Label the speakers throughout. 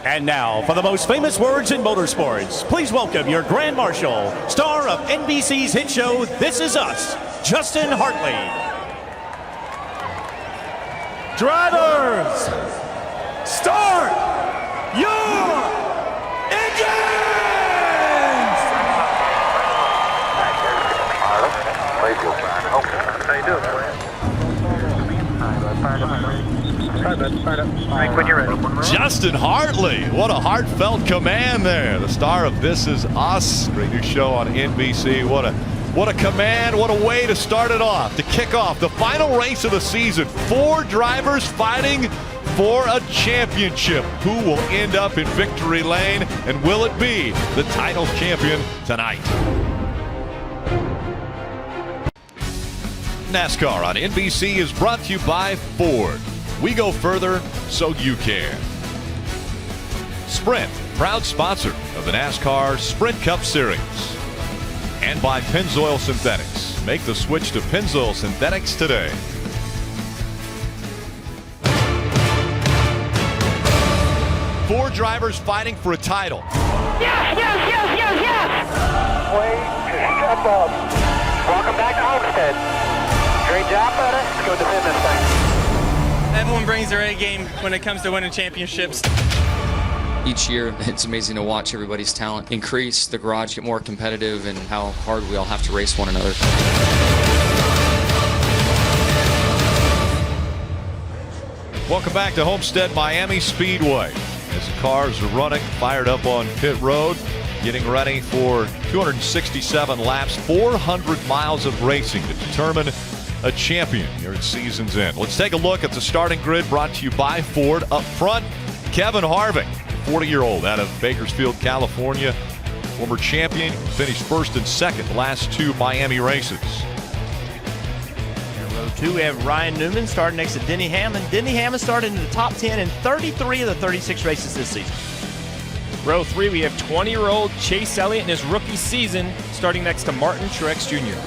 Speaker 1: And now, for the most famous words in motorsports, please welcome your Grand Marshal, star of NBC's hit show, This Is Us, Justin Hartley.
Speaker 2: Drivers, start your engines!
Speaker 3: How you doing, when you're ready.
Speaker 4: Justin Hartley, what a heartfelt command there. The star of This Is Us, great new show on NBC. What a command, what a way to start it off, to kick off the final race of the season. 4 drivers fighting for a championship. Who will end up in victory lane, and will it be the title champion tonight? NASCAR on NBC is brought to you by Ford. We go further so you can. Sprint, proud sponsor of the NASCAR Sprint Cup Series. And by Pennzoil Synthetics. Make the switch to Pennzoil Synthetics today. Four drivers fighting for a title.
Speaker 3: Yes! Way to step up. Welcome back to Homestead. Great job, brother. Let's go defend this thing.
Speaker 5: Everyone brings their A game when it comes to winning championships.
Speaker 6: Each year, it's amazing to watch everybody's talent increase, the garage get more competitive, and how hard we all have to race one another.
Speaker 4: Welcome back to Homestead-Miami Speedway. As the cars are running, fired up on pit road, getting ready for 267 laps, 400 miles of racing to determine a champion here at season's end. Let's take a look at the starting grid brought to you by Ford. Up front, Kevin Harvick, 40-year-old out of Bakersfield, California. Former champion, finished first and second the last 2 Miami races.
Speaker 7: In row 2, we have Ryan Newman starting next to Denny Hamlin. Denny Hamlin started in the top 10 in 33 of the 36 races this season.
Speaker 2: Row 3, we have 20-year-old Chase Elliott in his rookie season, starting next to Martin Truex Jr.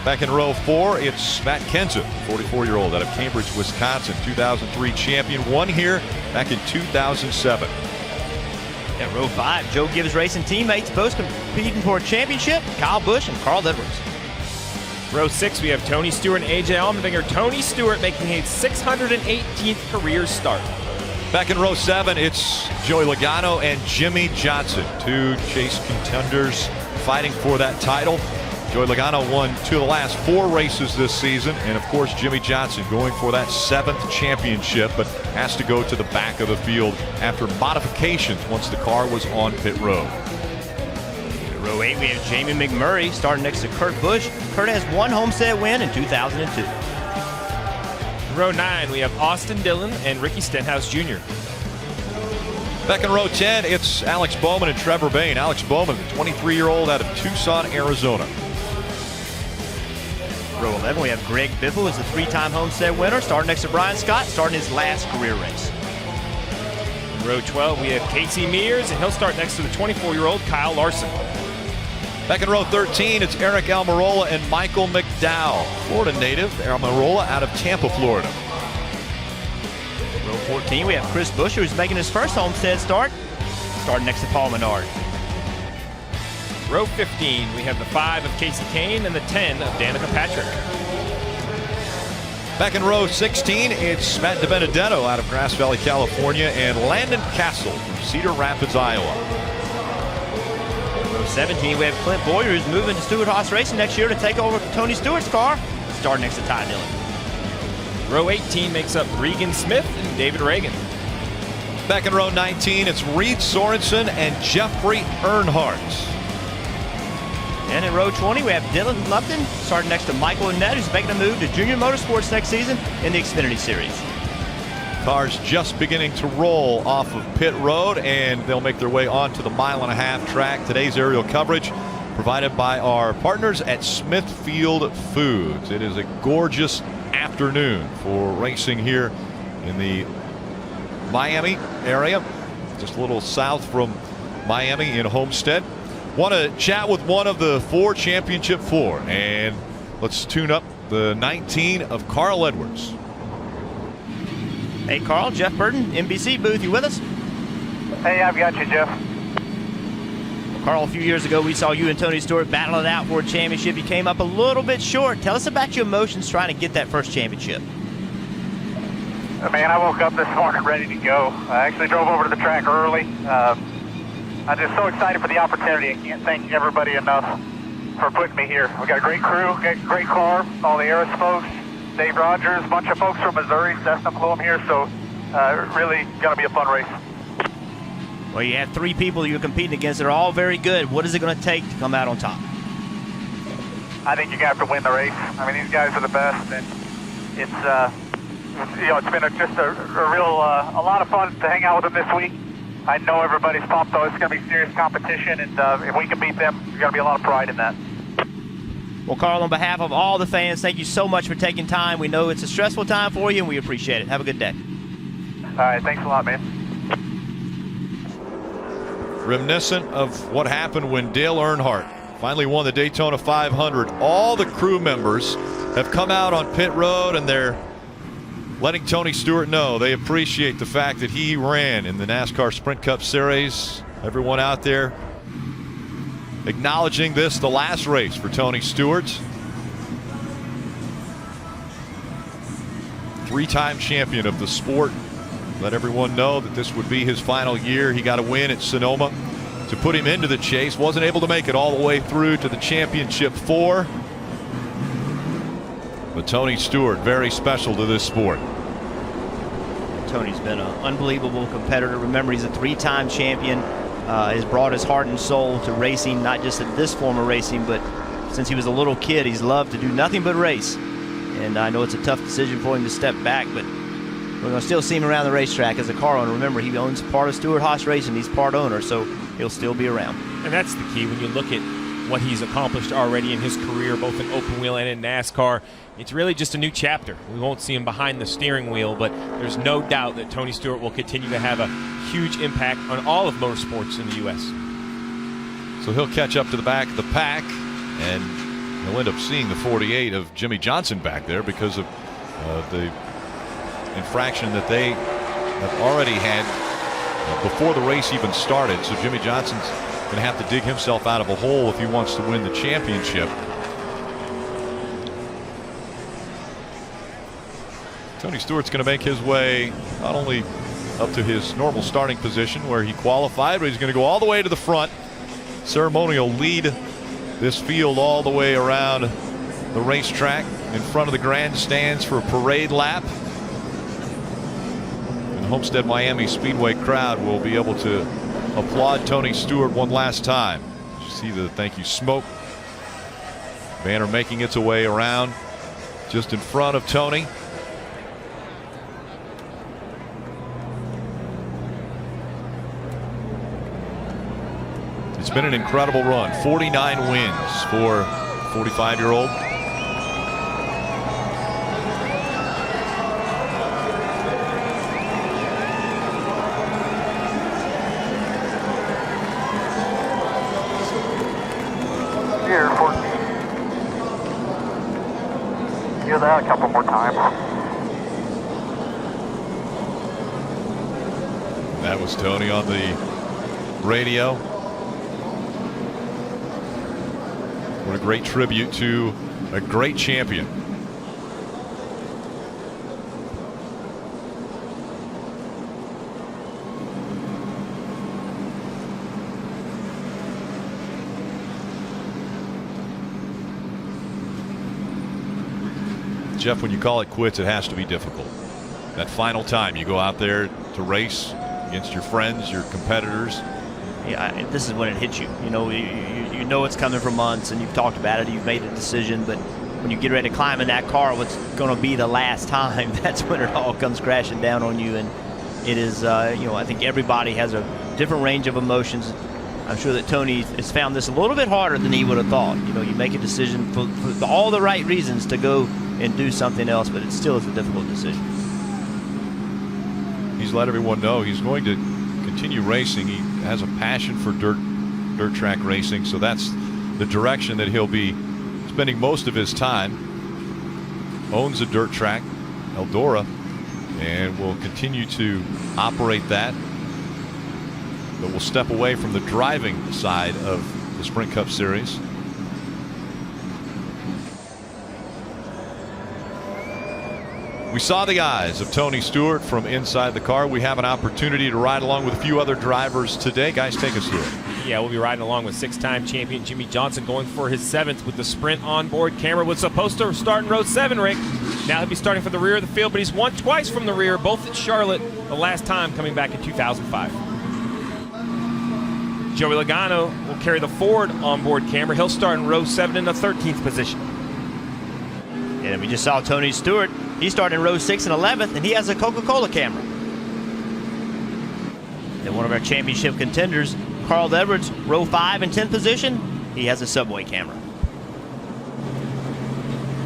Speaker 4: Back in row 4, it's Matt Kenseth, 44-year-old out of Cambridge, Wisconsin, 2003 champion, won here back in 2007.
Speaker 7: In row 5, Joe Gibbs Racing teammates both competing for a championship, Kyle Busch and Carl Edwards.
Speaker 2: Row 6, we have Tony Stewart and A.J. Allmendinger. Tony Stewart making his 618th career start.
Speaker 4: Back in row 7, it's Joey Logano and Jimmy Johnson, 2 Chase contenders fighting for that title. Joey Logano won 2 of the last 4 races this season, and of course Jimmy Johnson going for that 7th championship, but has to go to the back of the field after modifications once the car was on pit road.
Speaker 7: In row 8, we have Jamie McMurray starting next to Kurt Busch. Kurt has 1 Homestead win in 2002.
Speaker 2: In row 9, we have Austin Dillon and Ricky Stenhouse Jr.
Speaker 4: Back in row 10, it's Alex Bowman and Trevor Bayne. Alex Bowman, the 23-year-old out of Tucson, Arizona.
Speaker 7: Row 11, we have Greg Biffle as the 3-time Homestead winner, starting next to Brian Scott, starting his last career race.
Speaker 2: In row 12, we have Casey Mears, and he'll start next to the 24-year-old Kyle Larson.
Speaker 4: Back in row 13, it's Eric Almirola and Michael McDowell, Florida native. Almirola out of Tampa, Florida.
Speaker 7: Row 14, we have Chris Buescher, who's making his first Homestead start, starting next to Paul Menard.
Speaker 2: Row 15, we have the 5 of Casey Kane and the 10 of Danica Patrick.
Speaker 4: Back in row 16, it's Matt DiBenedetto out of Grass Valley, California, and Landon Castle from Cedar Rapids, Iowa.
Speaker 7: Row 17, we have Clint Boyer, who's moving to Stewart Haas Racing next year to take over Tony Stewart's car, starting next to Ty Dillon.
Speaker 2: Row 18 makes up Regan Smith and David Reagan.
Speaker 4: Back in row 19, it's Reed Sorensen and Jeffrey Earnhardt.
Speaker 7: And in row 20, we have Dylan Lupton starting next to Michael Annette, who's making a move to Junior Motorsports next season in the Xfinity Series.
Speaker 4: Cars just beginning to roll off of pit road, and they'll make their way onto the 1.5-mile track. Today's aerial coverage provided by our partners at Smithfield Foods. It is a gorgeous afternoon for racing here in the Miami area, just a little south from Miami in Homestead. Want to chat with one of the 4 championship 4, and let's tune up the 19 of Carl Edwards.
Speaker 7: Hey Carl, Jeff Burton, NBC booth, you with us?
Speaker 3: Hey, I've got you, Jeff.
Speaker 7: Carl, a few years ago, we saw you and Tony Stewart battle it out for a championship. You came up a little bit short. Tell us about your emotions trying to get that first championship.
Speaker 3: Man, I woke up this morning ready to go. I actually drove over to the track early. I'm just so excited for the opportunity. I can't thank everybody enough for putting me here. We got a great crew, got a great car, all the Harris folks, Dave Rogers, a bunch of folks from Missouri, Cessna flew them here, so really going to be a fun race.
Speaker 7: Well, you have 3 people you're competing against that are all very good. What is it going to take to come out on top?
Speaker 3: I think you have to win the race. I mean, these guys are the best, and it's it's been just a real a lot of fun to hang out with them this week. I know everybody's pumped, though. It's going to be serious competition, and if we can beat them, there's going to be a lot of pride in that.
Speaker 7: Well, Carl, on behalf of all the fans, thank you so much for taking time. We know it's a stressful time for you, and we appreciate it. Have a good day.
Speaker 3: All right, thanks a lot, man.
Speaker 4: Reminiscent of what happened when Dale Earnhardt finally won the Daytona 500. All the crew members have come out on pit road, and they're letting Tony Stewart know they appreciate the fact that he ran in the NASCAR Sprint Cup Series. Everyone out there acknowledging this, the last race for Tony Stewart. 3-time champion of the sport. Let everyone know that this would be his final year. He got a win at Sonoma to put him into the chase. Wasn't able to make it all the way through to the championship 4. But Tony Stewart, very special to this sport.
Speaker 7: Tony's been an unbelievable competitor. Remember, he's a 3-time champion. Has brought his heart and soul to racing, not just at this form of racing, but since he was a little kid, he's loved to do nothing but race. And I know it's a tough decision for him to step back, but we're going to still see him around the racetrack as a car owner. Remember, he owns part of Stewart Haas Racing. He's part owner, so he'll still be around.
Speaker 2: And that's the key when you look at what he's accomplished already in his career, both in open wheel and in NASCAR. It's really just a new chapter. We won't see him behind the steering wheel, but there's no doubt that Tony Stewart will continue to have a huge impact on all of motorsports in the U.S.
Speaker 4: So he'll catch up to the back of the pack, and he'll end up seeing the 48 of Jimmy Johnson back there because of the infraction that they have already had before the race even started. So Jimmy Johnson's going to have to dig himself out of a hole if he wants to win the championship. Tony Stewart's going to make his way not only up to his normal starting position where he qualified, but he's going to go all the way to the front. Ceremonial lead this field all the way around the racetrack in front of the grandstands for a parade lap. And the Homestead-Miami Speedway crowd will be able to applaud Tony Stewart one last time. You see the thank you smoke banner making its way around just in front of Tony. It's been an incredible run. 49 wins for 45-year-old.
Speaker 3: Here, 14. Do that a couple more times.
Speaker 4: That was Tony on the radio. What a great tribute to a great champion. Jeff, when you call it quits, it has to be difficult. That final time you go out there to race against your friends, your competitors.
Speaker 7: Yeah, this is when it hits you. You know it's coming for months, and you've talked about it. You've made a decision, but when you get ready to climb in that car, what's going to be the last time? That's when it all comes crashing down on you, and it is. I think everybody has a different range of emotions. I'm sure that Tony has found this a little bit harder than he would have thought. You make a decision for all the right reasons to go and do something else, but it still is a difficult decision.
Speaker 4: He's let everyone know he's going to continue racing. He has a passion for dirt track racing, so that's the direction that he'll be spending most of his time. Owns a dirt track, Eldora, and will continue to operate that but we'll step away from the driving side of the Sprint Cup Series. We saw the eyes of Tony Stewart from inside the car. We have an opportunity to ride along with a few other drivers today. Guys, take us through it.
Speaker 2: Yeah, we'll be riding along with 6-time champion Jimmie Johnson, going for his 7th with the Sprint onboard camera. Was supposed to start in row 7, Rick. Now he'll be starting from the rear of the field, but he's won twice from the rear, both at Charlotte, the last time coming back in 2005. Joey Logano will carry the Ford onboard camera. He'll start in row 7 in the 13th position.
Speaker 7: And we just saw Tony Stewart. He started in row 6 and 11th, and he has a Coca-Cola camera. Then one of our championship contenders, Carl Edwards, row 5 and 10th position. He has a Subway camera.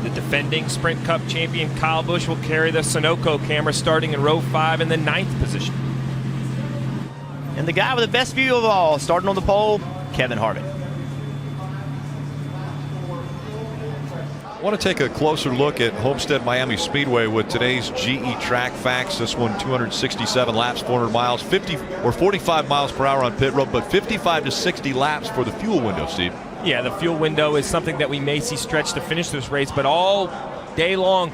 Speaker 2: The defending Sprint Cup champion Kyle Busch will carry the Sunoco camera starting in row 5 in the 9th position.
Speaker 7: And the guy with the best view of all, starting on the pole, Kevin Harvick.
Speaker 4: I want to take a closer look at Homestead-Miami Speedway with today's GE track facts. This one, 267 laps, 400 miles, 45 miles per hour on pit road, but 55 to 60 laps for the fuel window, Steve.
Speaker 2: Yeah, the fuel window is something that we may see stretch to finish this race, but all day long,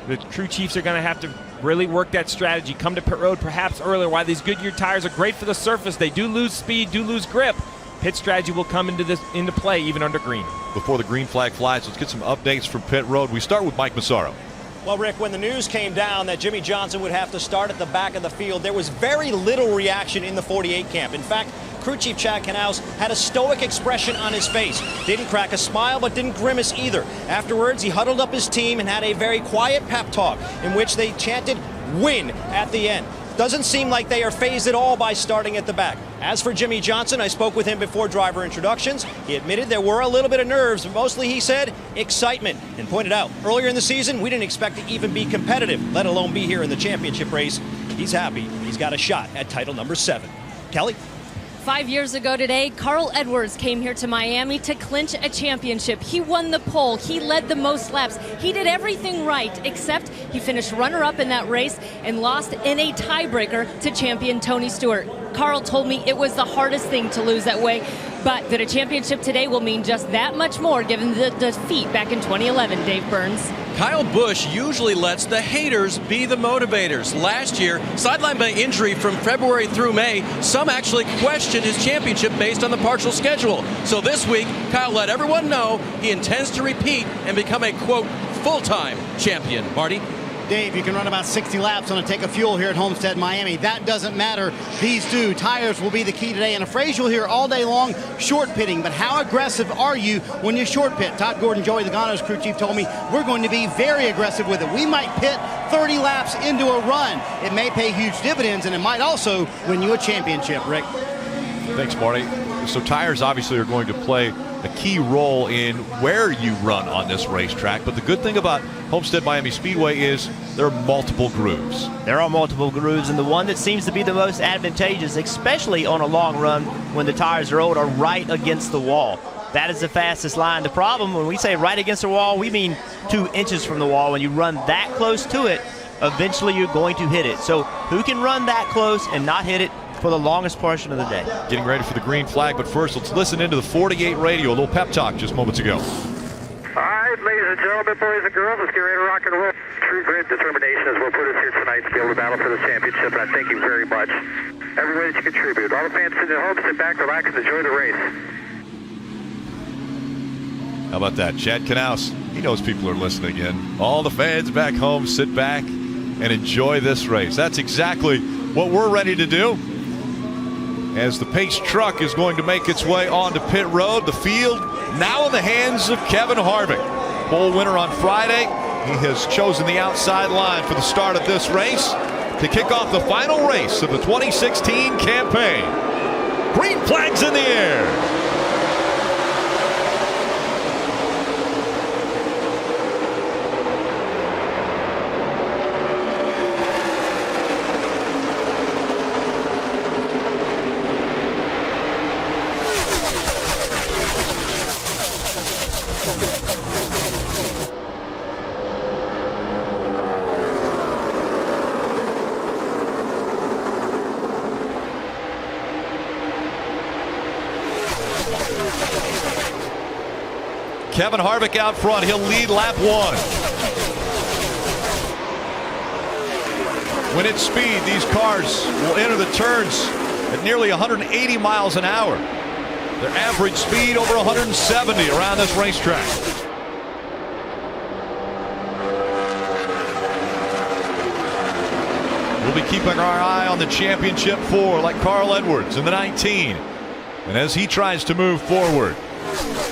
Speaker 2: the crew chiefs are going to have to really work that strategy. Come to pit road perhaps earlier. While these Goodyear tires are great for the surface, they do lose speed, do lose grip. Pit strategy will come into play even under green.
Speaker 4: Before the green flag flies, let's get some updates from pit road. We start with Mike Massaro.
Speaker 8: Well, Rick, when the news came down that Jimmie Johnson would have to start at the back of the field, there was very little reaction in the 48 camp. In fact, crew chief Chad Knaus had a stoic expression on his face. Didn't crack a smile, but didn't grimace either. Afterwards, he huddled up his team and had a very quiet pep talk in which they chanted "win" at the end. Doesn't seem like they are fazed at all by starting at the back. As for Jimmie Johnson, I spoke with him before driver introductions. He admitted there were a little bit of nerves, but mostly, he said, excitement, and pointed out earlier in the season we didn't expect to even be competitive, let alone be here in the championship race. He's happy he's got a shot at title number 7. Kelly?
Speaker 9: 5 years ago today, Carl Edwards came here to Miami to clinch a championship. He won the pole. He led the most laps. He did everything right, except he finished runner-up in that race and lost in a tiebreaker to champion Tony Stewart. Carl told me it was the hardest thing to lose that way, but that a championship today will mean just that much more given the defeat back in 2011, Dave Burns.
Speaker 10: Kyle Busch usually lets the haters be the motivators. Last year, sidelined by injury from February through May, some actually questioned his championship based on the partial schedule. So this week, Kyle let everyone know he intends to repeat and become a, quote, full-time champion. Marty?
Speaker 11: Dave, you can run about 60 laps on a tank of fuel here at Homestead-Miami. That doesn't matter. These two tires will be the key today. And a phrase you'll hear all day long, short pitting. But how aggressive are you when you short pit? Todd Gordon, Joey Logano's crew chief, told me we're going to be very aggressive with it. We might pit 30 laps into a run. It may pay huge dividends, and it might also win you a championship, Rick.
Speaker 4: Thanks, Marty. So tires obviously are going to play a key role in where you run on this racetrack. But the good thing about Homestead-Miami Speedway is there are multiple grooves.
Speaker 7: There are multiple grooves, and the one that seems to be the most advantageous, especially on a long run when the tires are old, are right against the wall. That is the fastest line. The problem, when we say right against the wall, we mean 2 inches from the wall. When you run that close to it, eventually you're going to hit it. So who can run that close and not hit it for the longest portion of the day?
Speaker 4: Getting ready for the green flag, but first let's listen into the 48 radio. A little pep talk just moments ago.
Speaker 3: All right, ladies and gentlemen, boys and girls, let's get ready to rock and roll. True grit determination is what put us here tonight to be able to battle for the championship, and I thank you very much. Everybody that you contribute. All the fans sitting at home, sit back, relax, and enjoy the race.
Speaker 4: How about that? Chad Knaus, he knows people are listening in. All the fans back home, sit back and enjoy this race. That's exactly what we're ready to do. As the Pace truck is going to make its way onto pit road, the field now in the hands of Kevin Harvick. Pole winner on Friday. He has chosen the outside line for the start of this race to kick off the final race of the 2016 campaign. Green flags in the air. Kevin Harvick out front. He'll lead lap 1. When it's speed, these cars will enter the turns at nearly 180 miles an hour. Their average speed over 170 around this racetrack. We'll be keeping our eye on the championship 4 like Carl Edwards in the 19. And as he tries to move forward,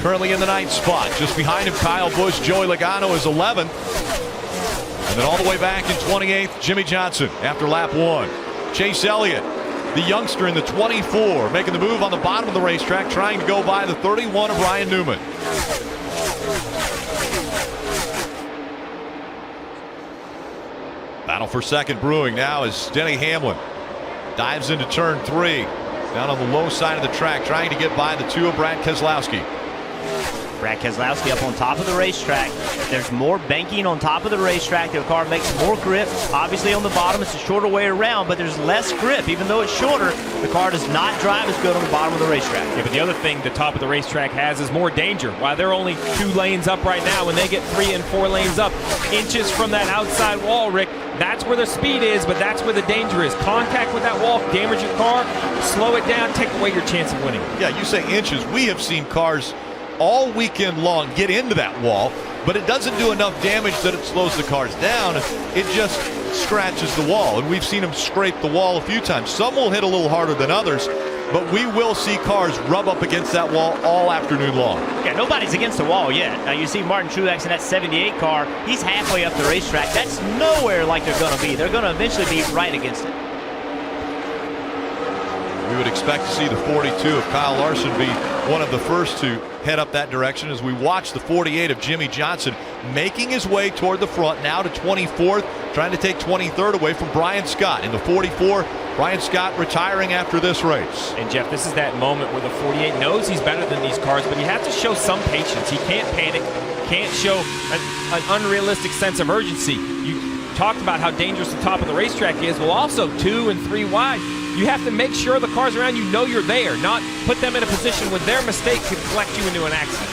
Speaker 4: currently in the 9th spot, just behind him Kyle Busch. Joey Logano is 11th. And then all the way back in 28th, Jimmy Johnson after lap 1. Chase Elliott, the youngster in the 24, making the move on the bottom of the racetrack, trying to go by the 31 of Ryan Newman. Battle for second brewing now as Denny Hamlin dives into turn 3. Down on the low side of the track, trying to get by the 2 of Brad Keselowski.
Speaker 7: Brad Keselowski up on top of the racetrack. There's more banking on top of the racetrack. The car makes more grip. Obviously on the bottom it's a shorter way around, but there's less grip. Even though it's shorter, the car does not drive as good on the bottom of the racetrack.
Speaker 2: Yeah, but the other thing the top of the racetrack has is more danger. While they're only 2 lanes up right now, when they get 3 and 4 lanes up, inches from that outside wall, Rick, that's where the speed is, but that's where the danger is. Contact with that wall, damage your car, slow it down, take away your chance of winning.
Speaker 4: Yeah, you say inches. We have seen cars all weekend long get into that wall, but it doesn't do enough damage that it slows the cars down. It just scratches the wall, and we've seen them scrape the wall a few times. Some will hit a little harder than others, but we will see cars rub up against that wall all afternoon long.
Speaker 7: Yeah, nobody's against the wall yet. Now you see Martin Truex in that 78 car. He's halfway up the racetrack. That's nowhere like they're going to be. They're going to eventually be right against it.
Speaker 4: We would expect to see the 42 of Kyle Larson be one of the first to head up that direction as we watch the 48 of Jimmy Johnson making his way toward the front, now to 24th, trying to take 23rd away from Brian Scott. In the 44, Brian Scott retiring after this race.
Speaker 2: And Jeff, this is that moment where the 48 knows he's better than these cars, but you have to show some patience. He can't panic, can't show an unrealistic sense of urgency. You talked about how dangerous the top of the racetrack is. Well, also 2 and 3 wide. You have to make sure the cars around you know you're there, not put them in a position where their mistake could collect you into an accident.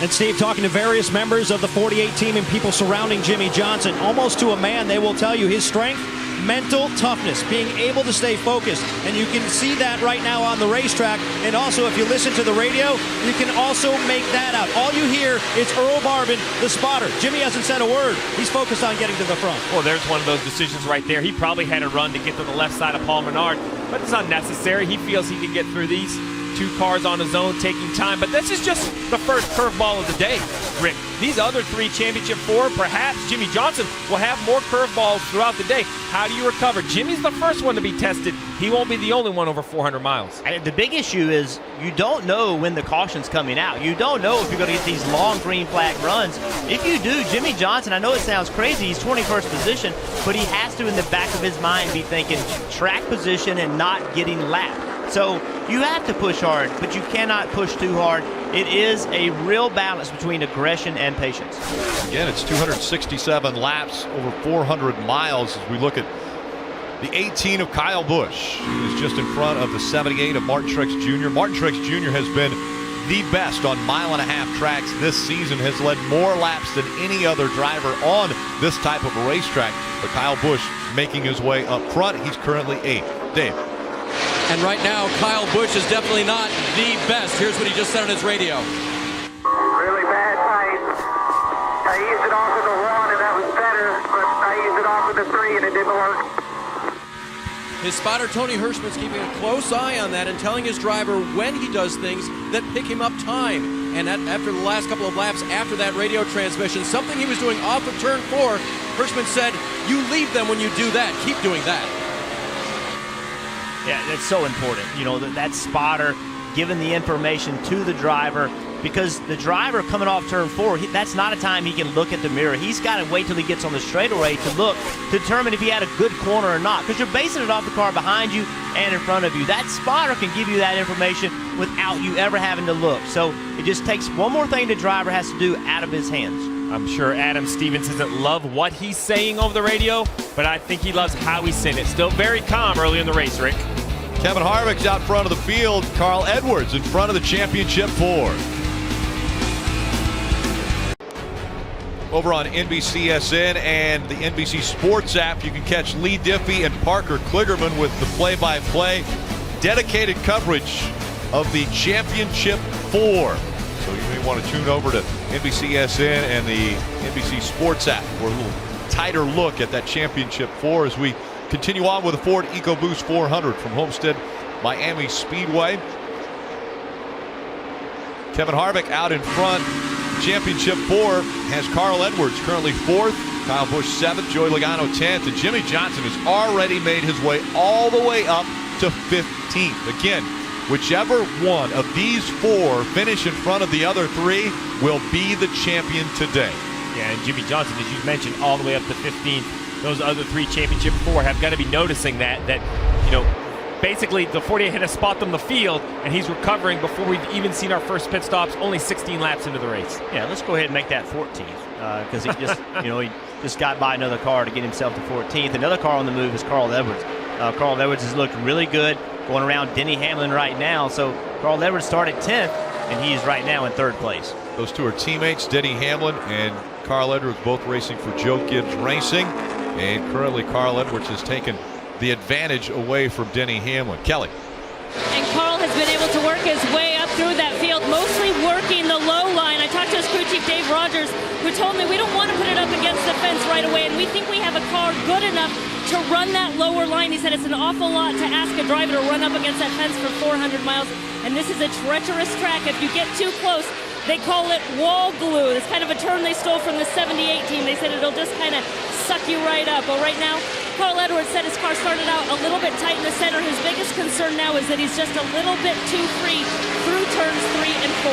Speaker 8: And Steve, talking to various members of the 48 team and people surrounding Jimmy Johnson, almost to a man, they will tell you his strength, mental toughness, being able to stay focused. And you can see that right now on the racetrack. And also, if you listen to the radio, you can also make that out. All you hear is Earl Barbin, the spotter. Jimmy hasn't said a word. He's focused on getting to the front.
Speaker 2: Well, there's one of those decisions right there. He probably had a run to get to the left side of Paul Menard, but it's unnecessary. He feels he can get through these 2 cars on his own, taking time. But this is just the first curveball of the day, Rick. These other 3 championship 4, perhaps Jimmy Johnson will have more curveballs throughout the day. How do you recover? Jimmy's the first one to be tested. He won't be the only one over 400 miles.
Speaker 7: The big issue is you don't know when the caution's coming out. You don't know if you're going to get these long green flag runs. If you do, Jimmy Johnson, I know it sounds crazy, he's 21st position, but he has to, in the back of his mind, be thinking track position and not getting lapped. So you have to push hard, but you cannot push too hard. It is a real balance between aggression and patience.
Speaker 4: Again, it's 267 laps over 400 miles as we look at the 18 of Kyle Busch, who's just in front of the 78 of Martin Truex Jr. Martin Truex Jr. has been the best on mile-and-a-half tracks this season, has led more laps than any other driver on this type of a racetrack. But Kyle Busch making his way up front. He's currently 8th. Dave.
Speaker 10: And right now, Kyle Busch is definitely not the best. Here's what he just said on his radio.
Speaker 3: Really bad tight. I used it off with the 1 and that was better, but I used it off with the 3 and it didn't work.
Speaker 10: His spotter, Tony Hirschman's keeping a close eye on that and telling his driver when he does things that pick him up time. And after the last couple of laps after that radio transmission, something he was doing off of turn 4, Hirschman said, you leave them when you do that. Keep doing that.
Speaker 7: Yeah, that's so important. You know, that spotter giving the information to the driver, because the driver coming off turn 4, that's not a time he can look at the mirror. He's got to wait till he gets on the straightaway to look, to determine if he had a good corner or not, because you're basing it off the car behind you and in front of you. That spotter can give you that information without you ever having to look. So it just takes one more thing the driver has to do out of his hands.
Speaker 2: I'm sure Adam Stevens doesn't love what he's saying over the radio, but I think he loves how he's saying it. Still very calm early in the race, Rick.
Speaker 4: Kevin Harvick's out front of the field. Carl Edwards in front of the championship 4. over on NBCSN and the NBC Sports app. You can catch Lee Diffie and Parker Kligerman with the play-by-play dedicated coverage of the Championship 4. So you may want to tune over to NBCSN and the NBC Sports app for a little tighter look at that Championship 4 as we continue on with the Ford EcoBoost 400 from Homestead-Miami Speedway. Kevin Harvick out in front. Championship 4 has Carl Edwards currently 4th, Kyle Busch 7th, Joey Logano 10th, and Jimmy Johnson has already made his way all the way up to 15th. Again, whichever one of these 4 finish in front of the other 3 will be the champion today.
Speaker 2: Yeah, and Jimmy Johnson, as you mentioned, all the way up to 15th. Those other 3 Championship 4 have got to be noticing that you know, basically the 48 had to spot them the field, and he's recovering before we've even seen our first pit stops, only 16 laps into the race.
Speaker 7: Yeah, let's go ahead and make that 14th because he just, he just got by another car to get himself to 14th. Another car on the move is Carl Edwards. Carl Edwards has looked really good going around Denny Hamlin right now. So Carl Edwards started 10th, and he is right now in 3rd place.
Speaker 4: Those 2 are teammates, Denny Hamlin and Carl Edwards, both racing for Joe Gibbs Racing. And currently Carl Edwards has taken the advantage away from Denny Hamlin. Kelly.
Speaker 9: And Carl has been able to work his way up through that field, mostly working the low line. I talked to his crew chief, Dave Rogers, who told me we don't want to put it up against the fence right away, and we think we have a car good enough to run that lower line. He said it's an awful lot to ask a driver to run up against that fence for 400 miles, and this is a treacherous track. If you get too close, they call it wall glue. It's kind of a term they stole from the 78 team. They said it'll just kind of suck you right up. But right now, Carl Edwards said his car started out a little bit tight in the center. His biggest concern now is that he's just a little bit too free through turns 3 and 4.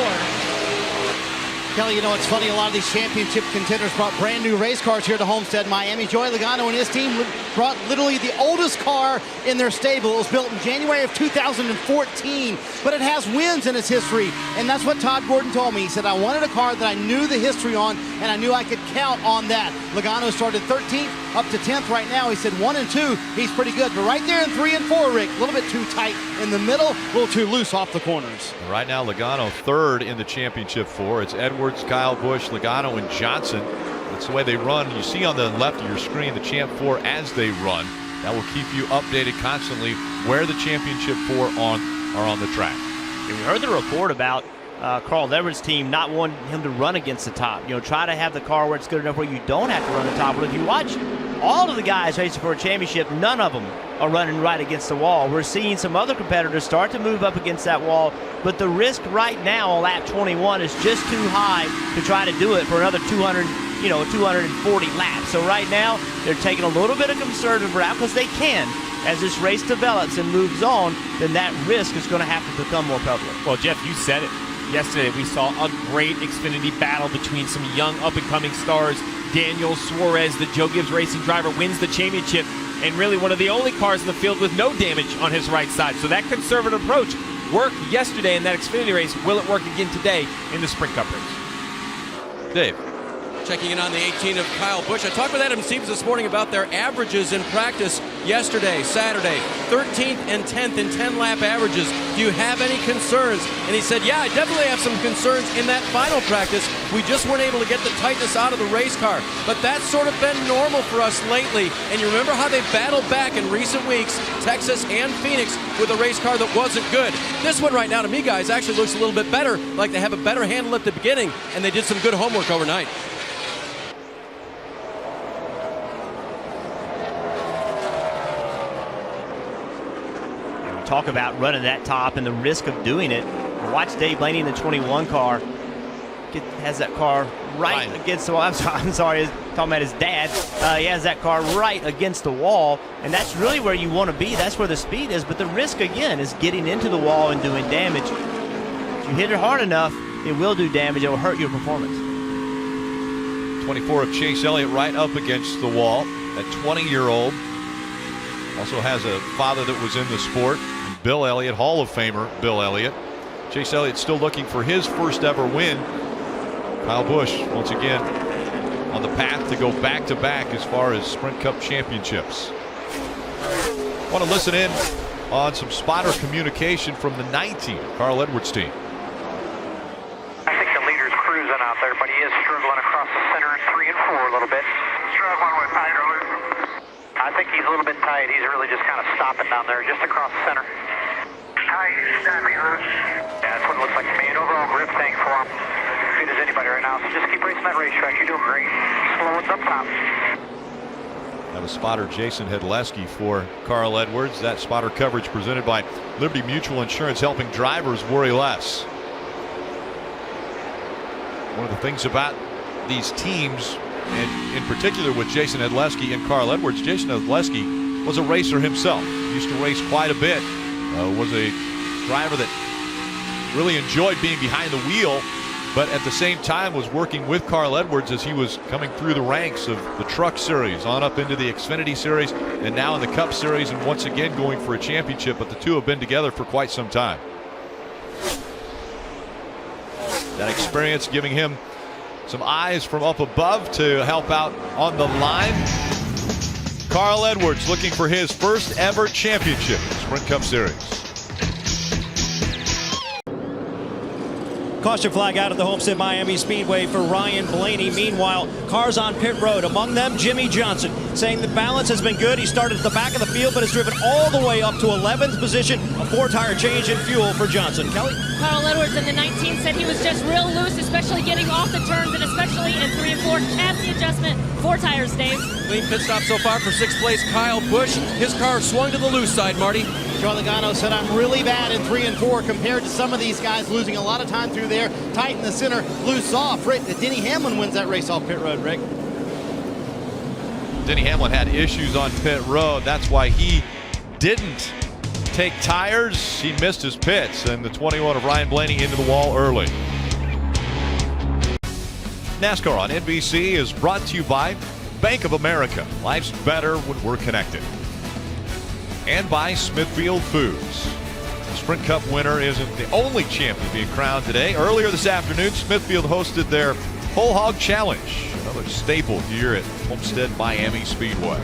Speaker 11: Kelly, it's funny, a lot of these championship contenders brought brand new race cars here to Homestead-Miami. Joey Logano and his team brought literally the oldest car in their stable. It was built in January of 2014, but it has wins in its history, and that's what Todd Gordon told me. He said, I wanted a car that I knew the history on, and I knew I could count on that. Logano started 13th up to 10th right now. He said 1 and 2, he's pretty good, but right there in 3 and 4, Rick, a little bit too tight in the middle, a little too loose off the corners.
Speaker 4: And right now, Logano 3rd in the Championship 4. It's Edwards, Kyle Busch, Logano, and Johnson. That's the way they run. You see on the left of your screen the Champ 4 as they run. That will keep you updated constantly where the Championship 4 are on the track.
Speaker 7: And we heard the report about Carl Edwards' team not wanting him to run against the top. Try to have the car where it's good enough where you don't have to run the top. But if you watch all of the guys racing for a championship, none of them are running right against the wall. We're seeing some other competitors start to move up against that wall, but the risk right now on lap 21 is just too high to try to do it for another 240 laps. So right now, they're taking a little bit of conservative route because they can. As this race develops and moves on, then that risk is going to have to become more prevalent.
Speaker 2: Well, Jeff, you said it. Yesterday, we saw a great Xfinity battle between some young up-and-coming stars. Daniel Suarez, the Joe Gibbs Racing driver, wins the championship, and really one of the only cars in the field with no damage on his right side. So that conservative approach worked yesterday in that Xfinity race. Will it work again today in the Sprint Cup race?
Speaker 4: Dave.
Speaker 10: Checking in on the 18 of Kyle Busch. I talked with Adam Stevens this morning about their averages in practice yesterday, Saturday. 13th and 10th in 10-lap averages. Do you have any concerns? And he said, yeah, I definitely have some concerns in that final practice. We just weren't able to get the tightness out of the race car. But that's sort of been normal for us lately. And you remember how they battled back in recent weeks, Texas and Phoenix, with a race car that wasn't good. This one right now, to me, guys, actually looks a little bit better, like they have a better handle at the beginning, and they did some good homework overnight.
Speaker 7: Talk about running that top and the risk of doing it. Watch Dave Blaney in the 21 car has that car right against the wall. I'm sorry, talking about his dad. He has that car right against the wall, and that's really where you want to be. That's where the speed is, but the risk again is getting into the wall and doing damage. If you hit it hard enough, it will do damage. It will hurt your performance.
Speaker 4: 24 of Chase Elliott right up against the wall. That 20-year-old also has a father that was in the sport, Bill Elliott, Hall of Famer Bill Elliott. Chase Elliott still looking for his first ever win. Kyle Busch once again on the path to go back-to-back as far as Sprint Cup championships. Want to listen in on some spotter communication from the 19 Carl Edwards team.
Speaker 3: I think the leader's cruising out there, but he is struggling across the center in 3 3 and 4 a little bit.
Speaker 12: Sure, one was tight or loose.
Speaker 3: I think he's a little bit tight. He's really just kind of stopping down there, just across the center.
Speaker 12: Tight, snappy, loose.
Speaker 3: Yeah, that's what it looks like to me. An overall grip thing for him. As good as anybody right now. So just keep racing that racetrack. You're doing great. Slow what's up top.
Speaker 4: That was spotter Jason Hedleski for Carl Edwards. That spotter coverage presented by Liberty Mutual Insurance, helping drivers worry less. One of the things about these teams, and in particular with Jason Hedleski and Carl Edwards, Jason Hedleski was a racer himself. Used to race quite a bit. Was a driver that really enjoyed being behind the wheel, but at the same time was working with Carl Edwards as he was coming through the ranks of the Truck Series, on up into the Xfinity Series, and now in the Cup Series, and once again going for a championship. But the two have been together for quite some time. That experience giving him some eyes from up above to help out on the line. Carl Edwards looking for his first ever championship in the Sprint Cup Series.
Speaker 8: Caution flag out at the Homestead-Miami Speedway for Ryan Blaney. Meanwhile, cars on pit road, among them Jimmie Johnson, saying the balance has been good. He started at the back of the field, but has driven all the way up to 11th position. A 4-tire change in fuel for Johnson. Kelly?
Speaker 9: Carl Edwards in the 19 said he was just real loose, especially getting off the turns, and especially in 3 and 4. Chassis adjustment, 4 tires, Dave.
Speaker 10: Clean pit stop so far for 6th place Kyle Busch. His car swung to the loose side, Marty.
Speaker 11: Joe Logano said, I'm really bad in 3 and 4 compared to some of these guys, losing a lot of time through there. Tight in the center, loose off. Rick, Denny Hamlin wins that race off pit road, Rick.
Speaker 4: Denny Hamlin had issues on pit road. That's why he didn't take tires. He missed his pits, and the 21 of Ryan Blaney into the wall early. NASCAR on NBC is brought to you by Bank of America. Life's better when we're connected. And by Smithfield Foods. The Sprint Cup winner isn't the only champion being crowned today. Earlier this afternoon, Smithfield hosted their Whole Hog Challenge, another staple here at Homestead-Miami Speedway.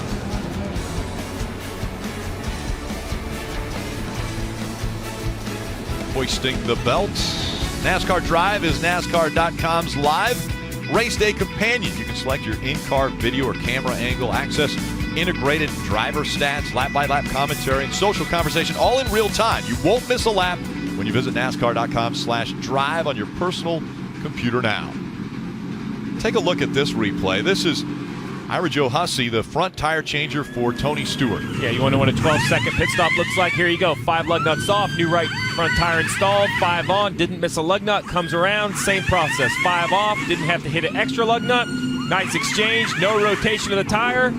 Speaker 4: Hoisting the belts. NASCAR Drive is NASCAR.com's live race day companion. You can select your in-car video or camera angle, access integrated driver stats, lap-by-lap commentary, and social conversation, all in real time. You won't miss a lap when you visit NASCAR.com/drive on your personal computer now. Take a look at this replay. This is Ira Joe Hussey, the front tire changer for Tony Stewart.
Speaker 2: Yeah, you want to know what a 12-second pit stop looks like? Here you go. 5 lug nuts off, new right front tire installed, 5 on, didn't miss a lug nut, comes around, same process. 5 off, didn't have to hit an extra lug nut, nice exchange, no rotation of the tire.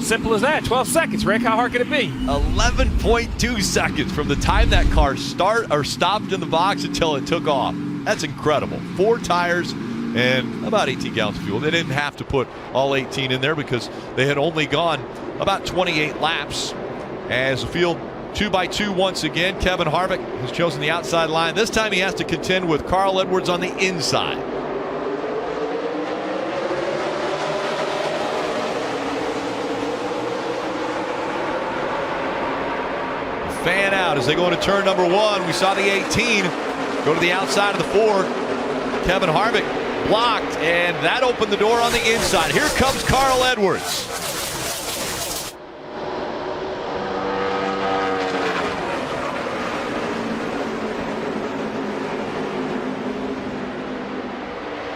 Speaker 2: Simple as that. 12 seconds, Rick. How hard can it be?
Speaker 4: 11.2 seconds from the time that car stopped in the box until it took off. That's incredible. 4 tires and about 18 gallons of fuel. They didn't have to put all 18 in there because they had only gone about 28 laps. As the field 2x2 once again, Kevin Harvick has chosen the outside line. This time he has to contend with Carl Edwards on the inside. Fan out as they go into turn number 1. We saw the 18 go to the outside of the 4. Kevin Harvick blocked, and that opened the door on the inside. Here comes Carl Edwards.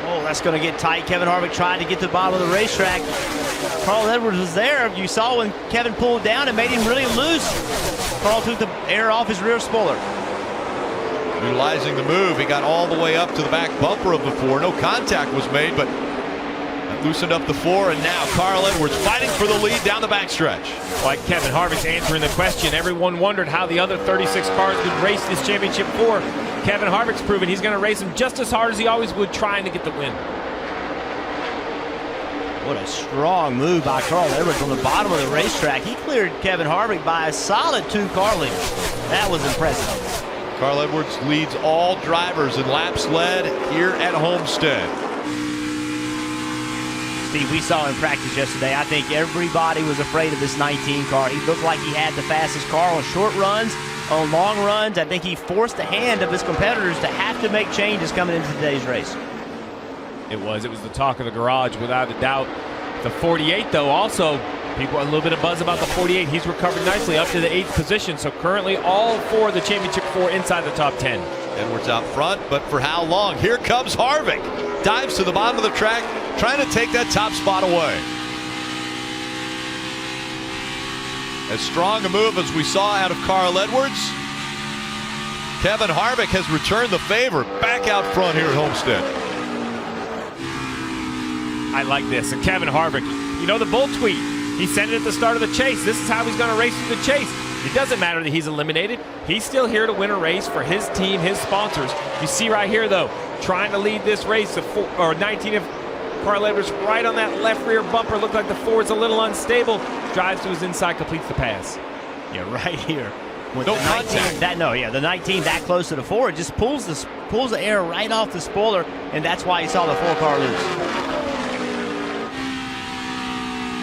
Speaker 7: Oh, that's going to get tight. Kevin Harvick tried to get to the bottom of the racetrack. Carl Edwards was there. You saw when Kevin pulled down, it made him really loose. Carl took the air off his rear spoiler.
Speaker 4: Utilizing the move, he got all the way up to the back bumper of the 4. No contact was made, but that loosened up the 4, and now Carl Edwards fighting for the lead down the backstretch.
Speaker 2: Like Kevin Harvick's answering the question. Everyone wondered how the other 36 cars would race this championship for. Kevin Harvick's proven he's going to race them just as hard as he always would, trying to get the win.
Speaker 7: What a strong move by Carl Edwards on the bottom of the racetrack. He cleared Kevin Harvick by a solid 2 car lengths. That was impressive.
Speaker 4: Carl Edwards leads all drivers in laps led here at Homestead.
Speaker 7: Steve, we saw in practice yesterday, I think everybody was afraid of this 19 car. He looked like he had the fastest car on short runs, on long runs. I think he forced the hand of his competitors to have to make changes coming into today's race.
Speaker 2: It was the talk of the garage, without a doubt. The 48, though, also people a little bit of buzz about the 48. He's recovered nicely up to the 8th position. So currently all 4 of the championship 4 inside the top 10.
Speaker 4: Edwards out front, but for how long? Here comes Harvick. Dives to the bottom of the track, trying to take that top spot away. As strong a move as we saw out of Carl Edwards, Kevin Harvick has returned the favor back out front here at Homestead.
Speaker 2: I like this. And Kevin Harvick, you know the Bull tweet, he sent it at the start of the chase. This is how he's going to race through the chase. It doesn't matter that he's eliminated. He's still here to win a race for his team, his sponsors. You see right here, though, trying to lead this race, 19 of Carl Edwards right on that left rear bumper. Looked like the Ford's a little unstable. Drives to his inside, completes the pass.
Speaker 7: Yeah, right here. With
Speaker 4: no
Speaker 7: the
Speaker 4: contact.
Speaker 7: 19, the 19 that close to the Ford just pulls the air right off the spoiler, and that's why you saw the 4-car loose.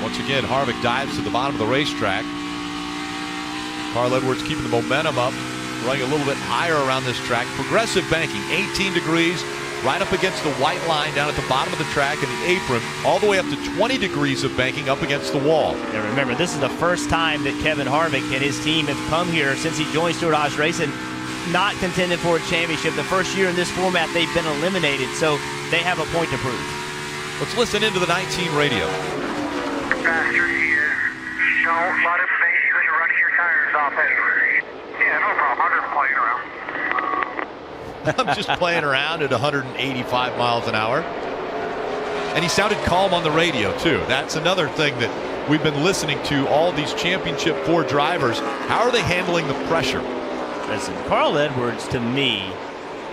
Speaker 4: Once again, Harvick dives to the bottom of the racetrack. Carl Edwards keeping the momentum up, running a little bit higher around this track. Progressive banking, 18 degrees, right up against the white line down at the bottom of the track and the apron, all the way up to 20 degrees of banking up against the wall.
Speaker 7: And remember, this is the first time that Kevin Harvick and his team have come here since he joined Stewart Racing, not contended for a championship. The first year in this format, they've been eliminated, so they have a point to prove.
Speaker 4: Let's listen into the 19 radio.
Speaker 12: Faster he is. Don't let him make you and run your tires off anyway. Yeah, no problem. I'm just playing around.
Speaker 4: I'm just playing around at 185 miles an hour. And he sounded calm on the radio, too. That's another thing that we've been listening to all these championship 4 drivers. How are they handling the pressure?
Speaker 7: Listen, Carl Edwards, to me,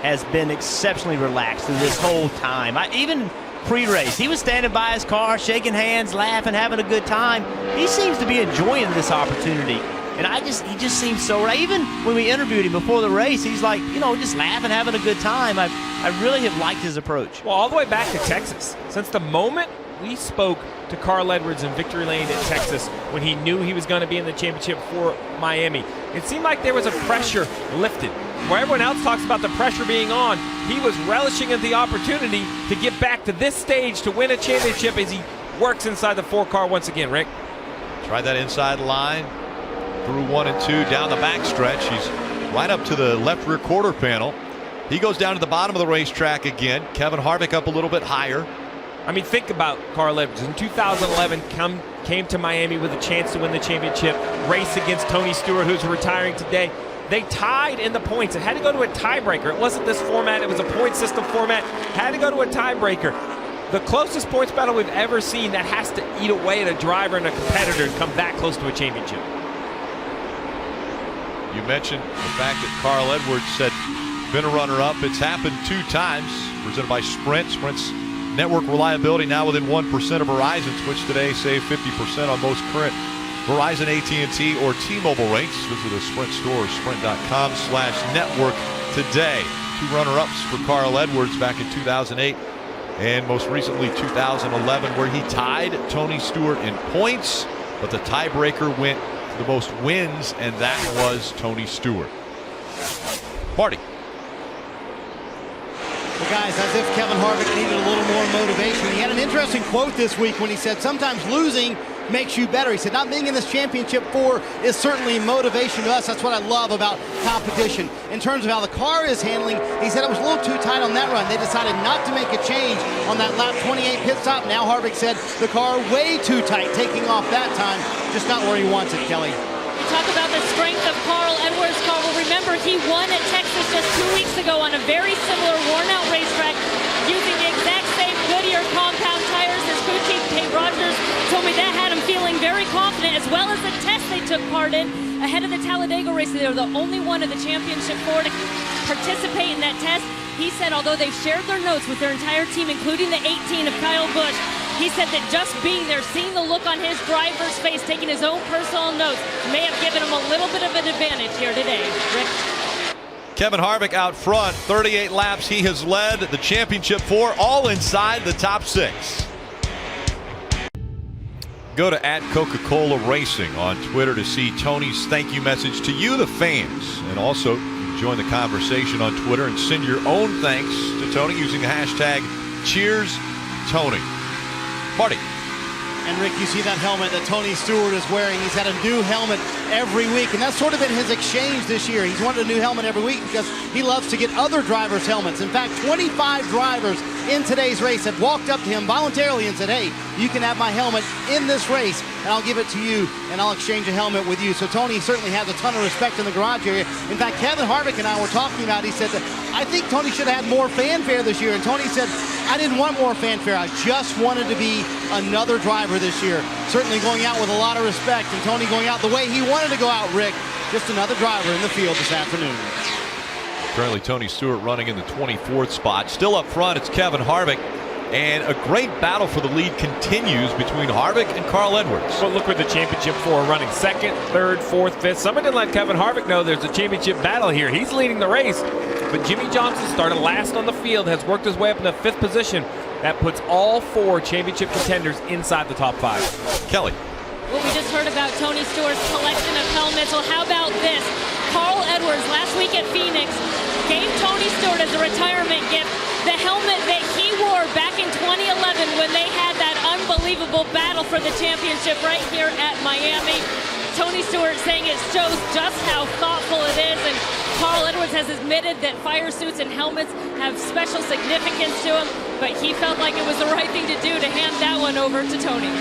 Speaker 7: has been exceptionally relaxed through this whole time. Even pre-race, he was standing by his car, shaking hands, laughing, having a good time. He seems to be enjoying this opportunity. And he just seems so right. Even when we interviewed him before the race, he's like, just laughing, having a good time. I really have liked his approach.
Speaker 2: Well, all the way back to Texas. Since the moment we spoke to Carl Edwards in Victory Lane at Texas, when he knew he was going to be in the championship for Miami, it seemed like there was a pressure lifted. Where everyone else talks about the pressure being on, he was relishing in the opportunity to get back to this stage to win a championship as he works inside the 4-car once again, Rick.
Speaker 4: Try that inside line. Through 1 and 2 down the backstretch. He's right up to the left rear quarter panel. He goes down to the bottom of the racetrack again. Kevin Harvick up a little bit higher.
Speaker 2: I mean, think about Carl Edwards. In 2011, came to Miami with a chance to win the championship, race against Tony Stewart, who's retiring today. They tied in the points. It had to go to a tiebreaker. It wasn't this format. It was a point system format. Had to go to a tiebreaker. The closest points battle we've ever seen that has to eat away at a driver and a competitor to come that close to a championship.
Speaker 4: You mentioned the fact that Carl Edwards said been a runner-up. It's happened 2 times. Presented by Sprint. Sprint's network reliability now within 1% of Verizon. Switch today, save 50% on most current Verizon, AT&T, or T-Mobile rates. Visit a Sprint store or sprint.com/network today. 2 runner-ups for Carl Edwards back in 2008 and most recently 2011, where he tied Tony Stewart in points, but the tiebreaker went the most wins, and that was Tony Stewart. Marty.
Speaker 11: Well, guys, as if Kevin Harvick needed a little more motivation. He had an interesting quote this week when he said, sometimes losing makes you better. He said, not being in this championship 4 is certainly motivation to us. That's what I love about competition. In terms of how the car is handling, he said it was a little too tight on that run. They decided not to make a change on that lap 28 pit stop. Now Harvick said the car way too tight, taking off that time, just not where he wants it, Kelly.
Speaker 9: You talk about the strength of Carl Edwards' car. Well, remember, he won at Texas just 2 weeks ago on a very similar worn-out racetrack using the exact same Goodyear compound tires. His crew chief, Dave Rogers, told me that had him feeling very confident, as well as the test they took part in ahead of the Talladega race. They were the only one of the championship 4 to participate in that test. He said although they've shared their notes with their entire team, including the 18 of Kyle Busch, he said that just being there, seeing the look on his driver's face, taking his own personal notes, may have given him a little bit of an advantage here today. Rick?
Speaker 4: Kevin Harvick out front, 38 laps. He has led the championship 4, all inside the top 6. Go to @Coca-Cola Racing on Twitter to see Tony's thank you message to you, the fans. And also join the conversation on Twitter and send your own thanks to Tony using the hashtag Cheers, Tony. Marty.
Speaker 11: And Rick, you see that helmet that Tony Stewart is wearing. He's had a new helmet every week, and that's sort of been his exchange this year. He's wanted a new helmet every week because he loves to get other drivers' helmets. In fact, 25 drivers in today's race have walked up to him voluntarily and said, hey, you can have my helmet in this race, and I'll give it to you, and I'll exchange a helmet with you. So Tony certainly has a ton of respect in the garage area. In fact, Kevin Harvick and I were talking about, he said that I think Tony should have had more fanfare this year, and Tony said, I didn't want more fanfare. I just wanted to be another driver this year. Certainly going out with a lot of respect, and Tony going out the way he wanted to go out, Rick. Just another driver in the field this afternoon.
Speaker 4: Currently Tony Stewart running in the 24th spot. Still up front, it's Kevin Harvick. And a great battle for the lead continues between Harvick and Carl Edwards.
Speaker 2: Well, look where the championship four running. Second, third, fourth, fifth. Someone didn't let Kevin Harvick know there's a championship battle here. He's leading the race. But Jimmy Johnson started last on the field, has worked his way up in the fifth position. That puts all four championship contenders inside the top five.
Speaker 4: Kelly.
Speaker 9: Well, we just heard about Tony Stewart's collection of helmets. Well, how about this? Carl Edwards last week at Phoenix gave Tony Stewart as a retirement gift the helmet that he wore back in 2011 when they had that unbelievable battle for the championship right here at Miami. Tony Stewart saying it shows just how thoughtful it is, and Carl Edwards has admitted that fire suits and helmets have special significance to him, but he felt like it was the right thing to do to hand that one over to Tony.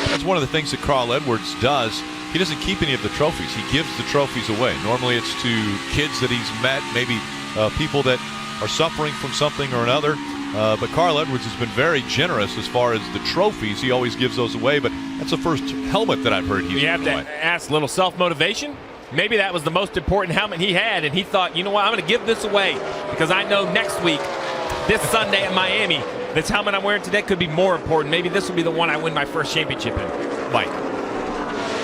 Speaker 4: That's one of the things that Carl Edwards does. He doesn't keep any of the trophies. He gives the trophies away. Normally it's to kids that he's met, maybe people that are suffering from something or another. But Carl Edwards has been very generous as far as the trophies. He always gives those away, but that's the first helmet that I've heard he's
Speaker 2: You have to ask a little self-motivation. Maybe that was the most important helmet he had, and he thought, you know what, I'm going to give this away because I know next week, this Sunday at Miami, this helmet I'm wearing today could be more important. Maybe this will be the one I win my first championship in. Mike.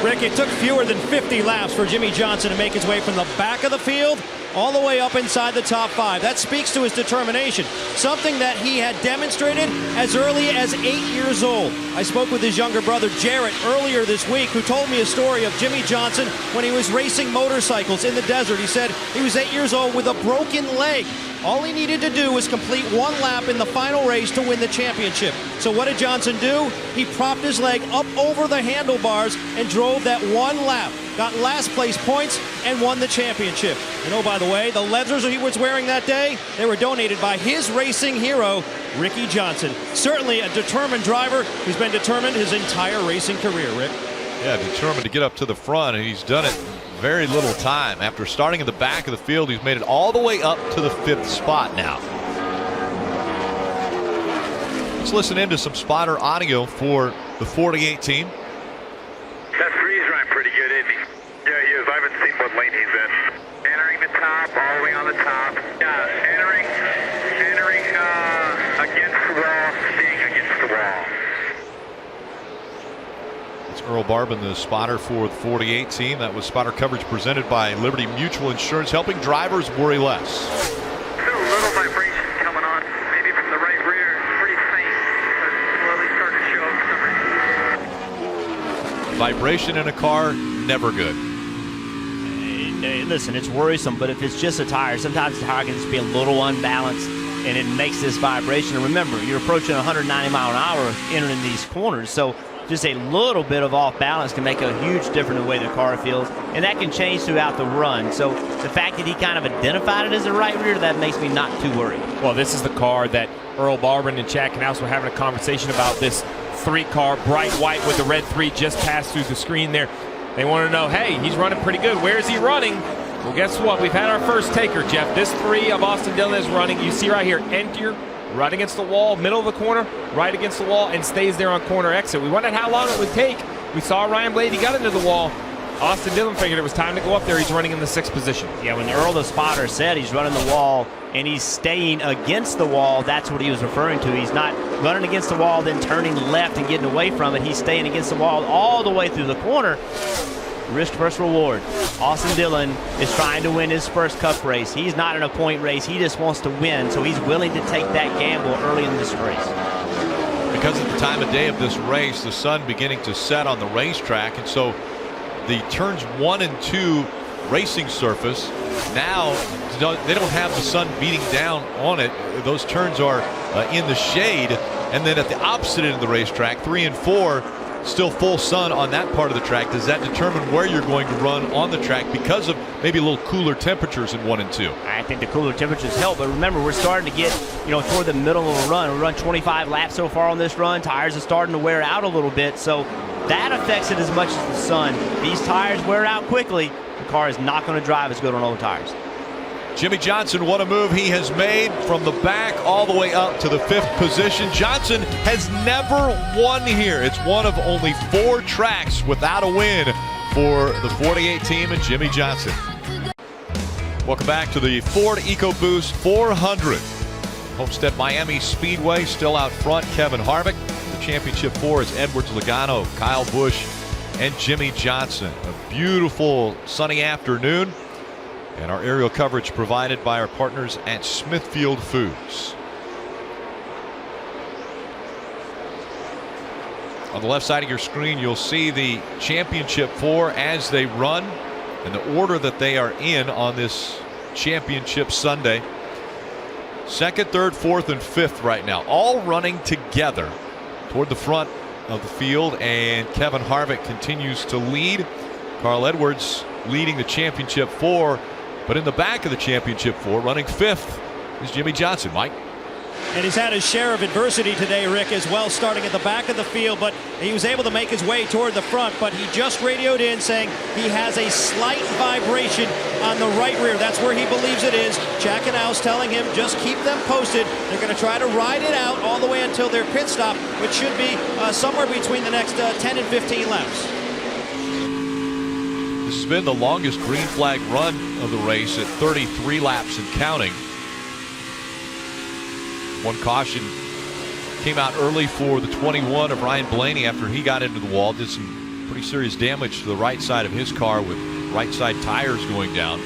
Speaker 8: Rick, it took fewer than 50 laps for Jimmy Johnson to make his way from the back of the field all the way up inside the top five. That speaks to his determination, something that he had demonstrated as early as 8 years old. I spoke with his younger brother, Jarrett, earlier this week, who told me a story of Jimmy Johnson when he was racing motorcycles in the desert. He said he was 8 years old with a broken leg. All he needed to do was complete one lap in the final race to win the championship. So what did Johnson do? He propped his leg up over the handlebars and drove that one lap, got last place points, and won the championship. And oh, by the way, the leathers he was wearing that day, they were donated by his racing hero, Ricky Johnson. Certainly a determined driver who's been determined his entire racing career, Rick.
Speaker 4: Yeah, determined to get up to the front, and he's done it very little time. After starting in the back of the field, he's made it all the way up to the fifth spot now. Let's listen into some spotter audio for the 48 team.
Speaker 12: That freeze run pretty good, isn't he? Yeah, he is. I haven't seen what lane he's in. Entering the top, all the way on the top. Yeah, entering against the wall, staying against the wall.
Speaker 4: It's Earl Barbin, the spotter for the 48 team. That was spotter coverage presented by Liberty Mutual Insurance, helping drivers worry less.
Speaker 12: A little vibration coming on, maybe from the right rear. Pretty faint, but slowly starting to show up for some reason.
Speaker 4: Vibration in a car, never good.
Speaker 7: Hey, listen, it's worrisome, but if it's just a tire, sometimes the tire can just be a little unbalanced, and it makes this vibration. And remember, you're approaching 190 mile an hour entering these corners, so just a little bit of off balance can make a huge difference in the way the car feels, and that can change throughout the run. So the fact that he kind of identified it as a right rear, that makes me not too worried.
Speaker 2: Well, this is the car that Earl Barbin and Chad Knaus were having a conversation about. This 3-car, bright white with the red 3 just passed through the screen there. They want to know, hey, he's running pretty good. Where is he running? Well, guess what? We've had our first taker, Jeff. This 3 of Austin Dillon is running. You see right here, enter, right against the wall, middle of the corner, right against the wall, and stays there on corner exit. We wondered how long it would take. We saw Ryan Blaney got into the wall. Austin Dillon figured it was time to go up there. He's running in the 6th position.
Speaker 7: Yeah, when Earl the spotter said he's running the wall and he's staying against the wall, that's what he was referring to. He's not running against the wall, then turning left and getting away from it. He's staying against the wall all the way through the corner. Risk versus reward. Austin Dillon is trying to win his first Cup race. He's not in a point race. He just wants to win, so he's willing to take that gamble early in this race.
Speaker 4: Because at the time of day of this race, the sun beginning to set on the racetrack, and so the turns 1 and 2 racing surface now they don't have the sun beating down on it. Those turns are in the shade. And then at the opposite end of the racetrack, 3 and 4, still full sun on that part of the track. Does that determine where you're going to run on the track because of maybe a little cooler temperatures in 1 and 2?
Speaker 7: I think the cooler temperatures help, but remember, we're starting to get, toward the middle of a run. We run 25 laps so far on this run. Tires are starting to wear out a little bit, so that affects it as much as the sun. These tires wear out quickly. The car is not going to drive as good on old tires.
Speaker 4: Jimmie Johnson, what a move he has made from the back all the way up to the 5th position. Johnson has never won here. It's one of only 4 tracks without a win for the 48 team and Jimmie Johnson. Welcome back to the Ford EcoBoost 400. Homestead-Miami Speedway still out front. Kevin Harvick. The championship 4 is Edwards, Logano, Kyle Busch, and Jimmie Johnson. A beautiful sunny afternoon. And our aerial coverage provided by our partners at Smithfield Foods. On the left side of your screen, you'll see the championship 4 as they run and the order that they are in on this championship Sunday. 2nd, 3rd, 4th, and 5th right now, all running together toward the front of the field, and Kevin Harvick continues to lead. Carl Edwards leading the championship 4. But in the back of the championship 4, running 5th, is Jimmie Johnson. Mike?
Speaker 8: And he's had his share of adversity today, Rick, as well, starting at the back of the field, but he was able to make his way toward the front, but he just radioed in saying he has a slight vibration on the right rear. That's where he believes it is. Jack and Al's telling him just keep them posted. They're going to try to ride it out all the way until their pit stop, which should be somewhere between the next 10 and 15 laps.
Speaker 4: This has been the longest green flag run of the race at 33 laps and counting. One caution came out early for the 21 of Ryan Blaney after he got into the wall. Did some pretty serious damage to the right side of his car with right side tires going down.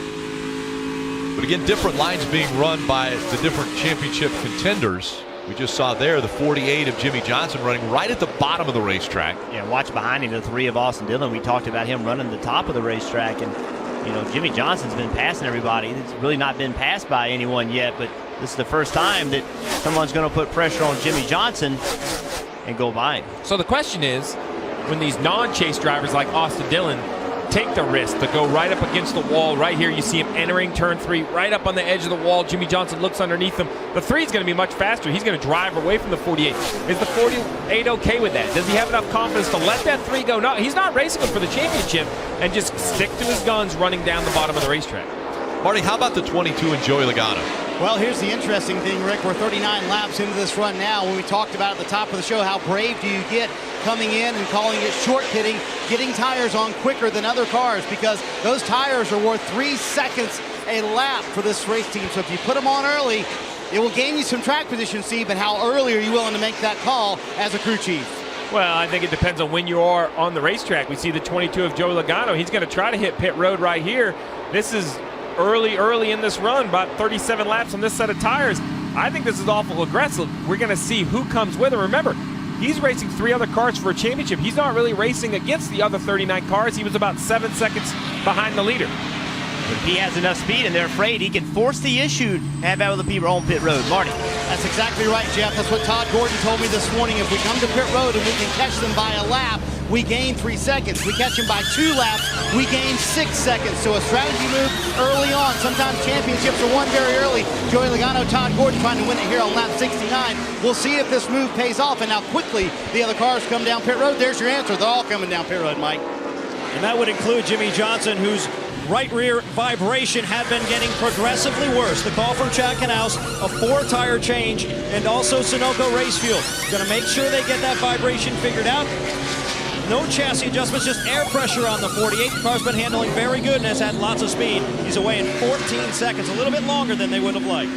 Speaker 4: But again, different lines being run by the different championship contenders. We just saw there the 48 of Jimmie Johnson running right at the bottom of the racetrack.
Speaker 7: Yeah, watch behind him, the 3 of Austin Dillon. We talked about him running the top of the racetrack, and Jimmie Johnson's been passing everybody. It's really not been passed by anyone yet, but this is the first time that someone's going to put pressure on Jimmie Johnson and go by him.
Speaker 2: So the question is, when these non-chase drivers like Austin Dillon take the risk to go right up against the wall. Right here you see him entering turn 3 right up on the edge of the wall. Jimmie Johnson looks underneath him. The 3 is going to be much faster. He's going to drive away from the 48. Is the 48 okay with that? Does he have enough confidence to let that 3 go? No, he's not racing him for the championship and just stick to his guns running down the bottom of the racetrack.
Speaker 4: Marty, how about the 22 and Joey Logano?
Speaker 11: Well, here's the interesting thing, Rick. We're 39 laps into this run now. When we talked about at the top of the show, how brave do you get coming in and calling it short pitting, getting tires on quicker than other cars, because those tires are worth 3 seconds a lap for this race team. So if you put them on early, it will gain you some track position, Steve, but how early are you willing to make that call as a crew chief?
Speaker 2: Well, I think it depends on when you are on the racetrack. We see the 22 of Joey Logano. He's going to try to hit pit road right here. This is early in this run, about 37 laps on this set of tires. I think this is awful aggressive. We're going to see who comes with him. Remember, he's racing 3 other cars for a championship. He's not really racing against the other 39 cars. He was about 7 seconds behind the leader.
Speaker 7: If he has enough speed and they're afraid, he can force the issue and have other people on pit road. Marty.
Speaker 11: That's exactly right, Jeff. That's what Todd Gordon told me this morning. If we come to pit road and we can catch them by a lap, we gain 3 seconds. We catch them by 2 laps, we gain 6 seconds. So a strategy move early on. Sometimes championships are won very early. Joey Logano, Todd Gordon trying to win it here on lap 69. We'll see if this move pays off and how quickly the other cars come down pit road. There's your answer. They're all coming down pit road, Mike.
Speaker 8: And that would include Jimmie Johnson, whose right rear vibration had been getting progressively worse. The call from Chad Knaus, a 4-tire change, and also Sunoco Race Fuel. Going to make sure they get that vibration figured out. No chassis adjustments, just air pressure on the 48. The car's been handling very good and has had lots of speed. He's away in 14 seconds, a little bit longer than they would have liked.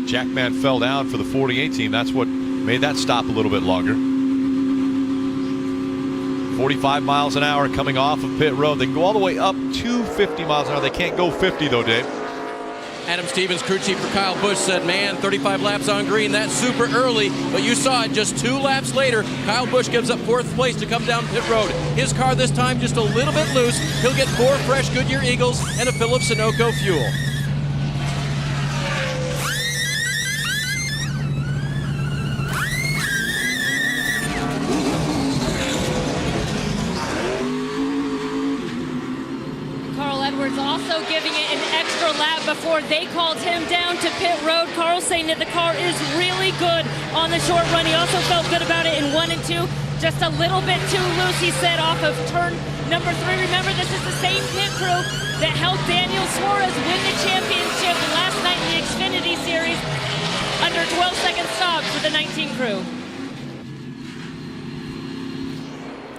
Speaker 4: Jackman fell down for the 48 team. That's what made that stop a little bit longer. 45 miles an hour coming off of pit road. They can go all the way up to 50 miles an hour. They can't go 50 though, Dave.
Speaker 10: Adam Stevens, crew chief for Kyle Busch, said, man, 35 laps on green, that's super early. But you saw it just 2 laps later. Kyle Busch gives up 4th place to come down pit road. His car this time just a little bit loose. He'll get 4 fresh Goodyear Eagles and a fill of Sunoco fuel.
Speaker 9: Also giving it an extra lap before they called him down to pit road. Carl saying that the car is really good on the short run. He also felt good about it in 1 and 2. Just a little bit too loose, he said, off of turn number 3. Remember, this is the same pit crew that helped Daniel Suarez win the championship last night in the Xfinity Series under 12-second stop for the 19 crew.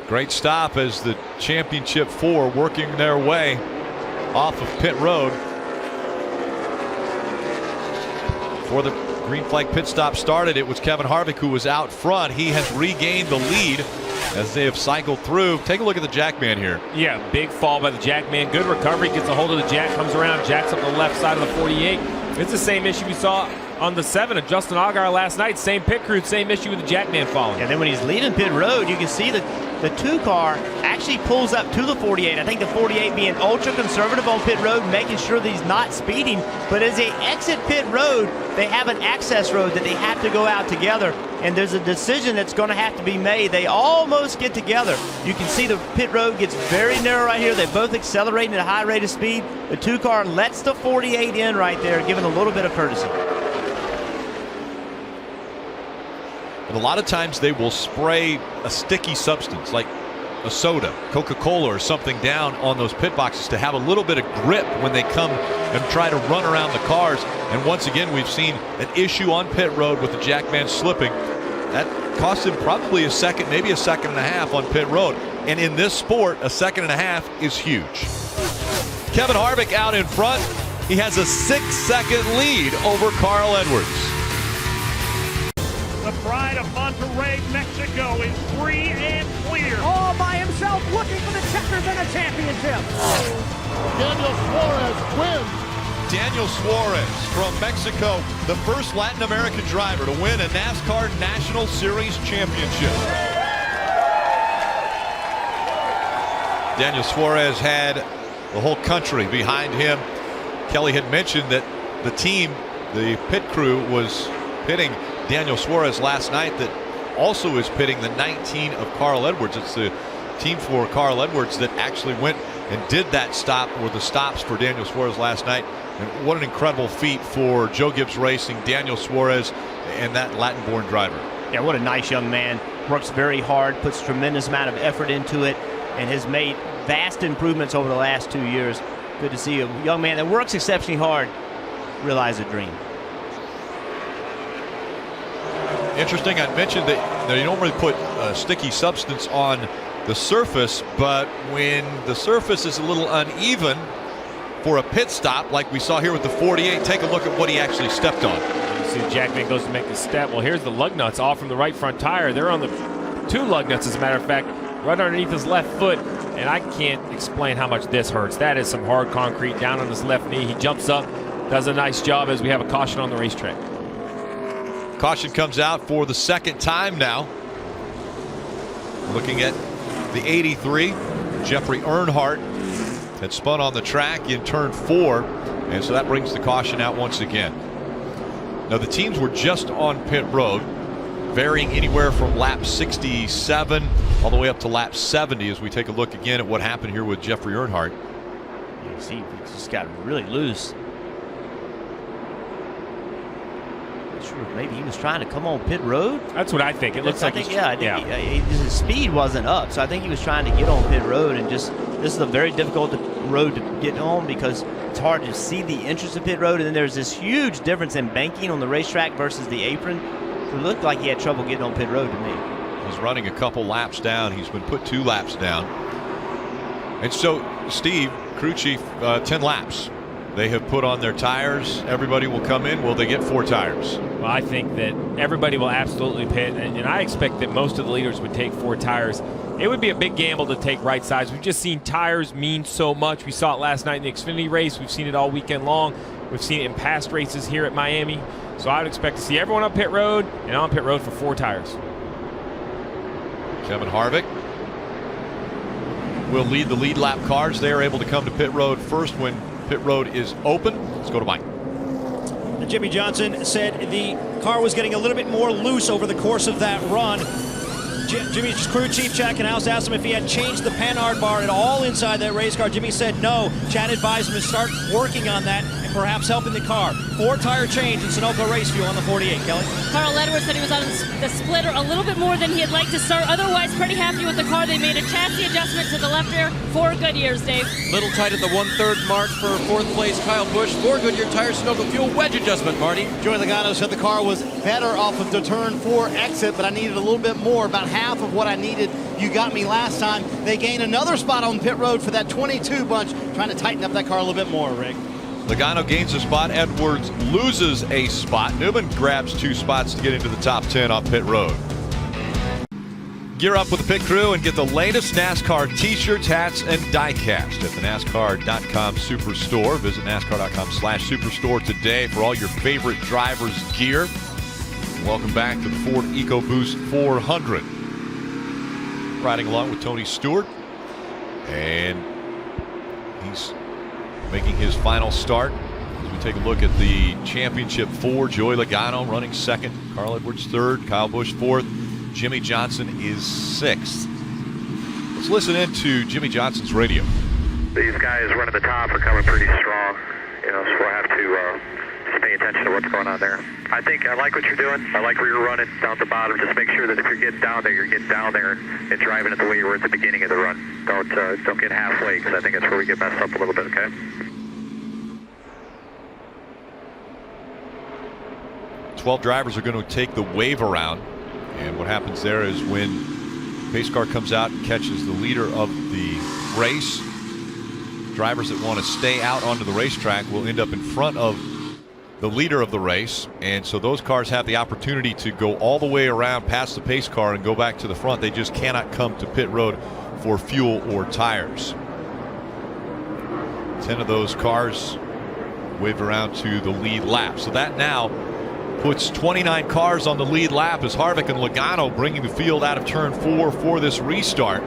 Speaker 4: Great stop as the championship 4 working their way off of pit road. Before the green flag pit stop started, it was Kevin Harvick who was out front. He has regained the lead as they have cycled through. Take a look at the Jackman here.
Speaker 2: Yeah, big fall by the Jackman. Good recovery, gets a hold of the Jack, comes around, jacks up the left side of the 48. It's the same issue we saw on the 7 of Justin Allgaier last night. Same pit crew, same issue with the Jackman falling.
Speaker 7: And then when he's leaving pit road, you can see that the 2 car actually pulls up to the 48. I think the 48 being ultra conservative on pit road, making sure that he's not speeding. But as they exit pit road, they have an access road that they have to go out together. And there's a decision that's going to have to be made. They almost get together. You can see the pit road gets very narrow right here. They're both accelerating at a high rate of speed. The 2 car lets the 48 in right there, giving a little bit of courtesy.
Speaker 4: And a lot of times they will spray a sticky substance like a soda, Coca-Cola or something down on those pit boxes to have a little bit of grip when they come and try to run around the cars. And once again, we've seen an issue on pit road with the Jackman slipping. That cost him probably a second, maybe a second and a half on pit road. And in this sport, a second and a half is huge. Kevin Harvick out in front. He has a 6-second lead over Carl Edwards.
Speaker 13: The pride of Monterrey, Mexico is free and clear.
Speaker 14: All by himself, looking for the checkers and a championship.
Speaker 13: Daniel Suarez wins.
Speaker 4: Daniel Suarez from Mexico, the first Latin American driver to win a NASCAR National Series championship. Daniel Suarez had the whole country behind him. Kelly had mentioned that the team, the pit crew, was pitting Daniel Suarez last night that also is pitting the 19 of Carl Edwards. It's the team for Carl Edwards that actually went and did that stop, or the stops for Daniel Suarez last night. And what an incredible feat for Joe Gibbs Racing, Daniel Suarez, and that Latin-born driver.
Speaker 7: Yeah, what a nice young man. Works very hard, puts a tremendous amount of effort into it, and has made vast improvements over the last 2 years. Good to see a young man that works exceptionally hard realize a dream.
Speaker 4: Interesting, I mentioned that you don't really put sticky substance on the surface, but when the surface is a little uneven for a pit stop like we saw here with the 48, take a look at what he actually stepped on.
Speaker 2: You see Jackman goes to make the step. Well, here's the lug nuts off from the right front tire. They're on the 2 lug nuts, as a matter of fact, right underneath his left foot, and I can't explain how much this hurts. That is some hard concrete down on his left knee. He jumps up, does a nice job as we have a caution on the racetrack.
Speaker 4: Caution comes out for the 2nd time now. Looking at the 83, Jeffrey Earnhardt had spun on the track in turn 4, and so that brings the caution out once again. Now the teams were just on pit road, varying anywhere from lap 67 all the way up to lap 70 as we take a look again at what happened here with Jeffrey Earnhardt.
Speaker 7: You see, he just got really loose. Maybe he was trying to come on pit road.
Speaker 2: That's what I think. It looks like
Speaker 7: his speed wasn't up, so I think he was trying to get on pit road, and just this is a very difficult road to get on because it's hard to see the entrance of pit road, and then there's this huge difference in banking on the racetrack versus the apron. So it looked like he had trouble getting on pit road to me.
Speaker 4: He's running a couple laps down. He's been put 2 laps down. And so, Steve, crew chief, 10 laps. They have put on their tires. Everybody will come in. Will they get 4 tires?
Speaker 2: Well, I think that everybody will absolutely pit, and I expect that most of the leaders would take 4 tires It would be a big gamble to take right sides. We've just seen tires mean so much. We saw it last night in the Xfinity race. We've seen it all weekend long. We've seen it in past races here at Miami. So I would expect to see everyone on pit road and on pit road for 4 tires.
Speaker 4: Kevin Harvick will lead the lead lap cars. They are able to come to pit road first when pit road is open. Let's go to Mike.
Speaker 8: Jimmy Johnson said the car was getting a little bit more loose over the course of that run. Jimmy's crew chief, Chad Knaus, asked him if he had changed the Panhard bar at all inside that race car. Jimmy said no. Chad advised him to start working on that and perhaps helping the car. 4 tire change in Sunoco race fuel on the 48, Kelly.
Speaker 9: Carl Edwards said he was on the splitter a little bit more than he'd like to start. Otherwise, pretty happy with the car. They made a chassis adjustment to the left rear. 4 good years, Dave.
Speaker 10: Little tight at the 1/3 mark for 4th place Kyle Busch. 4 Goodyear tires, Sunoco fuel, wedge adjustment, Marty.
Speaker 11: Joey Logano said the car was better off of the turn 4 exit, but I needed a little bit more, about half of what I needed. You got me last time. They gained another spot on pit road for that 22 bunch, trying to tighten up that car a little bit more, Rick.
Speaker 4: Logano gains a spot. Edwards loses a spot. Newman grabs 2 spots to get into the top 10 on pit road. Gear up with the pit crew and get the latest NASCAR t-shirts, hats, and diecast at the NASCAR.com Superstore. Visit NASCAR.com/Superstore today for all your favorite drivers' gear. Welcome back to the Ford EcoBoost 400. Riding along with Tony Stewart, and he's making his final start as we take a look at the championship 4. Joey Logano running 2nd, Carl Edwards 3rd, Kyle Busch 4th, Jimmy Johnson is 6th. Let's listen in to Jimmy Johnson's radio.
Speaker 12: These guys running the top are coming pretty strong, so we'll have to just pay attention to what's going on there. I like what you're doing. I like where you're running down the bottom. Just make sure that if you're getting down there, you're getting down there and driving it the way you were at the beginning of the run. Don't get halfway, because I think that's where we get messed up a little bit, okay?
Speaker 4: "12 drivers are going to take the wave around, and what happens there is when pace car comes out and catches the leader of the race, drivers that want to stay out onto the racetrack will end up in front of the leader of the race, and so those cars have the opportunity to go all the way around past the pace car and go back to the front. They just cannot come to pit road for fuel or tires. 10 of those cars waved around to the lead lap, so that now puts 29 cars on the lead lap as Harvick and Logano bringing the field out of turn 4 for this restart.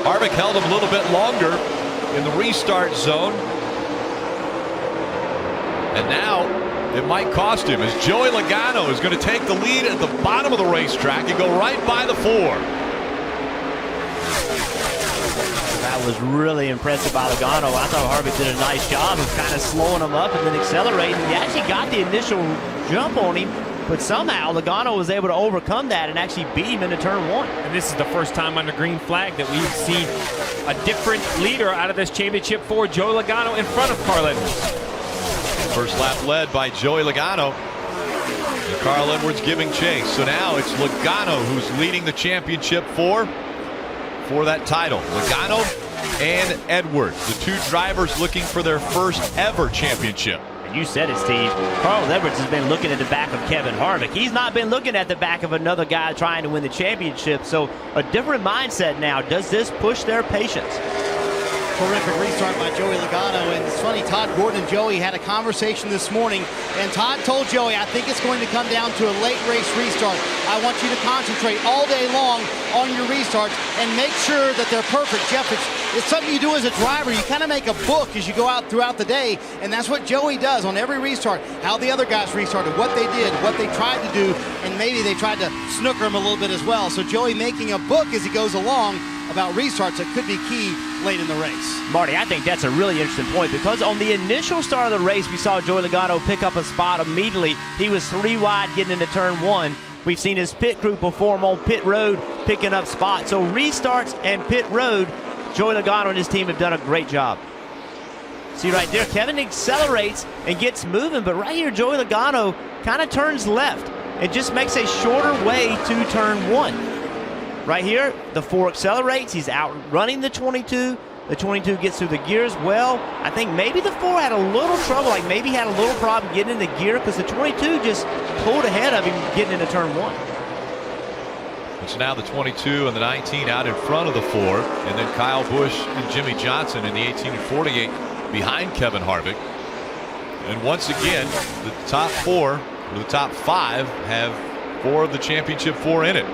Speaker 4: Harvick held him a little bit longer in the restart zone, and now it might cost him as Joey Logano is going to take the lead at the bottom of the racetrack and go right by the 4.
Speaker 7: That was really impressive by Logano. I thought Harvick did a nice job of kind of slowing him up and then accelerating. He actually got the initial jump on him, but somehow Logano was able to overcome that and actually beat him into turn 1.
Speaker 2: And this is the first time under green flag that we've seen a different leader out of this championship 4, Joey Logano, in front of Carl Edwards.
Speaker 4: First lap led by Joey Logano, and Carl Edwards giving chase. So now it's Logano who's leading the championship 4 for that title. Logano and Edwards, the 2 drivers looking for their first ever championship.
Speaker 7: You said it, Steve. Carl Edwards has been looking at the back of Kevin Harvick. He's not been looking at the back of another guy trying to win the championship. So a different mindset now. Does this push their patience?
Speaker 11: Terrific restart by Joey Logano, and it's funny, Todd Gordon and Joey had a conversation this morning, and Todd told Joey, I think it's going to come down to a late race restart. I want you to concentrate all day long on your restarts and make sure that they're perfect. Jeff, it's something you do as a driver. You kind of make a book as you go out throughout the day, and that's what Joey does on every restart, how the other guys restarted, what they did, what they tried to do, and maybe they tried to snooker him a little bit as well. So Joey making a book as he goes along about restarts that could be key late in the race.
Speaker 7: Marty, I think that's a really interesting point, because on the initial start of the race, we saw Joey Logano pick up a spot immediately. He was 3 wide getting into turn 1. We've seen his pit crew perform on pit road, picking up spots. So restarts and pit road, Joey Logano and his team have done a great job. See right there, Kevin accelerates and gets moving, but right here, Joey Logano kind of turns left and just makes a shorter way to turn 1. Right here, the 4 accelerates. He's out running the 22, The 22 gets through the gears well. I think maybe the 4 had a little trouble, like maybe had a little problem getting into gear because the 22 just pulled ahead of him getting into turn 1.
Speaker 4: It's now the 22 and the 19 out in front of the 4, and then Kyle Busch and Jimmy Johnson in the 18 and 48 behind Kevin Harvick. And once again, the top 4 or the top 5 have 4 of the championship 4 in it.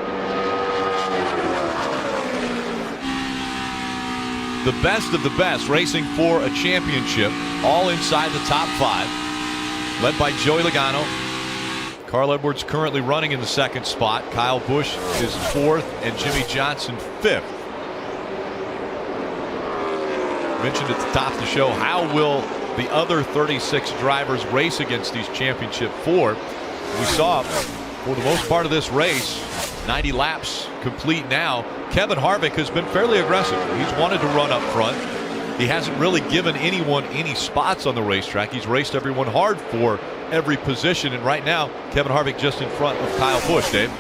Speaker 4: The best of the best racing for a championship, all inside the top 5, led by Joey Logano. Carl Edwards currently running in the 2nd spot. Kyle Busch is 4th and Jimmy Johnson 5th. Mentioned at the top of the show, how will the other 36 drivers race against these championship 4? We saw for the most part of this race, 90 laps complete now, Kevin Harvick has been fairly aggressive. He's wanted to run up front. He hasn't really given anyone any spots on the racetrack. He's raced everyone hard for every position, and right now Kevin Harvick just in front of Kyle Busch. Dave?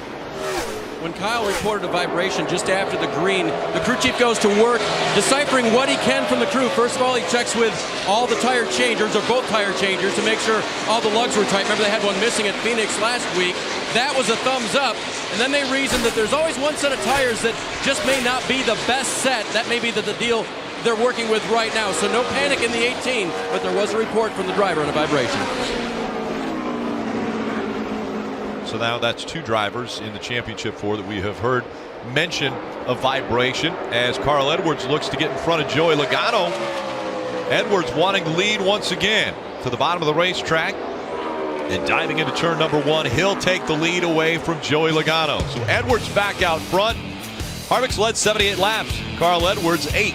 Speaker 10: When Kyle reported a vibration just after the green, the crew chief goes to work deciphering what he can from the crew. First of all, he checks with all the tire changers, or both tire changers, to make sure all the lugs were tight. Remember, they had one missing at Phoenix last week. That was a thumbs up. And then they reasoned that there's always one set of tires that just may not be the best set. That may be the deal they're working with right now. So no panic in the 18, but there was a report from the driver on a vibration.
Speaker 4: So now that's 2 drivers in the championship 4 that we have heard mention a vibration as Carl Edwards looks to get in front of Joey Logano. Edwards wanting to lead once again to the bottom of the racetrack and diving into turn number 1. He'll take the lead away from Joey Logano. So Edwards back out front. Harvick's led 78 laps. Carl Edwards 8.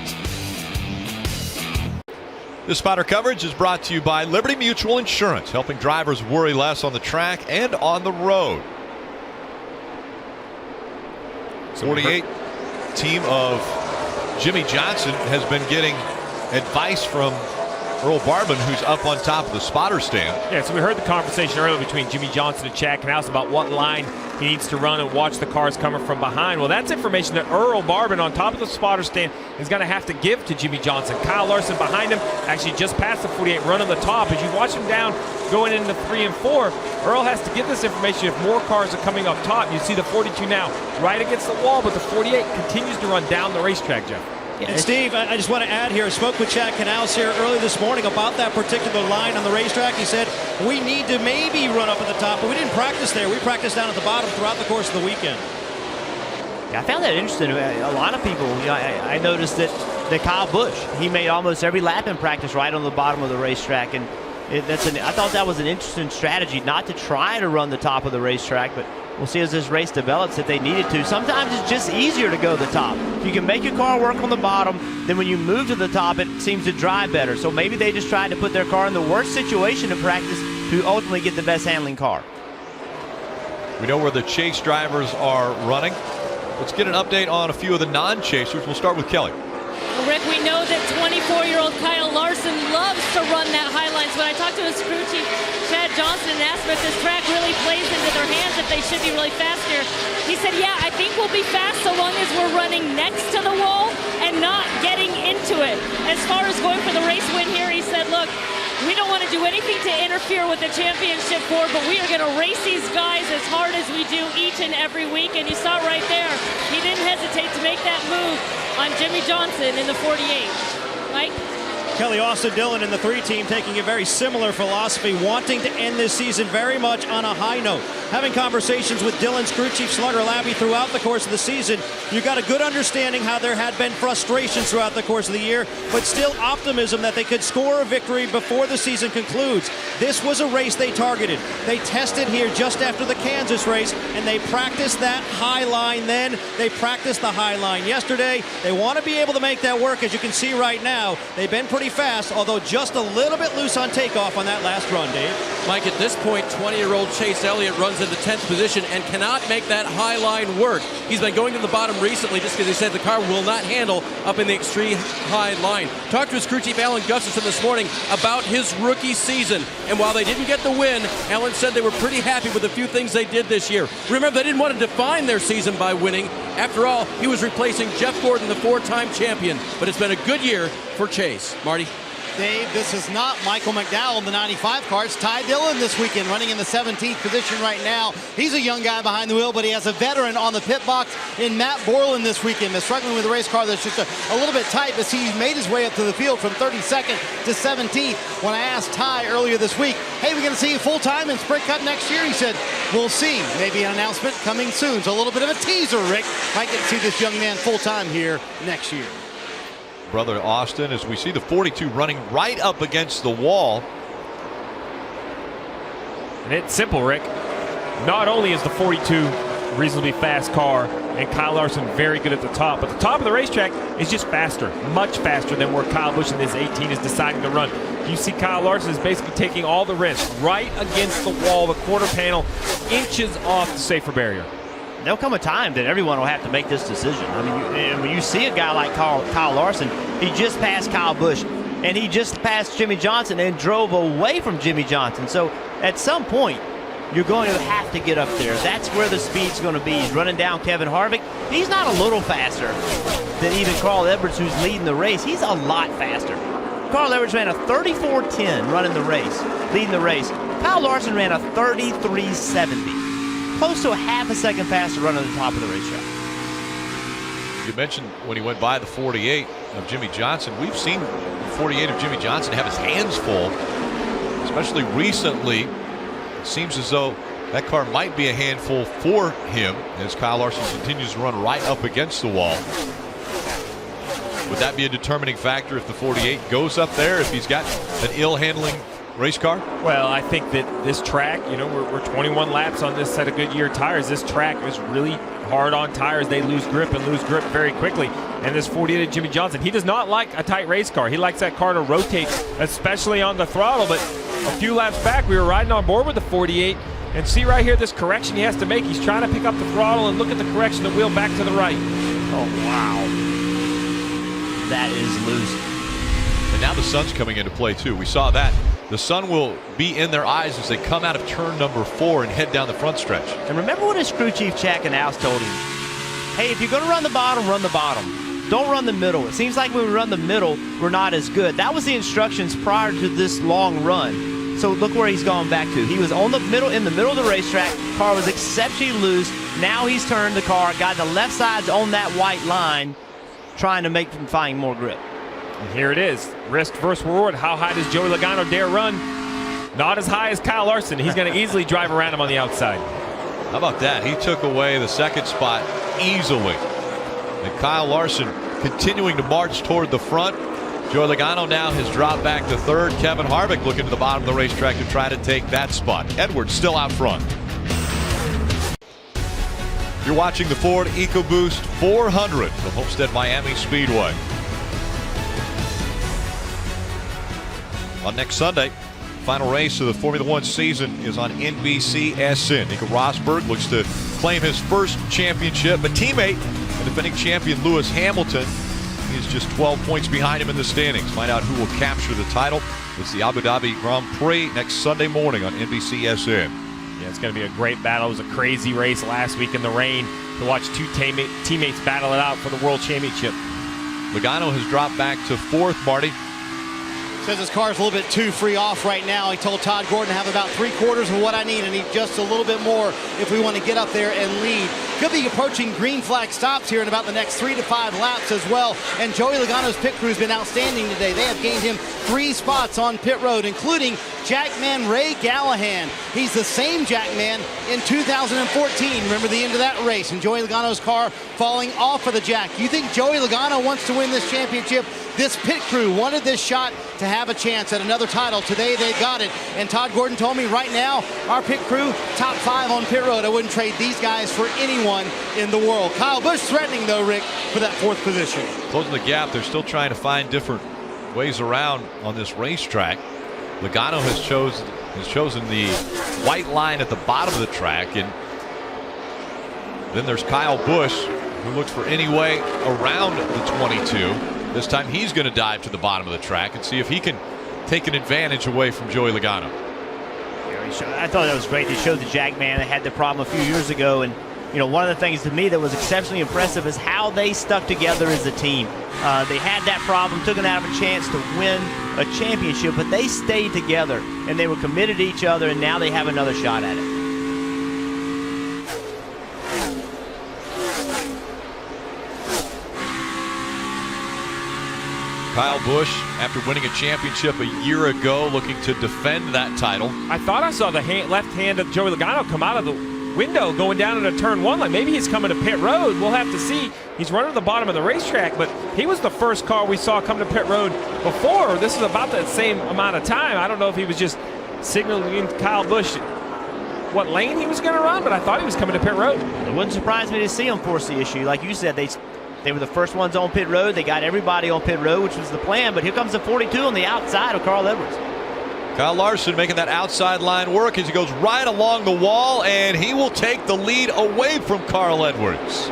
Speaker 4: This spotter coverage is brought to you by Liberty Mutual Insurance, helping drivers worry less on the track and on the road. 48 team of Jimmy Johnson has been getting advice from Earl Barban, who's up on top of the spotter stand.
Speaker 2: Yeah, so we heard the conversation earlier between Jimmy Johnson and Chad Knaus about what line he needs to run and watch the cars coming from behind. Well, that's information that Earl Barban on top of the spotter stand is going to have to give to Jimmy Johnson. Kyle Larson behind him, actually just past the 48, running the top. As you watch him down going into 3 and 4, Earl has to give this information if more cars are coming up top. You see the 42 now right against the wall, but the 48 continues to run down the racetrack, Jeff.
Speaker 8: Yeah, and Steve, I just want to add here, I spoke with Chad Knaus here early this morning about that particular line on the racetrack. He said, we need to maybe run up at the top, but we didn't practice there. We practiced down at the bottom throughout the course of the weekend.
Speaker 7: Yeah, I found that interesting. A lot of people, I noticed that Kyle Busch, he made almost every lap in practice right on the bottom of the racetrack. And I thought that was an interesting strategy, not to try to run the top of the racetrack, but we'll see as this race develops if they needed to. Sometimes it's just easier to go to the top. If you can make your car work on the bottom, then when you move to the top, it seems to drive better. So maybe they just tried to put their car in the worst situation in practice to ultimately get the best handling car.
Speaker 4: We know where the chase drivers are running. Let's get an update on a few of the non-chasers. We'll start with Kelly.
Speaker 9: Well, Rick, we know that 24-year-old Kyle Larson loves to run that high line. So when I talked to his crew chief, Chad Johnson, and asked him if this track really plays into their hands, if they should be really fast here, he said, yeah, I think we'll be fast so long as we're running next to the wall and not getting into it. As far as going for the race win here, he said, look, we don't want to do anything to interfere with the championship 4, but we are going to race these guys as hard as we do each and every week. And you saw right there, he didn't hesitate to make that move on Jimmy Johnson in the 48. Mike?
Speaker 8: Kelly, Austin Dillon and the 3 team taking a very similar philosophy, wanting to end this season very much on a high note. Having conversations with Dillon's crew chief Slugger Labby throughout the course of the season, you got a good understanding how there had been frustrations throughout the course of the year, but still optimism that they could score a victory before the season concludes. This was a race they targeted. They tested here just after the Kansas race, and they practiced that high line then. They practiced the high line yesterday. They want to be able to make that work. As you can see right now, they've been pretty fast, although just a little bit loose on takeoff on that last run, Dave.
Speaker 10: Mike, at this point, 20-year-old Chase Elliott runs to the 10th position and cannot make that high line work. He's been going to the bottom recently just because he said the car will not handle up in the extreme high line. Talked to his crew chief, Alan Gustafson, this morning about his rookie season. And while they didn't get the win, Alan said they were pretty happy with a few things they did this year. Remember, they didn't want to define their season by winning. After all, he was replacing Jeff Gordon, the 4-time champion. But it's been a good year for Chase. Marty?
Speaker 11: Dave, this is not Michael McDowell in the 95 car. It's Ty Dillon this weekend, running in the 17th position right now. He's a young guy behind the wheel, but he has a veteran on the pit box in Matt Borland this weekend. They're struggling with a race car that's just a little bit tight, but see, he's made his way up to the field from 32nd to 17th. When I asked Ty earlier this week, hey, we're going to see you full-time in Sprint Cup next year? He said, we'll see. Maybe an announcement coming soon. So a little bit of a teaser, Rick. Might get to see this young man full-time here next year.
Speaker 4: Brother Austin, as we see the 42 running right up against the wall.
Speaker 2: And it's simple, Rick. Not only is the 42 reasonably fast car and Kyle Larson very good at the top, but the top of the racetrack is just faster, much faster than where Kyle Busch in this 18 is deciding to run. You see Kyle Larson is basically taking all the risk right against the wall, the quarter panel, inches off the safer barrier.
Speaker 7: There'll come a time that everyone will have to make this decision. I mean, when you see a guy like Kyle Larson, he just passed Kyle Busch, and he just passed Jimmy Johnson and drove away from Jimmy Johnson. So at some point, you're going to have to get up there. That's where the speed's going to be. He's running down Kevin Harvick. He's not a little faster than even Carl Edwards, who's leading the race. He's a lot faster. Carl Edwards ran a 34.10 running the race, leading the race. Kyle Larson ran a 33.70. Close to a half a second faster run on the top of the racetrack.
Speaker 4: You mentioned when he went by the 48 of Jimmy Johnson. We've seen the 48 of Jimmy Johnson have his hands full, especially recently. It seems as though that car might be a handful for him as Kyle Larson continues to run right up against the wall. Would that be a determining factor if the 48 goes up there, if he's got an ill-handling race car?
Speaker 2: Well, I think that this track, you know, we're 21 laps on this set of Goodyear tires. This track is really hard on tires. They lose grip very quickly. And this 48 of Jimmy Johnson, he does not like a tight race car. He likes that car to rotate, especially on the throttle. But a few laps back, we were riding on board with the 48. And see right here, this correction he has to make. He's trying to pick up the throttle and look at the correction, the wheel back to the right.
Speaker 7: Oh, wow. That is loose.
Speaker 4: And now the sun's coming into play, too. We saw that. The sun will be in their eyes as they come out of turn number 4 and head down the front stretch.
Speaker 7: And remember what his crew chief, Chad Knaus, told him. Hey, if you're going to run the bottom, run the bottom. Don't run the middle. It seems like when we run the middle, we're not as good. That was the instructions prior to this long run. So look where he's gone back to. He was in the middle of the racetrack. Car was exceptionally loose. Now he's turned the car, got the left sides on that white line, trying to make him find more grip.
Speaker 2: And here it is. Risk versus reward. How high does Joey Logano dare run? Not as high as Kyle Larson. He's going to easily drive around him on the outside.
Speaker 4: How about that? He took away the second spot easily. And Kyle Larson continuing to march toward the front. Joey Logano now has dropped back to third. Kevin Harvick looking to the bottom of the racetrack to try to take that spot. Edwards still out front. You're watching the Ford EcoBoost 400 from Homestead-Miami Speedway. On next Sunday, final race of the Formula One season is on NBCSN. Nico Rosberg looks to claim his first championship. A teammate, the defending champion Lewis Hamilton, he is just 12 points behind him in the standings. Find out who will capture the title. It's the Abu Dhabi Grand Prix next Sunday morning on NBCSN.
Speaker 2: Yeah, it's going to be a great battle. It was a crazy race last week in the rain to watch two teammates battle it out for the World Championship.
Speaker 4: Logano has dropped back to fourth, Marty.
Speaker 11: Says his car's a little bit too free off right now. He told Todd Gordon to have about 3/4 of what I need. I need just a little bit more if we want to get up there and lead. Could be approaching green flag stops here in about the next 3 to 5 laps as well. And Joey Logano's pit crew has been outstanding today. They have gained him 3 spots on pit road, including Jackman Ray Gallahan. He's the same Jackman in 2014. Remember the end of that race and Joey Logano's car falling off of the jack. You think Joey Logano wants to win this championship? This pit crew wanted this shot to have a chance at another title. Today they got it. And Todd Gordon told me right now, our pit crew, top 5 on pit road. I wouldn't trade these guys for anyone in the world. Kyle Busch threatening though, Rick, for that 4th position.
Speaker 4: Closing the gap. They're still trying to find different ways around on this racetrack. Logano has chosen has chosen the white line at the bottom of the track. And then there's Kyle Busch, who looks for any way around the 22. This time he's going to dive to the bottom of the track and see if he can take an advantage away from Joey Logano.
Speaker 7: I thought that was great. They showed the Jackman that had the problem a few years ago, and one of the things to me that was exceptionally impressive is how they stuck together as a team. They had that problem, took it out of a chance to win a championship, but they stayed together and they were committed to each other, and now they have another shot at it.
Speaker 4: Kyle Busch, after winning a championship a year ago, looking to defend that title.
Speaker 2: I thought I saw the left hand of Joey Logano come out of the window going down into turn one. Like maybe he's coming to pit road. We'll have to see. He's running to the bottom of the racetrack, but he was the first car we saw come to pit road before. This is about that same amount of time. I don't know if he was just signaling Kyle Busch what lane he was going to run, but I thought he was coming to pit road.
Speaker 7: It wouldn't surprise me to see him force the issue. Like you said, they were the first ones on pit road. They got everybody on pit road, which was the plan, but here comes the 42 on the outside of Carl Edwards.
Speaker 4: Kyle Larson making that outside line work as he goes right along the wall, and he will take the lead away from Carl Edwards.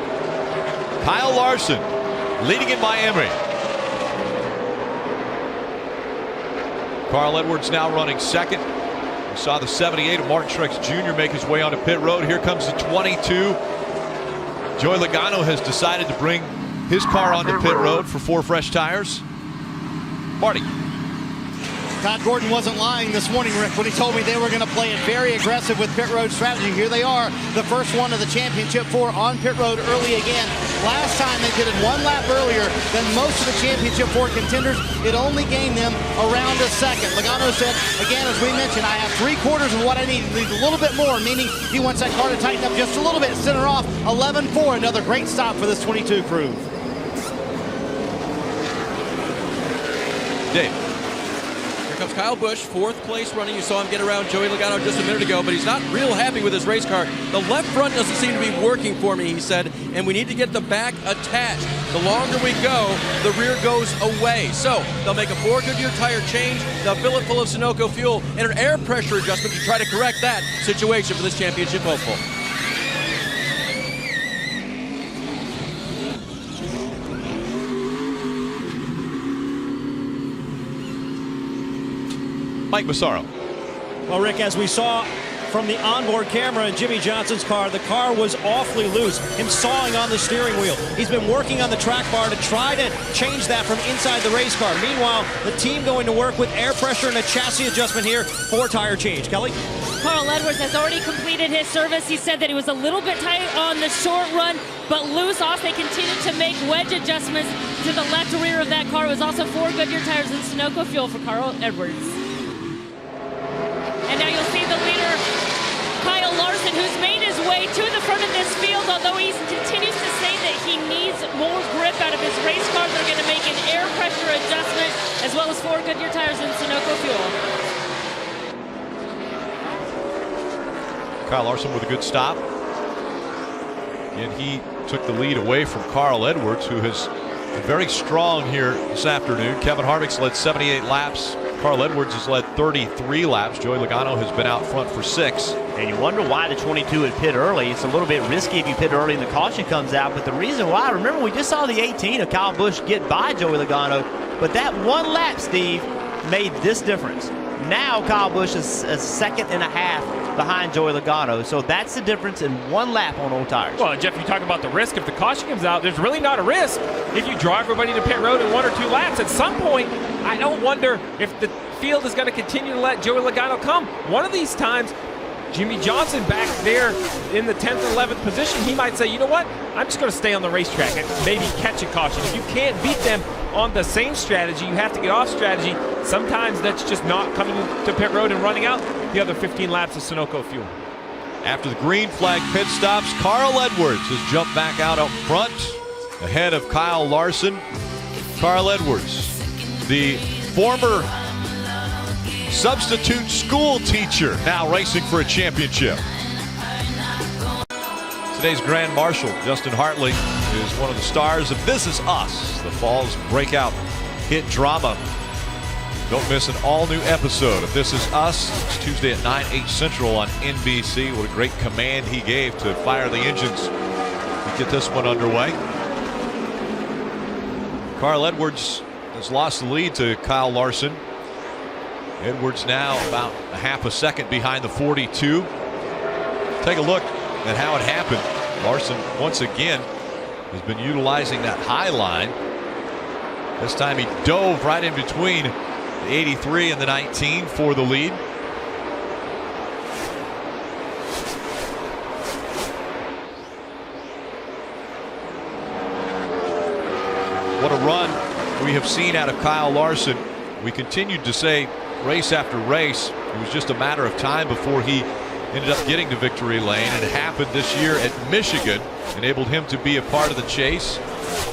Speaker 4: Kyle Larson leading in Miami. Carl Edwards now running second. We saw the 78 of Martin Truex Jr. make his way onto pit road. Here comes the 22. Joey Logano has decided to bring his car onto pit road for 4 fresh tires. Marty.
Speaker 11: Todd Gordon wasn't lying this morning, Rick, when he told me they were going to play it very aggressive with pit road strategy. Here they are, the first one of the championship 4 on pit road early again. Last time they did it 1 lap earlier than most of the championship 4 contenders. It only gained them around a second. Logano said, again, as we mentioned, I have 3/4 of what I need. Need a little bit more, meaning he wants that car to tighten up just a little bit. Center off 11-4. Another great stop for this 22 crew.
Speaker 4: Dave.
Speaker 10: Here comes Kyle Busch, 4th place running. You saw him get around Joey Logano just a minute ago, but he's not real happy with his race car. The left front doesn't seem to be working for me, he said, and we need to get the back attached. The longer we go, the rear goes away. So they'll make a 4 Goodyear tire change. They'll fill it full of Sunoco fuel and an air pressure adjustment to try to correct that situation for this championship hopeful.
Speaker 4: Mike Massaro.
Speaker 8: Well, Rick, as we saw from the onboard camera in Jimmy Johnson's car, the car was awfully loose, him sawing on the steering wheel. He's been working on the track bar to try to change that from inside the race car. Meanwhile, the team going to work with air pressure and a chassis adjustment here for tire change. Kelly?
Speaker 9: Carl Edwards has already completed his service. He said that he was a little bit tight on the short run, but loose off. They continued to make wedge adjustments to the left rear of that car. It was also 4 Goodyear tires and Sunoco fuel for Carl Edwards. And now you'll see the leader, Kyle Larson, who's made his way to the front of this field, although he continues to say that he needs more grip out of his race car. They're going to make an air pressure adjustment, as well as 4 Goodyear tires and Sunoco fuel.
Speaker 4: Kyle Larson with a good stop. And he took the lead away from Carl Edwards, who has been very strong here this afternoon. Kevin Harvick's led 78 laps. Carl Edwards has led 33 laps. Joey Logano has been out front for 6.
Speaker 7: And you wonder why the 22 would pit early. It's a little bit risky if you pit early and the caution comes out. But the reason why, remember, we just saw the 18 of Kyle Busch get by Joey Logano. But that 1 lap, Steve, made this difference. Now Kyle Busch is a 1.5 seconds behind Joey Logano. So that's the difference in 1 lap on old tires.
Speaker 2: Well, Jeff, you talk about the risk. If the caution comes out, there's really not a risk if you draw everybody to pit road in 1 or 2 laps. At some point, I don't wonder if the field is going to continue to let Joey Logano come. One of these times, Jimmy Johnson back there in the 10th and 11th position, he might say, you know what, I'm just going to stay on the racetrack and maybe catch a caution. If you can't beat them on the same strategy, you have to get off strategy. Sometimes that's just not coming to pit road and running out the other 15 laps of Sunoco fuel.
Speaker 4: After the green flag pit stops, Carl Edwards has jumped back out up front ahead of Kyle Larson. Carl Edwards, the former substitute school teacher, now racing for a championship. Today's Grand Marshal, Justin Hartley, is one of the stars of This Is Us, the fall's breakout hit drama Don't miss an all-new episode of This Is Us. It's Tuesday at 9, 8 Central on NBC. What a great command he gave to fire the engines to get this one underway. Carl Edwards has lost the lead to Kyle Larson. Edwards now about a half a second behind the 42. Take a look at how it happened. Larson once again has been utilizing that high line. This time he dove right in between the 83 and the 19 for the lead. What a run we have seen out of Kyle Larson. We continued to say race after race, it was just a matter of time before he ended up getting to victory lane, and it happened this year at Michigan, enabled him to be a part of the chase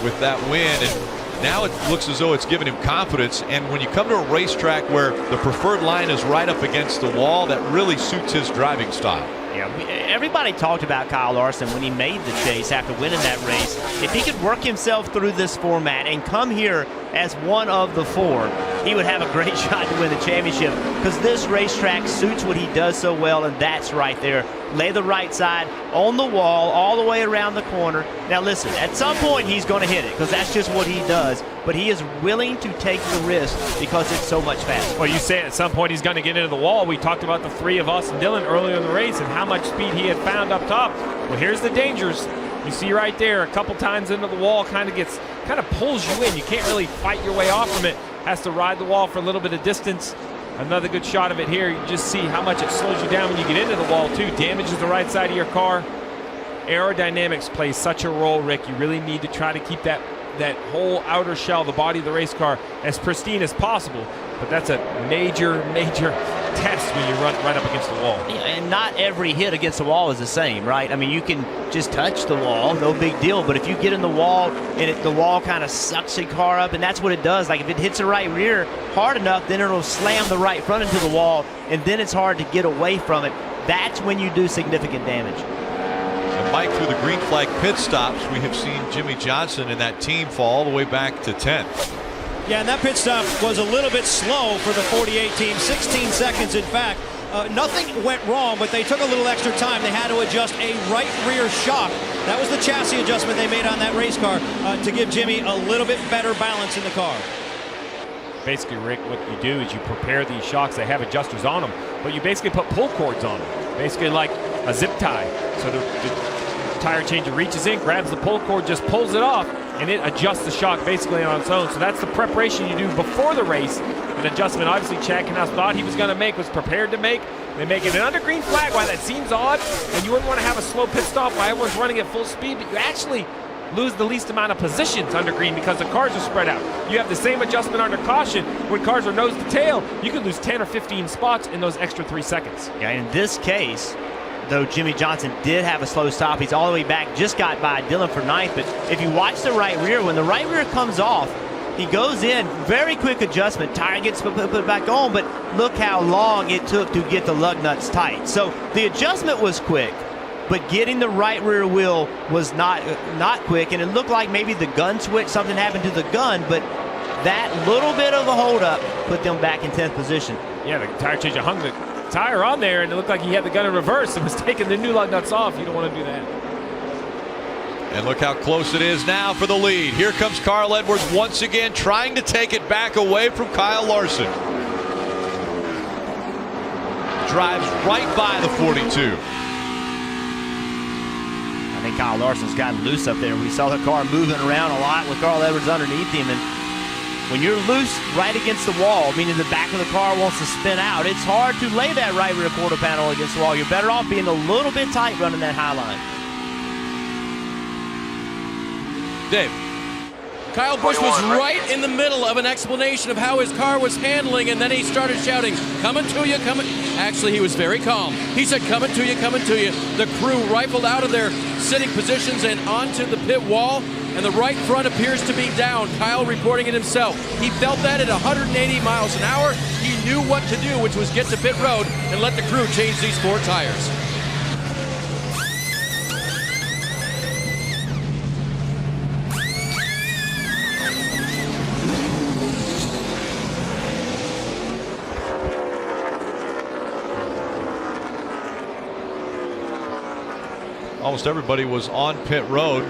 Speaker 4: with that win. And now it looks as though it's given him confidence, and when you come to a racetrack where the preferred line is right up against the wall, that really suits his driving style.
Speaker 7: Yeah, everybody talked about Kyle Larson when he made the chase after winning that race. If he could work himself through this format and come here as one of the four, he would have a great shot to win the championship, because this racetrack suits what he does so well, and that's right there. Lay the right side on the wall all the way around the corner. Now listen, at some point he's going to hit it, because that's just what he does, but he is willing to take the risk because it's so much faster.
Speaker 2: Well, you say at some point he's going to get into the wall. We talked about the three of us and Dylan earlier in the race and how much speed he had found up top. Well, here's the dangers. You see right there, a couple times into the wall, kind of pulls you in. You can't really fight your way off from it. Has to ride the wall for a little bit of distance. Another good shot of it here. You just see how much it slows you down when you get into the wall too. Damages the right side of your car. Aerodynamics plays such a role, Rick. You really need to try to keep that whole outer shell, the body of the race car, as pristine as possible. But that's a major test when you run right up against the wall.
Speaker 7: Yeah, and not every hit against the wall is the same, right? I mean, you can just touch the wall, no big deal. But if you get in the wall and the wall kind of sucks your car up, and that's what it does. Like if it hits the right rear hard enough, then it'll slam the right front into the wall, and then it's hard to get away from it. That's when you do significant damage.
Speaker 4: And Mike, through the green flag pit stops, we have seen Jimmy Johnson and that team fall all the way back to 10th.
Speaker 8: Yeah, and that pit stop was a little bit slow for the 48 team, 16 seconds in fact. Nothing went wrong, but they took a little extra time. They had to adjust a right rear shock. That was the chassis adjustment they made on that race car to give Jimmy a little bit better balance in the car.
Speaker 2: Basically, Rick, what you do is you prepare these shocks. They have adjusters on them, but you basically put pull cords on them, basically like a zip tie. So the tire changer reaches in, grabs the pull cord, just pulls it off, and it adjusts the shock basically on its own. So that's the preparation you do before the race. An adjustment obviously Chad Knaus thought he was going to make, was prepared to make. They make it an under green flag. Why that seems odd, and you wouldn't want to have a slow pit stop while everyone's running at full speed, but you actually lose the least amount of positions under green because the cars are spread out. You have the same adjustment under caution. When cars are nose to tail, you can lose 10 or 15 spots in those extra 3 seconds.
Speaker 7: Yeah, in this case, though Jimmy Johnson did have a slow stop, he's all the way back, just got by Dylan for 9th. But if you watch the right rear, when the right rear comes off, he goes in, very quick adjustment, tire gets put back on, but look how long it took to get the lug nuts tight. So the adjustment was quick, but getting the right rear wheel was not quick, and it looked like maybe the gun switch, something happened to the gun, but that little bit of a holdup put them back in 10th position.
Speaker 2: Yeah, the tire changer hung the tire on there, and it looked like he had the gun in reverse and was taking the new lug nuts off. You don't want to do that.
Speaker 4: And look how close it is now for the lead. Here comes Carl Edwards once again, trying to take it back away from Kyle Larson. Drives right by the 42.
Speaker 7: I think Kyle Larson's gotten loose up there. We saw the car moving around a lot with Carl Edwards underneath him. And when you're loose right against the wall, meaning the back of the car wants to spin out, it's hard to lay that right rear quarter panel against the wall. You're better off being a little bit tight running that high line.
Speaker 4: Dave.
Speaker 10: Kyle Busch was right in the middle of an explanation of how his car was handling, and then he started shouting, "Coming to you, coming." Actually, he was very calm. He said, "Coming to you, coming to you." The crew rifled out of their sitting positions and onto the pit wall, and the right front appears to be down. Kyle reporting it himself. He felt that at 180 miles an hour. He knew what to do, which was get to pit road and let the crew change these 4 tires.
Speaker 4: almost everybody was on pit road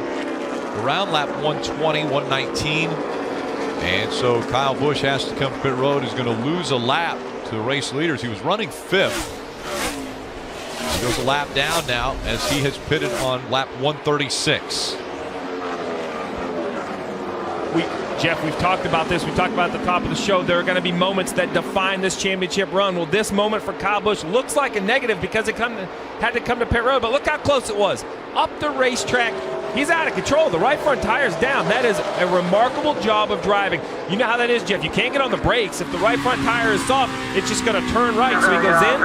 Speaker 4: around lap 120, 119. And so Kyle Busch has to come to pit road. He's going to lose a lap to the race leaders. He was running 5th. He goes a lap down now as he has pitted on lap 136.
Speaker 2: Jeff, we've talked about this. We talked about at the top of the show. There are going to be moments that define this championship run. Well, this moment for Kyle Busch looks like a negative because it had to come to pit road. But look how close it was. Up the racetrack, he's out of control. The right front tire's down. That is a remarkable job of driving. You know how that is, Jeff. You can't get on the brakes. If the right front tire is soft, it's just going to turn right. So he goes in.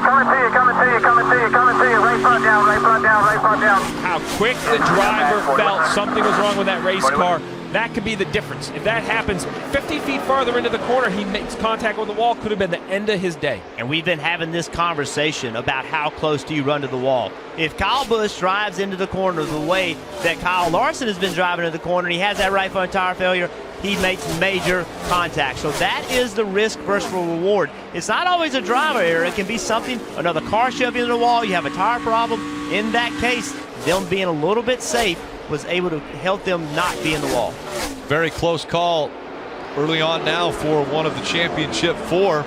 Speaker 3: Coming to you, coming to you, coming to you, coming to you. Right front down, right front down, right front down.
Speaker 2: How quick the driver felt something was wrong with that race car. That could be the difference. If that happens 50 feet farther into the corner, he makes contact with the wall, could have been the end of his day.
Speaker 7: And we've been having this conversation about how close do you run to the wall. If Kyle Busch drives into the corner the way that Kyle Larson has been driving into the corner, and he has that right front tire failure, he makes major contact. So that is the risk versus reward. It's not always a driver error. It can be something, another car shoving into the wall, you have a tire problem. In that case, them being a little bit safe was able to help them not be in the wall.
Speaker 4: Very close call early on now for one of the championship 4.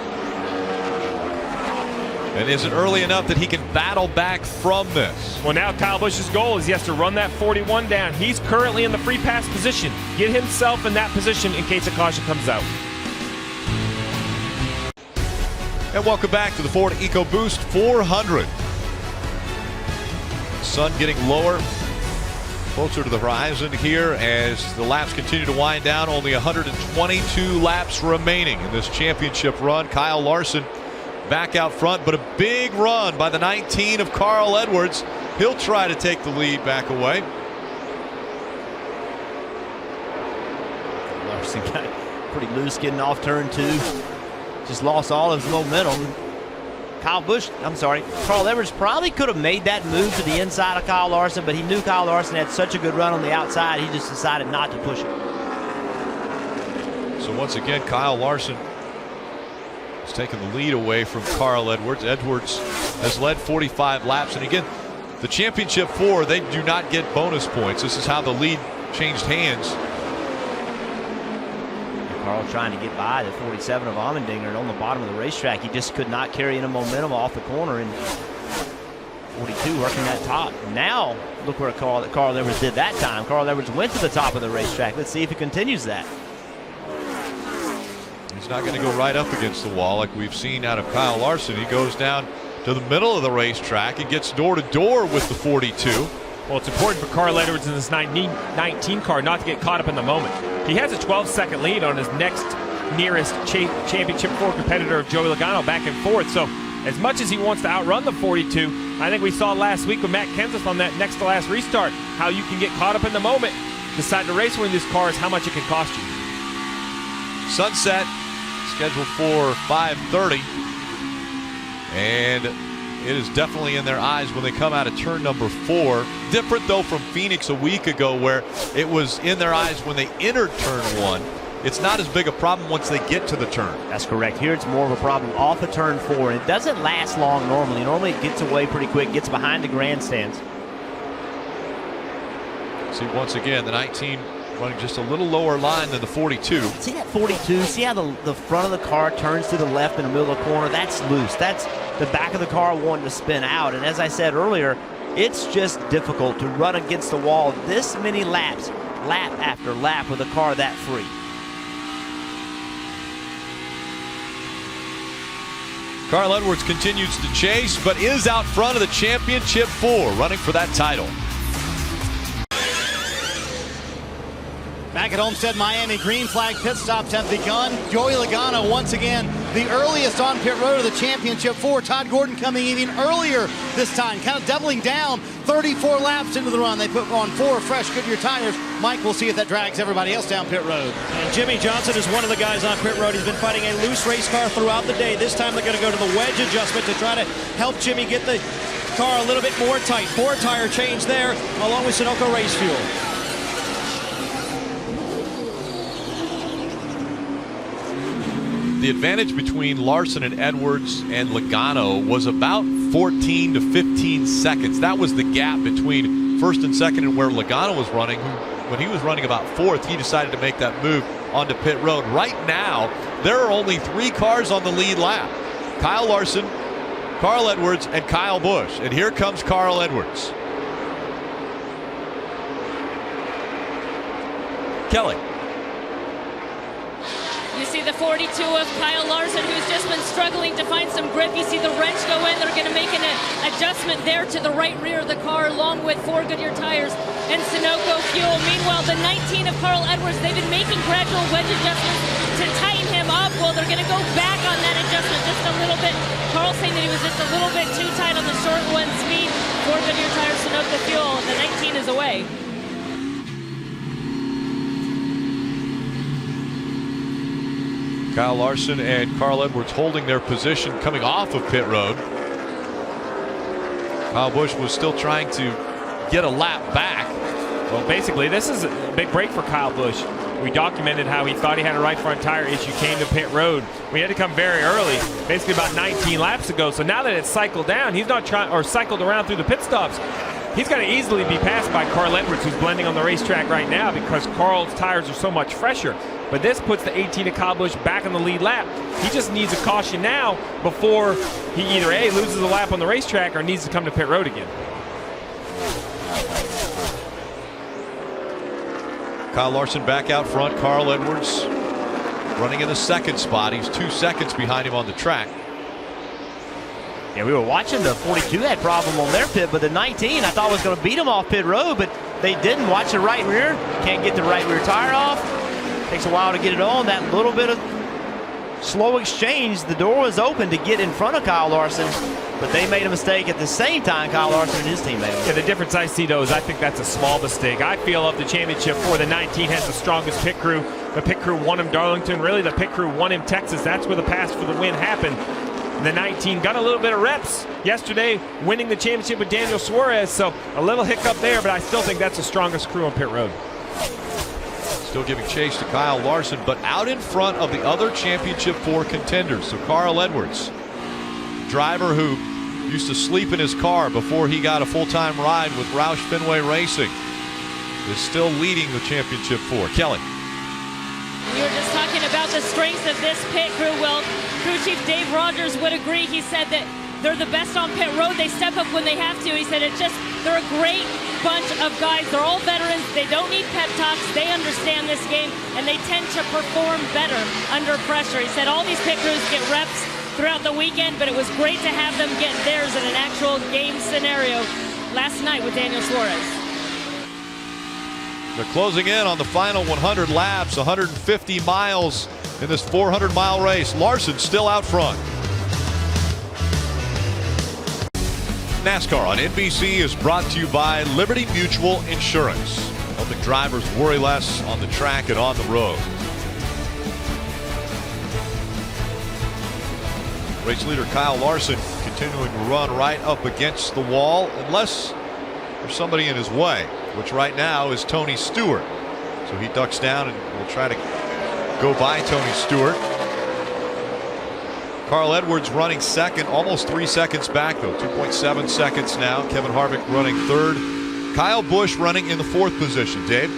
Speaker 4: And is it early enough that he can battle back from this?
Speaker 2: Well, now Kyle Busch's goal is he has to run that 41 down. He's currently in the free pass position. Get himself in that position in case a caution comes out.
Speaker 4: And welcome back to the Ford EcoBoost 400. Sun getting lower, closer to the horizon here as the laps continue to wind down. Only 122 laps remaining in this championship run. Kyle Larson back out front, but a big run by the 19 of Carl Edwards. He'll try to take the lead back away.
Speaker 7: Larson got pretty loose getting off turn 2. Just lost all of his momentum. Carl Edwards probably could have made that move to the inside of Kyle Larson, but he knew Kyle Larson had such a good run on the outside, he just decided not to push it.
Speaker 4: So once again, Kyle Larson is taking the lead away from Carl Edwards. Edwards has led 45 laps, and again, the championship 4, they do not get bonus points. This is how the lead changed hands.
Speaker 7: Carl trying to get by the 47 of Allmendinger, and on the bottom of the racetrack, he just could not carry any momentum off the corner, and 42 working that top. Now, look where Carl Edwards did that time. Carl Edwards went to the top of the racetrack. Let's see if he continues that.
Speaker 4: He's not going to go right up against the wall like we've seen out of Kyle Larson. He goes down to the middle of the racetrack and gets door to door with the 42.
Speaker 2: Well, it's important for Carl Edwards in this 19 car not to get caught up in the moment. He has a 12-second lead on his next nearest championship 4 competitor, Joey Logano, back and forth. So as much as he wants to outrun the 42, I think we saw last week with Matt Kenseth on that next to last restart, how you can get caught up in the moment, decide to race one of these cars, how much it can cost you.
Speaker 4: Sunset scheduled for 5:30, and it is definitely in their eyes when they come out of turn number 4. Different though from Phoenix a week ago where it was in their eyes when they entered turn 1. It's not as big a problem once they get to the turn.
Speaker 7: That's correct. Here it's more of a problem off of turn 4, and it doesn't last long normally. Normally it gets away pretty quick, gets behind the grandstands.
Speaker 4: See, once again, the 19 running just a little lower line than the 42.
Speaker 7: See that 42? See how the front of the car turns to the left in the middle of the corner? That's loose. That's the back of the car wanting to spin out. And as I said earlier, it's just difficult to run against the wall this many laps, lap after lap, with a car that free.
Speaker 4: Carl Edwards continues to chase, but is out front of the championship 4, running for that title.
Speaker 11: Back at Homestead-Miami, green flag pit stops have begun. Joey Logano once again the earliest on pit road of the championship 4. Todd Gordon coming even earlier this time, kind of doubling down. 34 laps into the run. They put on 4 fresh Goodyear tires. Mike, we'll see if that drags everybody else down pit road.
Speaker 8: And Jimmy Johnson is one of the guys on pit road. He's been fighting a loose race car throughout the day. This time they're going to go to the wedge adjustment to try to help Jimmy get the car a little bit more tight. 4 tire change there, along with Sunoco race fuel.
Speaker 4: The advantage between Larson and Edwards and Logano was about 14 to 15 seconds. That was the gap between first and second and where Logano was running. When he was running about fourth, he decided to make that move onto pit road. Right now, there are only 3 cars on the lead lap. Kyle Larson, Carl Edwards, and Kyle Busch. And here comes Carl Edwards. Kelly.
Speaker 9: You see the 42 of Kyle Larson, who's just been struggling to find some grip. You see the wrench go in. They're going to make an adjustment there to the right rear of the car, along with 4 Goodyear tires and Sunoco fuel. Meanwhile, the 19 of Carl Edwards, they've been making gradual wedge adjustments to tighten him up. Well, they're going to go back on that adjustment just a little bit. Carl's saying that he was just a little bit too tight on the short one speed. 4 Goodyear tires, Sunoco fuel, and the 19 is away.
Speaker 4: Kyle Larson and Carl Edwards holding their position coming off of pit road. Kyle Busch was still trying to get a lap back.
Speaker 2: Well, basically, this is a big break for Kyle Busch. We documented how he thought he had a right front tire issue, came to pit road. We had to come very early, basically about 19 laps ago. So now that it's cycled down, he's not trying, or cycled around through the pit stops. He's going to easily be passed by Carl Edwards, who's blending on the racetrack right now because Carl's tires are so much fresher. But this puts the 18 of Kyle Busch back on the lead lap. He just needs a caution now before he either A, loses a lap on the racetrack or needs to come to pit road again.
Speaker 4: Kyle Larson back out front. Carl Edwards running in the second spot. He's 2 seconds behind him on the track.
Speaker 7: Yeah, we were watching the 42 had problem on their pit, but the 19 I thought was going to beat them off pit road, but they didn't. Watch the right rear. Can't get the right rear tire off. Takes a while to get it on. That little bit of slow exchange, the door was open to get in front of Kyle Larson, but they made a mistake at the same time Kyle Larson and his team made.
Speaker 2: Yeah, the difference I see, though, is I think that's a small mistake. I feel of the championship for the 19 has the strongest pit crew. The pit crew won him Darlington. Really, the pit crew won him Texas. That's where the pass for the win happened. And the 19 got a little bit of reps yesterday, winning the championship with Daniel Suarez. So a little hiccup there, but I still think that's the strongest crew on pit road.
Speaker 4: Still giving chase to Kyle Larson, but out in front of the other championship 4 contenders. So Carl Edwards, driver who used to sleep in his car before he got a full-time ride with Roush Fenway Racing, is still leading the championship 4. Kelly.
Speaker 9: We were just talking about the strengths of this pit crew. Well, crew chief Dave Rogers would agree. He said that they're the best on pit road. They step up when they have to. He said they're a great bunch of guys. They're all veterans. They don't need pep talks. They understand this game, and they tend to perform better under pressure. He said all these pit crews get reps throughout the weekend, but it was great to have them get theirs in an actual game scenario last night with Daniel Suarez.
Speaker 4: They're closing in on the final 100 laps, 150 miles in this 400-mile race. Larson still out front. NASCAR on NBC is brought to you by Liberty Mutual Insurance, helping drivers worry less on the track and on the road. Race leader Kyle Larson continuing to run right up against the wall unless there's somebody in his way, which right now is Tony Stewart. So he ducks down and will try to go by Tony Stewart. Carl Edwards running second, almost 3 seconds back though, 2.7 seconds now. Kevin Harvick running third. Kyle Busch running in the 4th position. Dave?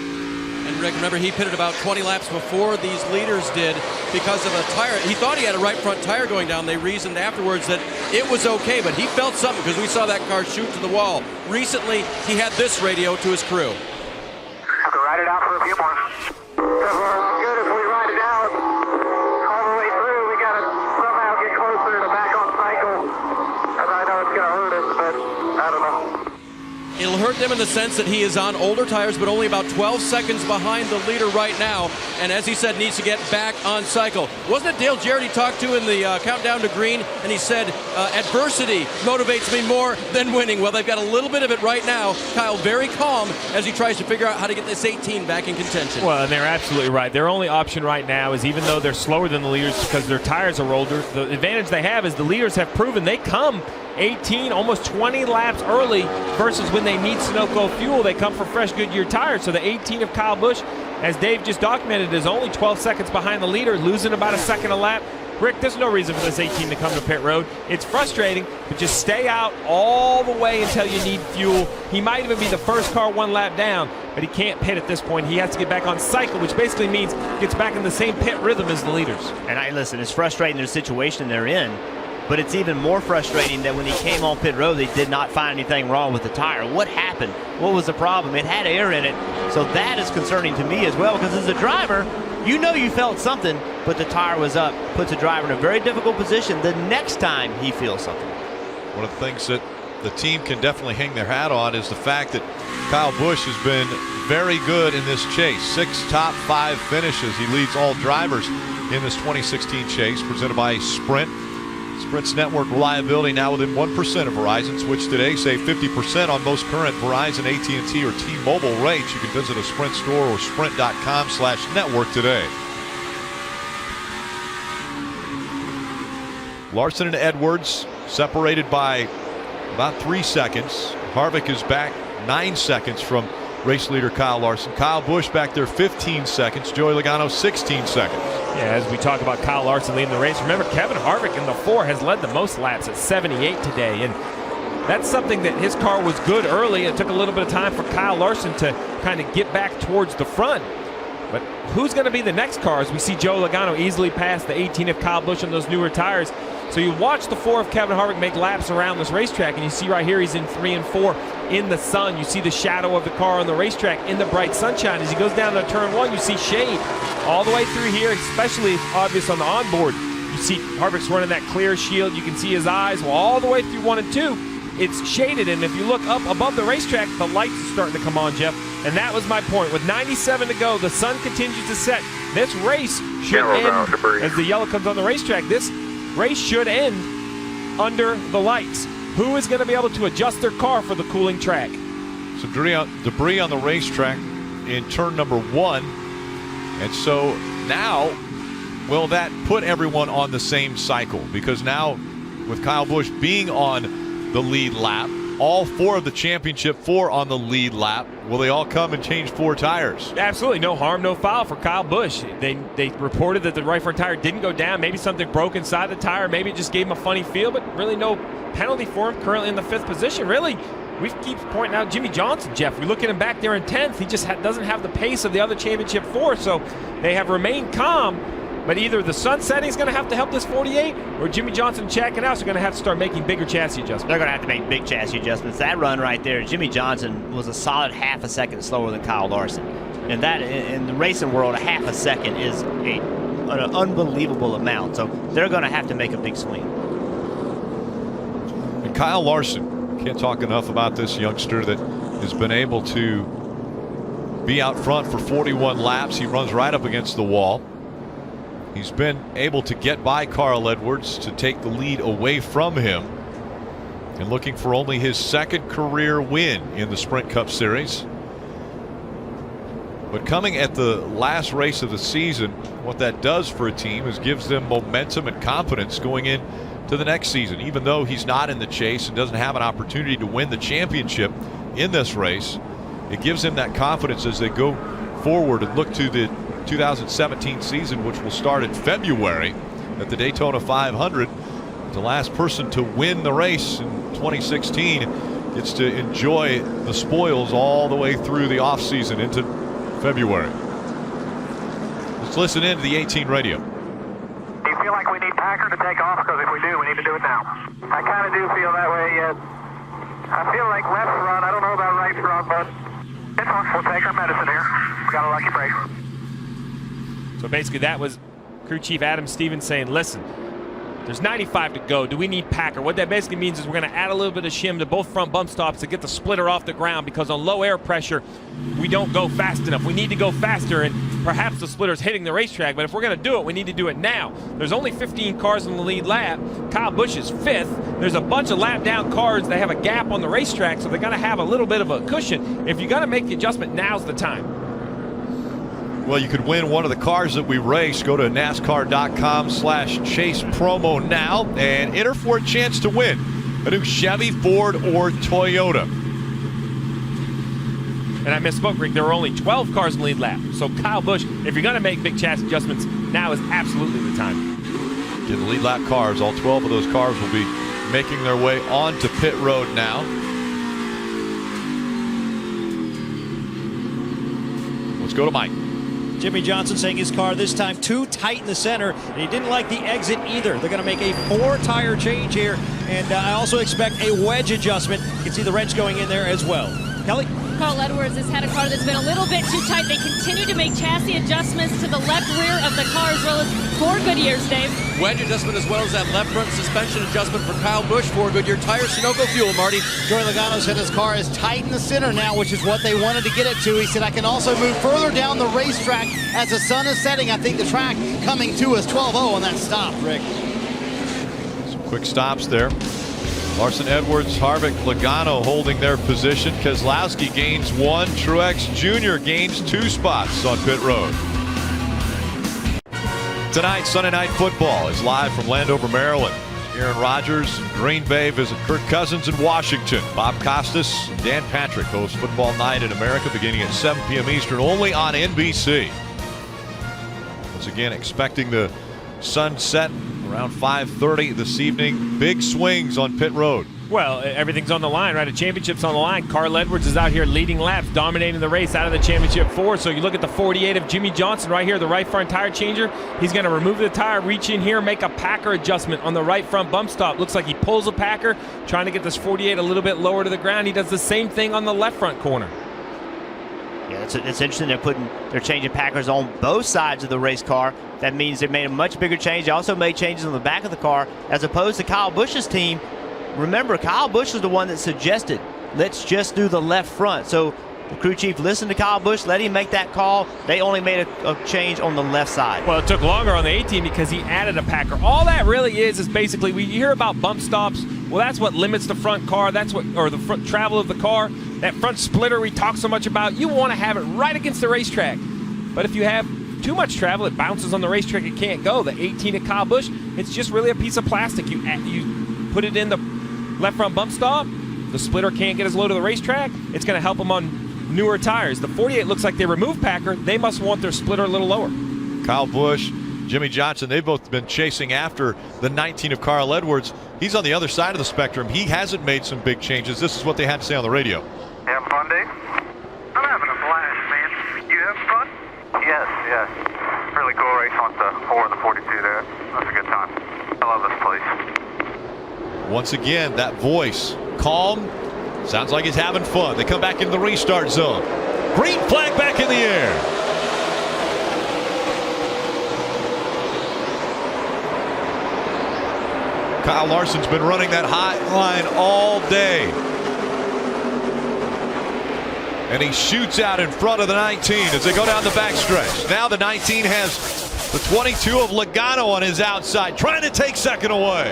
Speaker 10: And Rick, remember, he pitted about 20 laps before these leaders did because of a tire. He thought he had a right front tire going down. They reasoned afterwards that it was okay, but he felt something because we saw that car shoot to the wall. Recently, he had this radio to his crew.
Speaker 3: Have to ride it out for a few more. Because we're good if we ride it out all the way through. We got to somehow get closer to back on cycle. As I know it's going to hurt us, but I don't know.
Speaker 10: It'll hurt them in the sense that he is on older tires, but only about 12 seconds behind the leader right now. And as he said, needs to get back on cycle. Wasn't it Dale Jarrett he talked to in the countdown to green? And he said, adversity motivates me more than winning. Well, they've got a little bit of it right now. Kyle very calm as he tries to figure out how to get this 18 back in contention.
Speaker 2: Well, and they're absolutely right. Their only option right now is, even though they're slower than the leaders because their tires are older, the advantage they have is the leaders have proven they come 18, almost 20 laps early versus when they need Sunoco fuel. They come for fresh Goodyear tires. So the 18 of Kyle Busch, as Dave just documented, is only 12 seconds behind the leader, losing about a second a lap. Rick, there's no reason for this 18 to come to pit road. It's frustrating, but just stay out all the way until you need fuel. He might even be the first car one lap down, but he can't pit at this point. He has to get back on cycle, which basically means gets back in the same pit rhythm as the leaders.
Speaker 7: And listen, it's frustrating the situation they're in, but it's even more frustrating that when he came on pit road, they did not find anything wrong with the tire. What happened? What was the problem? It had air in it, so that is concerning to me as well, because as a driver, you know you felt something, but the tire was up. Puts the driver in a very difficult position the next time he feels something.
Speaker 4: One of the things that the team can definitely hang their hat on is the fact that Kyle Busch has been very good in this chase. 6 top 5 finishes. He leads all drivers in this 2016 chase presented by Sprint. Sprint's network reliability now within 1% of Verizon. Switch today, save 50% on most current Verizon, AT&T, or T-Mobile rates. You can visit a Sprint store or sprint.com/network today. Larson and Edwards separated by about 3 seconds. Harvick is back 9 seconds from race leader Kyle Larson. Kyle Busch back there 15 seconds. Joey Logano 16 seconds.
Speaker 2: Yeah, as we talk about Kyle Larson leading the race, remember Kevin Harvick in the 4 has led the most laps at 78 today, and that's something that his car was good early. It took a little bit of time for Kyle Larson to kind of get back towards the front. But who's going to be the next car as we see Joe Logano easily pass the 18 of Kyle Busch on those newer tires? So you watch the 4 of Kevin Harvick make laps around this racetrack, and you see right here he's in 3 and 4 in the sun. You see the shadow of the car on the racetrack in the bright sunshine. As he goes down to turn 1, you see shade all the way through here, especially obvious on the onboard. You see Harvick's running that clear shield. You can see his eyes. Well, all the way through 1 and 2, it's shaded, and if you look up above the racetrack, the lights are starting to come on, Jeff. And that was my point. With 97 to go, the sun continues to set. This race should end, as the yellow comes on the racetrack, this race should end under the lights. Who is going to be able to adjust their car for the cooling track?
Speaker 4: Some debris on the racetrack in turn number 1. And so now, will that put everyone on the same cycle? Because now, with Kyle Busch being on the lead lap, all 4 of the championship 4 on the lead lap, will they all come and change 4 tires?
Speaker 2: Absolutely. No harm, no foul for Kyle Busch. They reported that the right front tire didn't go down. Maybe something broke inside the tire. Maybe it just gave him a funny feel, but really no penalty for him currently in the 5th position. Really, we keep pointing out Jimmy Johnson, Jeff. We look at him back there in 10th. He just doesn't have the pace of the other championship 4, so they have remained calm. But either the sun setting is going to have to help this 48, or Jimmy Johnson and Chad Knaus are going to have to start making bigger chassis adjustments.
Speaker 7: They're going to have to make big chassis adjustments. That run right there, Jimmy Johnson was a solid half a second slower than Kyle Larson. And that, in the racing world, a half a second is an unbelievable amount. So they're going to have to make a big swing.
Speaker 4: And Kyle Larson, can't talk enough about this youngster that has been able to be out front for 41 laps. He runs right up against the wall. He's been able to get by Carl Edwards to take the lead away from him, and looking for only his 2nd career win in the Sprint Cup Series. But coming at the last race of the season, what that does for a team is gives them momentum and confidence going in to the next season. Even though he's not in the chase and doesn't have an opportunity to win the championship in this race, it gives them that confidence as they go forward and look to the 2017 season, which will start in February at the Daytona 500. The last person to win the race in 2016 gets to enjoy the spoils all the way through the offseason into February. Let's listen in to the 18 radio.
Speaker 3: Do you feel like we need Packer to take off? Because if we do, we need to do it now. I kind of do feel that way, yes. I feel like left front. I don't know about right front, but it's fine. We'll take our medicine here. We got a lucky break.
Speaker 2: So basically that was crew chief Adam Stevens saying, listen, there's 95 to go. Do we need Packer? What that basically means is we're going to add a little bit of shim to both front bump stops to get the splitter off the ground, because on low air pressure, we don't go fast enough. We need to go faster, and perhaps the splitter's hitting the racetrack, but if we're going to do it, we need to do it now. There's only 15 cars in the lead lap. Kyle Busch is 5th. There's a bunch of lap down cars that have a gap on the racetrack, so they're going to have a little bit of a cushion. If you're going to make the adjustment, now's the time.
Speaker 4: Well, you could win one of the cars that we race. Go to NASCAR.com/chase promo now and enter for a chance to win a new Chevy, Ford, or Toyota.
Speaker 2: And I misspoke, Rick. There were only 12 cars in the lead lap. So Kyle Busch, if you're going to make big chassis adjustments, now is absolutely the time.
Speaker 4: Again, the lead lap cars, all 12 of those cars will be making their way onto pit road now. Let's go to Mike.
Speaker 8: Jimmy Johnson saying his car this time too tight in the center, and he didn't like the exit either. They're going to make a 4-tire change here, and I also expect a wedge adjustment. You can see the wrench going in there as well. Kelly?
Speaker 9: Carl Edwards has had a car that's been a little bit too tight. They continue to make chassis adjustments to the left rear of the car as well as 4 Goodyears, Dave.
Speaker 10: Wedge adjustment as well as that left front suspension adjustment for Kyle Busch. 4 Goodyear tires, Sunoco fuel, Marty.
Speaker 11: Joey Logano said his car is tight in the center now, which is what they wanted to get it to. He said, I can also move further down the racetrack as the sun is setting. I think the track coming to us 12-0 on that stop, Rick.
Speaker 4: Some quick stops there. Larson, Edwards, Harvick, Logano holding their position. Keselowski gains 1. Truex Jr. gains 2 spots on pit road. Tonight, Sunday Night Football is live from Landover, Maryland. Aaron Rodgers in Green Bay visit Kirk Cousins in Washington. Bob Costas and Dan Patrick host Football Night in America beginning at 7 p.m. Eastern, only on NBC. Once again, expecting the sunset around 5:30 this evening. Big swings on pit road.
Speaker 2: Well, everything's on the line, right? A championship's on the line. Carl Edwards is out here leading laps, dominating the race out of the championship 4. So you look at the 48 of Jimmy Johnson right here, the right front tire changer. He's going to remove the tire, reach in here, make a Packer adjustment on the right front bump stop. Looks like he pulls a Packer, trying to get this 48 a little bit lower to the ground. He does the same thing on the left front corner.
Speaker 7: Yeah, it's interesting. They're changing Packers on both sides of the race car. That means they made a much bigger change. They also made changes on the back of the car as opposed to Kyle Busch's team. Remember, Kyle Busch was the one that suggested, let's just do the left front. So the crew chief listened to Kyle Busch, let him make that call. They only made a change on the left side.
Speaker 2: Well, it took longer on the 18 because he added a Packer. All that really is basically, we hear about bump stops. Well, that's what limits the front car. That's what, or the front travel of the car. That front splitter we talk so much about, you want to have it right against the racetrack. But if you have too much travel, it bounces on the racetrack, it can't go. The 18 at Kyle Busch, it's just really a piece of plastic. You put it in the left front bump stop, the splitter can't get as low to the racetrack. It's going to help them on newer tires. The 48 looks like they removed Packer. They must want their splitter a little lower.
Speaker 4: Kyle Busch, Jimmy Johnson, they've both been chasing after the 19 of Carl Edwards. He's on the other side of the spectrum. He hasn't made some big changes. This is what they had to say on the radio.
Speaker 12: You having fun, Dave? I'm having a blast, man. You having fun? Yes. Really cool race on the 4 and the 42 there. That's a good time. I love this place.
Speaker 4: Once again, that voice, calm, sounds like he's having fun. They come back into the restart zone. Green flag back in the air. Kyle Larson's been running that hot line all day. And he shoots out in front of the 19 as they go down the backstretch. Now the 19 has the 22 of Logano on his outside, trying to take second away.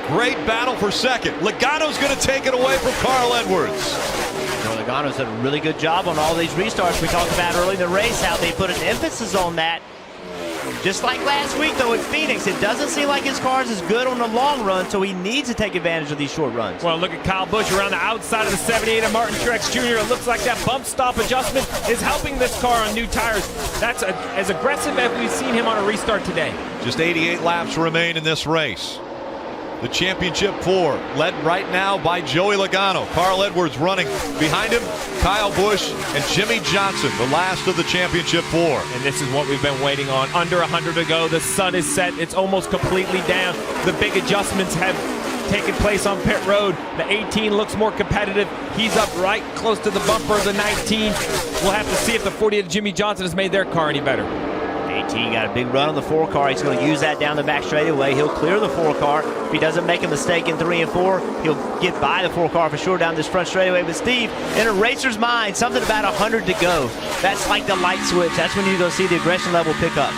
Speaker 4: Great battle for second. Logano's going to take it away from Carl Edwards.
Speaker 7: Logano's done a really good job on all these restarts we talked about early in the race, how they put an emphasis on that. Just like last week, though, at Phoenix, it doesn't seem like his car is as good on the long run, so he needs to take advantage of these short runs.
Speaker 2: Well, look at Kyle Busch around the outside of the 78 of Martin Truex Jr. It looks like that bump stop adjustment is helping this car on new tires. That's as aggressive as we've seen him on a restart today.
Speaker 4: Just 88 laps remain in this race. The championship 4 led right now by Joey Logano. Carl Edwards running behind him. Kyle Busch and Jimmy Johnson, the last of the championship 4.
Speaker 2: And this is what we've been waiting on. Under 100 to go. The sun is set. It's almost completely down. The big adjustments have taken place on pit road. The 18 looks more competitive. He's up right close to the bumper of the 19. We'll have to see if the 48 of Jimmy Johnson has made their car any better.
Speaker 7: 18 got a big run on the 4 car. He's going to use that down the back straightaway. He'll clear the 4 car. If he doesn't make a mistake in 3 and 4, he'll get by the 4 car for sure down this front straightaway. But Steve, in a racer's mind, something about 100 to go. That's like the light switch. That's when you're going to see the aggression level pick up.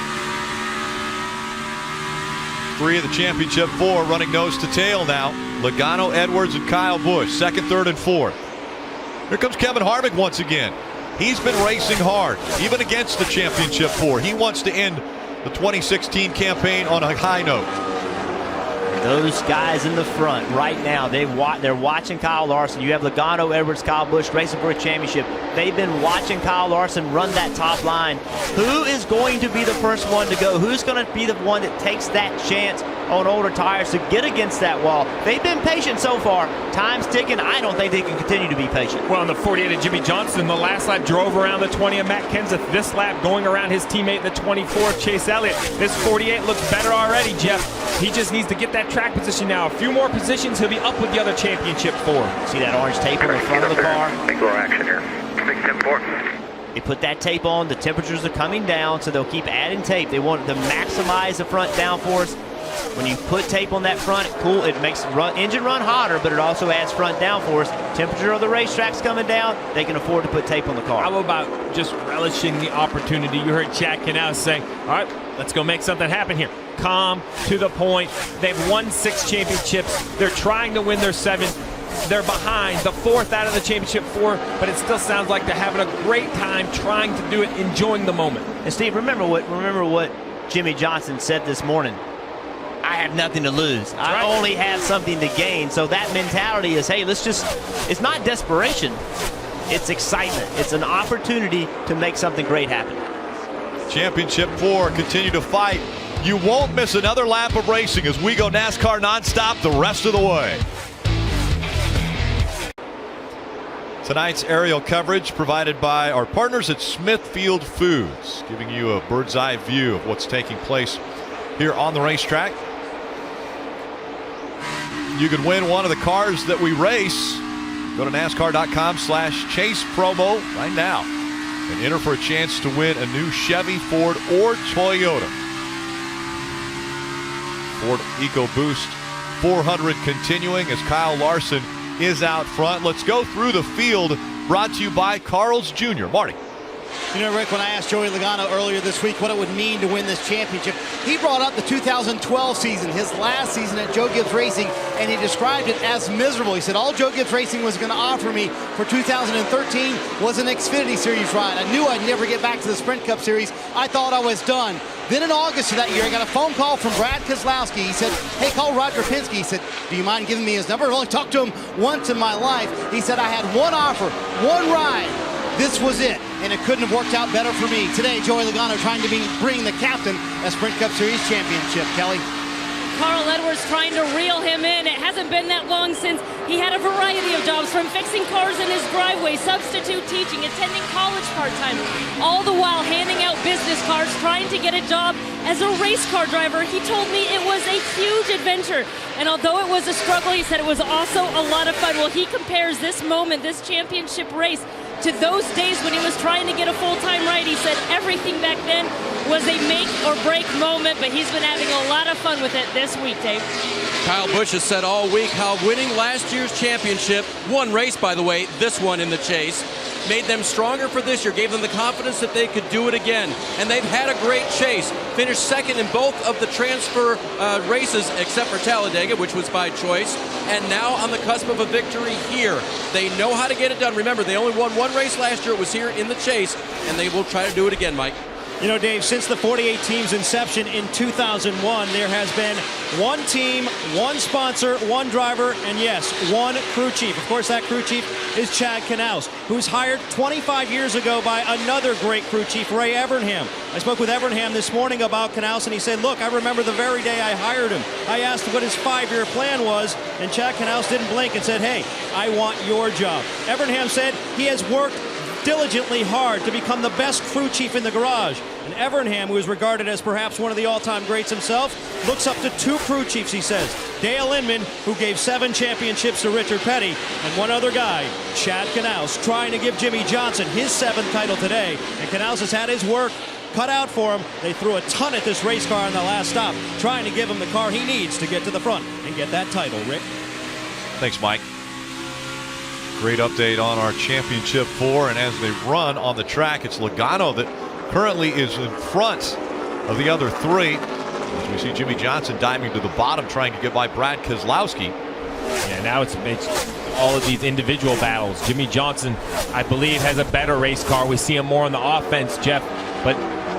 Speaker 4: 3 of the championship 4 running nose to tail now. Logano, Edwards, and Kyle Busch, 2nd, 3rd, and 4th. Here comes Kevin Harvick once again. He's been racing hard, even against the championship 4. He wants to end the 2016 campaign on a high note.
Speaker 7: Those guys in the front right now, they're watching Kyle Larson. You have Logano, Edwards, Kyle Busch racing for a championship. They've been watching Kyle Larson run that top line. Who is going to be the first one to go? Who's going to be the one that takes that chance on older tires to get against that wall? They've been patient so far. Time's ticking. I don't think they can continue to be patient.
Speaker 2: Well, in the 48 of Jimmy Johnson, the last lap drove around the 20 of Matt Kenseth. This lap going around his teammate, the 24 of Chase Elliott. This 48 looks better already, Jeff. He just needs to get that track position now. A few more positions, he'll be up with the other championship 4.
Speaker 7: See that orange tape on the front of the car?
Speaker 12: Big little action here. 6-10-4.
Speaker 7: They put that tape on. The temperatures are coming down, so they'll keep adding tape. They want to maximize the front downforce. When you put tape on that front, it makes engine run hotter, but it also adds front downforce. Temperature of the racetrack's coming down. They can afford to put tape on the car.
Speaker 2: How about just relishing the opportunity? You heard Chad Knaus saying, all right, let's go make something happen here. Calm, to the point. They've won 6 championships. They're trying to win their 7th. They're behind the 4th out of the championship 4, but it still sounds like they're having a great time trying to do it, enjoying the moment.
Speaker 7: And Steve, remember what Jimmy Johnson said this morning. I have nothing to lose. I only have something to gain. So that mentality is, hey, it's not desperation. It's excitement. It's an opportunity to make something great happen.
Speaker 4: Championship 4, continue to fight. You won't miss another lap of racing as we go NASCAR nonstop the rest of the way. Tonight's aerial coverage provided by our partners at Smithfield Foods, giving you a bird's eye view of what's taking place here on the racetrack. You could win one of the cars that we race. Go to NASCAR.com/chase promo right now and enter for a chance to win a new Chevy, Ford, or Toyota. Ford EcoBoost 400 continuing as Kyle Larson is out front. Let's go through the field, brought to you by Carl's Jr. Marty.
Speaker 11: You know, Rick, when I asked Joey Logano earlier this week what it would mean to win this championship, he brought up the 2012 season, his last season at Joe Gibbs Racing, and he described it as miserable. He said all Joe Gibbs Racing was going to offer me for 2013 was an Xfinity Series ride. I knew I'd never get back to the Sprint Cup Series. I thought I was done. Then in August of that year, I got a phone call from Brad Keselowski. He said, hey, call Roger Penske. He said, do you mind giving me his number? I've only talked to him once in my life. He said, I had one offer, one ride. This was it, and it couldn't have worked out better for me. Today, Joey Logano trying to bring the captain a Sprint Cup Series championship. Kelly?
Speaker 9: Carl Edwards trying to reel him in. It hasn't been that long since he had a variety of jobs, from fixing cars in his driveway, substitute teaching, attending college part-time, all the while handing out business cards, trying to get a job as a race car driver. He told me it was a huge adventure, and although it was a struggle, he said it was also a lot of fun. Well, he compares this moment, this championship race, to those days when he was trying to get a full-time ride. He said everything back then was a make-or-break moment, but he's been having a lot of fun with it this week, Dave.
Speaker 10: Kyle Busch has said all week how winning last year's championship, one race, by the way, this one in the chase, made them stronger for this year, gave them the confidence that they could do it again. And they've had a great chase. Finished second in both of the transfer races, except for Talladega, which was by choice. And now on the cusp of a victory here. They know how to get it done. Remember, they only won one race last year. It was here in the chase, and they will try to do it again, Mike.
Speaker 8: You know, Dave, since the 48 team's inception in 2001, there has been one team, one sponsor, one driver, and yes, one crew chief. Of course, that crew chief is Chad Knaus, who's hired 25 years ago by another great crew chief, Ray Evernham. I spoke with Evernham this morning about Knaus, and he said, look, I remember the very day I hired him. I asked what his 5-year plan was, and Chad Knaus didn't blink and said, hey, I want your job. Evernham said he has worked diligently hard to become the best crew chief in the garage. And Evernham, who is regarded as perhaps one of the all-time greats himself, looks up to 2 crew chiefs, he says. Dale Inman, who gave 7 championships to Richard Petty, and one other guy, Chad Knaus, trying to give Jimmy Johnson his 7th title today. And Knaus has had his work cut out for him. They threw a ton at this race car in the last stop, trying to give him the car he needs to get to the front and get that title, Rick.
Speaker 4: Thanks, Mike. Great update on our championship 4, and as they run on the track, it's Logano that currently is in front of the other 3. As we see Jimmy Johnson diving to the bottom, trying to get by Brad Keselowski.
Speaker 2: Yeah, now it's all of these individual battles. Jimmy Johnson, I believe, has a better race car. We see him more on the offense, Jeff, but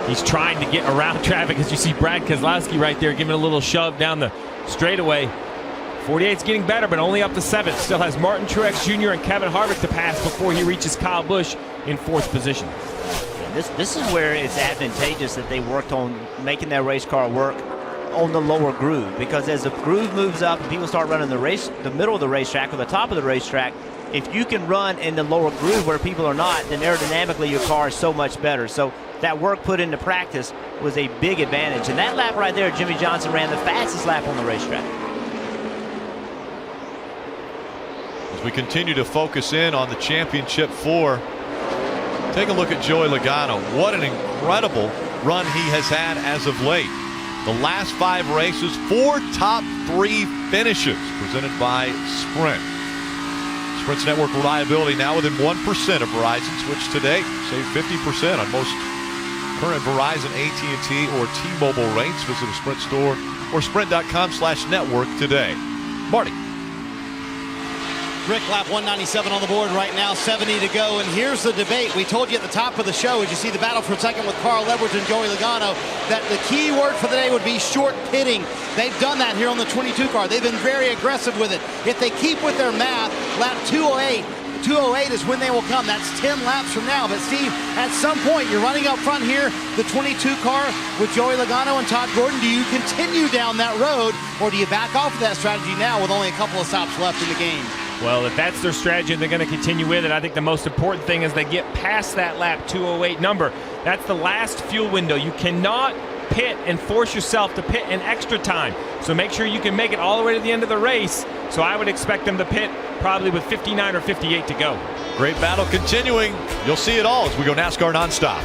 Speaker 2: he's trying to get around traffic, as you see Brad Keselowski right there giving a little shove down the straightaway. 48's getting better, but only up to 7th. Still has Martin Truex Jr. and Kevin Harvick to pass before he reaches Kyle Busch in 4th position.
Speaker 7: This is where it's advantageous that they worked on making their race car work on the lower groove, because as the groove moves up and people start running the middle of the racetrack or the top of the racetrack, if you can run in the lower groove where people are not, then aerodynamically your car is so much better. So that work put into practice was a big advantage. And that lap right there, Jimmy Johnson ran the fastest lap on the racetrack.
Speaker 4: As we continue to focus in on the championship 4, take a look at Joey Logano. What an incredible run he has had as of late. The last 5 races, 4 top 3 finishes presented by Sprint. Sprint's network reliability now within 1% of Verizon. Switch today, save 50% on most current Verizon, AT&T, or T-Mobile rates. Visit a Sprint store or sprint.com/network today. Marty.
Speaker 11: Rick, lap 197 on the board right now, 70 to go, and here's the debate. We told you at the top of the show, as you see the battle for second with Carl Edwards and Joey Logano, that the key word for the day would be short pitting. They've done that here on the 22 car. They've been very aggressive with it. If they keep with their math, lap 208 is when they will come. That's 10 laps from now. But Steve, at some point, you're running up front here, the 22 car with Joey Logano and Todd Gordon. Do you continue down that road, or do you back off of that strategy now with only a couple of stops left in the game?
Speaker 2: Well, if that's their strategy and they're going to continue with it, I think the most important thing is they get past that lap 208 number. That's the last fuel window. You cannot pit and force yourself to pit in extra time. So make sure you can make it all the way to the end of the race. So I would expect them to pit probably with 59 or 58 to go.
Speaker 4: Great battle continuing. You'll see it all as we go NASCAR nonstop.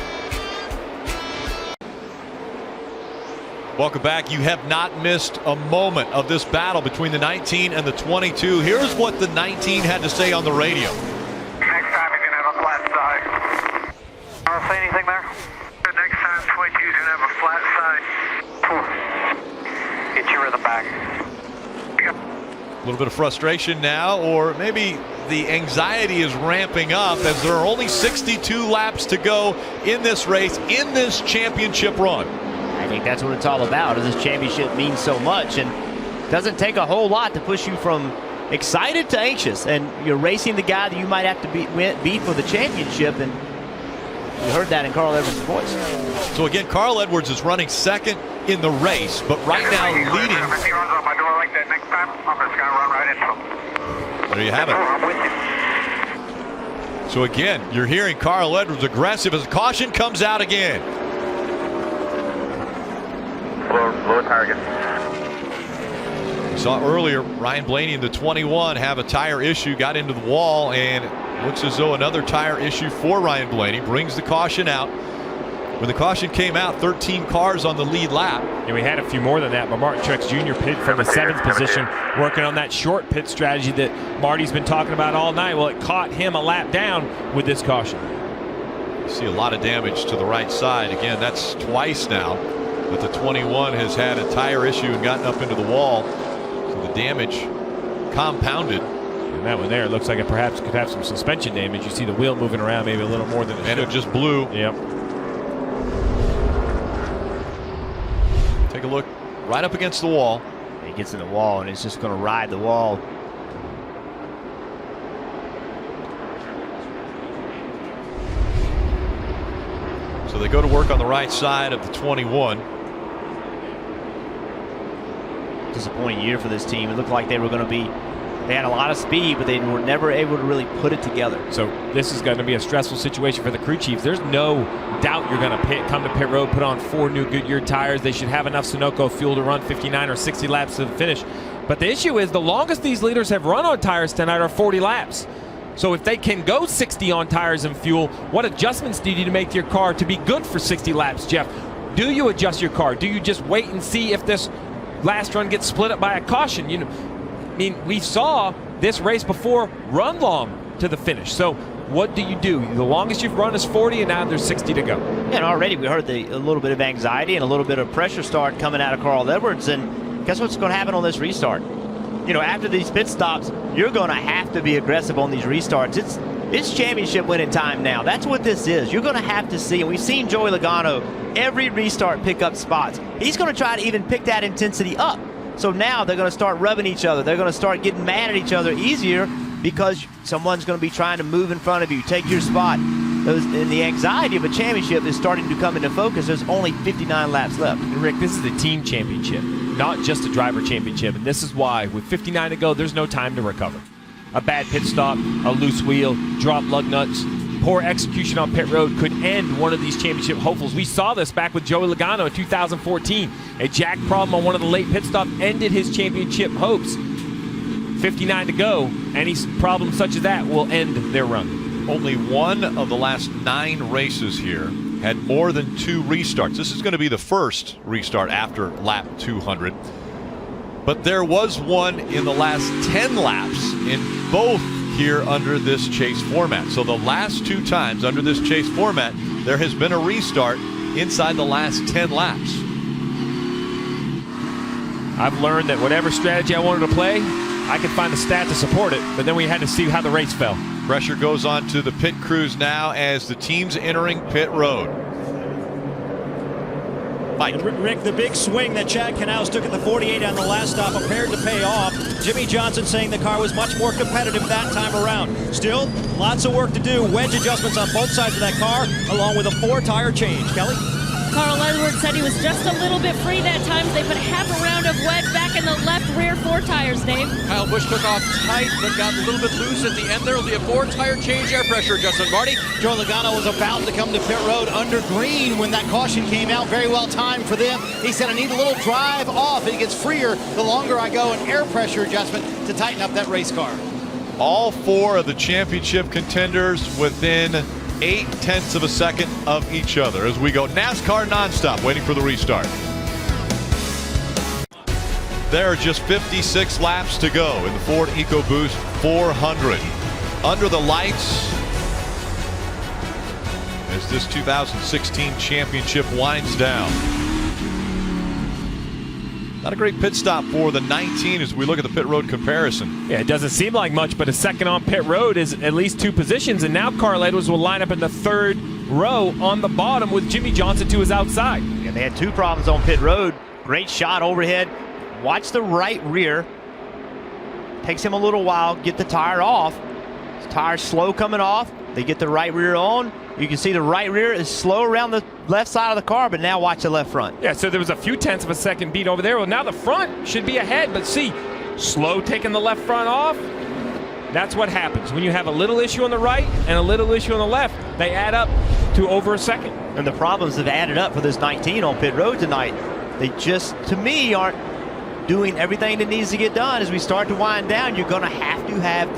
Speaker 4: Welcome back. You have not missed a moment of this battle between the 19 and the 22. Here's what the 19 had to say on the radio.
Speaker 12: Next time you're going to have a flat side. I don't say anything there? The next time 22's going to have a flat side. Hit you in the back.
Speaker 4: A little bit of frustration now, or maybe the anxiety is ramping up as there are only 62 laps to go in this race, in this championship run.
Speaker 7: I think that's what it's all about. Is this championship means so much, and it doesn't take a whole lot to push you from excited to anxious. And you're racing the guy that you might have to beat for the championship, and you heard that in Carl Edwards' voice.
Speaker 4: So again, Carl Edwards is running second in the race, but right now leading.
Speaker 12: If he runs on my door like that next time, I'm just going to run right into him.
Speaker 4: There you have it.
Speaker 12: I'm with you.
Speaker 4: So again, you're hearing Carl Edwards aggressive as caution comes out again.
Speaker 12: Lower tire again.
Speaker 4: We saw earlier Ryan Blaney in the 21 have a tire issue, got into the wall, and looks as though another tire issue for Ryan Blaney brings the caution out. When the caution came out, 13 cars on the lead lap.
Speaker 2: And we had a few more than that, but Martin Truex Jr. pit from the 7th position, working on that short pit strategy that Marty's been talking about all night. Well, it caught him a lap down with this caution.
Speaker 4: You see a lot of damage to the right side. Again, that's twice now that the 21 has had a tire issue and gotten up into the wall. So the damage compounded.
Speaker 2: And that one there looks like it perhaps could have some suspension damage. You see the wheel moving around maybe a little more than it should.
Speaker 4: And it just blew.
Speaker 2: Yep.
Speaker 4: Take a look right up against the wall.
Speaker 7: He gets in the wall, and it's just going to ride the wall.
Speaker 4: So they go to work on the right side of the 21.
Speaker 7: Disappointing year for this team. It looked like they were going to be, they had a lot of speed, but they were never able to really put it together.
Speaker 2: So this is going to be a stressful situation for the crew chiefs. There's no doubt you're going to come to pit road, put on 4 new Goodyear tires. They should have enough Sunoco fuel to run 59 or 60 laps to the finish. But the issue is the longest these leaders have run on tires tonight are 40 laps. So if they can go 60 on tires and fuel, what adjustments do you need to make to your car to be good for 60 laps, Jeff? Do you adjust your car? Do you just wait and see if this last run gets split up by a caution? You know, I mean, we saw this race before run long to the finish. So what do you do? The longest you've run is 40, and now there's 60 to go.
Speaker 7: Yeah, and already we heard a little bit of anxiety and a little bit of pressure start coming out of Carl Edwards. And guess what's going to happen on this restart? You know, after these pit stops, you're going to have to be aggressive on these restarts. It's championship winning time now. That's what this is. You're going to have to see, and we've seen Joey Logano every restart pick up spots. He's going to try to even pick that intensity up. So now they're going to start rubbing each other. They're going to start getting mad at each other easier because someone's going to be trying to move in front of you, take your spot. And the anxiety of a championship is starting to come into focus. There's only 59 laps left.
Speaker 2: Rick, this is a team championship, not just a driver championship. And this is why, with 59 to go, there's no time to recover. A bad pit stop, a loose wheel, drop lug nuts, poor execution on pit road could end one of these championship hopefuls. We saw this back with Joey Logano in 2014. A jack problem on one of the late pit stops ended his championship hopes. 59 to go, any problem such as that will end their run.
Speaker 4: Only one of the last 9 races here had more than 2 restarts. This is going to be the first restart after lap 200. But there was one in the last 10 laps in both here under this chase format. So the last 2 times under this chase format, there has been a restart inside the last 10 laps.
Speaker 2: I've learned that whatever strategy I wanted to play, I could find the stat to support it, but then we had to see how the race fell.
Speaker 4: Pressure goes on to the pit crews now as the team's entering pit road. Mike.
Speaker 8: And Rick, the big swing that Chad Knaus took at the 48 on the last stop appeared to pay off. Jimmy Johnson saying the car was much more competitive that time around. Still, lots of work to do. Wedge adjustments on both sides of that car, along with a 4-tire change. Kelly?
Speaker 9: Carl Edwards said he was just a little bit free that time. They put half a round of wedge back in the left rear 4 tires, Dave.
Speaker 10: Kyle Busch took off tight, but got a little bit loose at the end. There will be a 4-tire change air pressure adjustment. Marty?
Speaker 11: Joe Logano was about to come to pit road under green when that caution came out. Very well timed for them. He said, I need a little drive off. It gets freer the longer I go. An air pressure adjustment to tighten up that race car.
Speaker 4: All 4 of the championship contenders within 0.8 of a second of each other as we go NASCAR nonstop, waiting for the restart. There are just 56 laps to go in the Ford EcoBoost 400. Under the lights as this 2016 championship winds down. Not a great pit stop for the 19 as we look at the pit road comparison.
Speaker 2: Yeah, it doesn't seem like much, but a second on pit road is at least 2 positions, and now Carl Edwards will line up in the 3rd row on the bottom with Jimmy Johnson to his outside.
Speaker 7: And they had 2 problems on pit road. Great shot overhead. Watch the right rear. Takes him a little while, get the tire off. His tire's slow coming off. They get the right rear on. You can see the right rear is slow around the left side of the car, but now watch the left front.
Speaker 2: Yeah, so there was a few tenths of a second beat over there. Well, now the front should be ahead, but see, slow taking the left front off. That's what happens. When you have a little issue on the right and a little issue on the left, they add up to over a second.
Speaker 7: And the problems have added up for this 19 on pit road tonight. They just, to me, aren't doing everything that needs to get done. As we start to wind down, you're going to have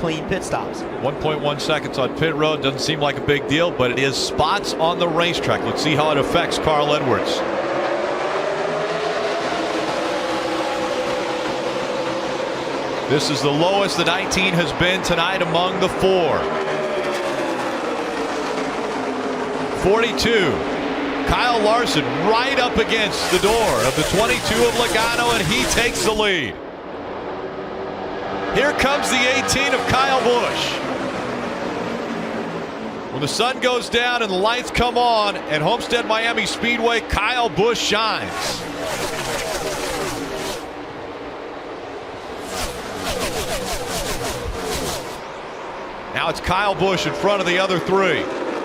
Speaker 7: clean pit stops.
Speaker 4: 1.1 seconds on pit road doesn't seem like a big deal, but it is spots on the racetrack. Let's see how it affects Carl Edwards. This is the lowest the 19 has been tonight among the 4. 42. Kyle Larson right up against the door of the 22 of Logano, and he takes the lead. Here comes the 18 of Kyle Busch. When the sun goes down and the lights come on at Homestead-Miami Speedway, Kyle Busch shines. Now it's Kyle Busch in front of the other 3.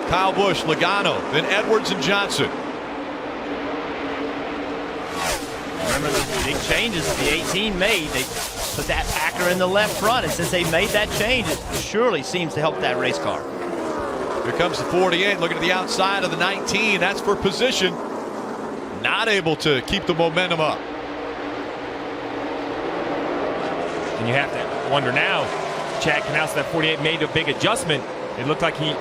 Speaker 4: Kyle Busch, Logano, then Edwards and Johnson.
Speaker 7: Remember the big changes that the 18 made. They put that Packer in the left front, and since they made that change, it surely seems to help that race car.
Speaker 4: Here comes the 48, looking at the outside of the 19. That's for position. Not able to keep the momentum up.
Speaker 2: And you have to wonder now, Chad Knaus, that 48 made a big adjustment. It looked like he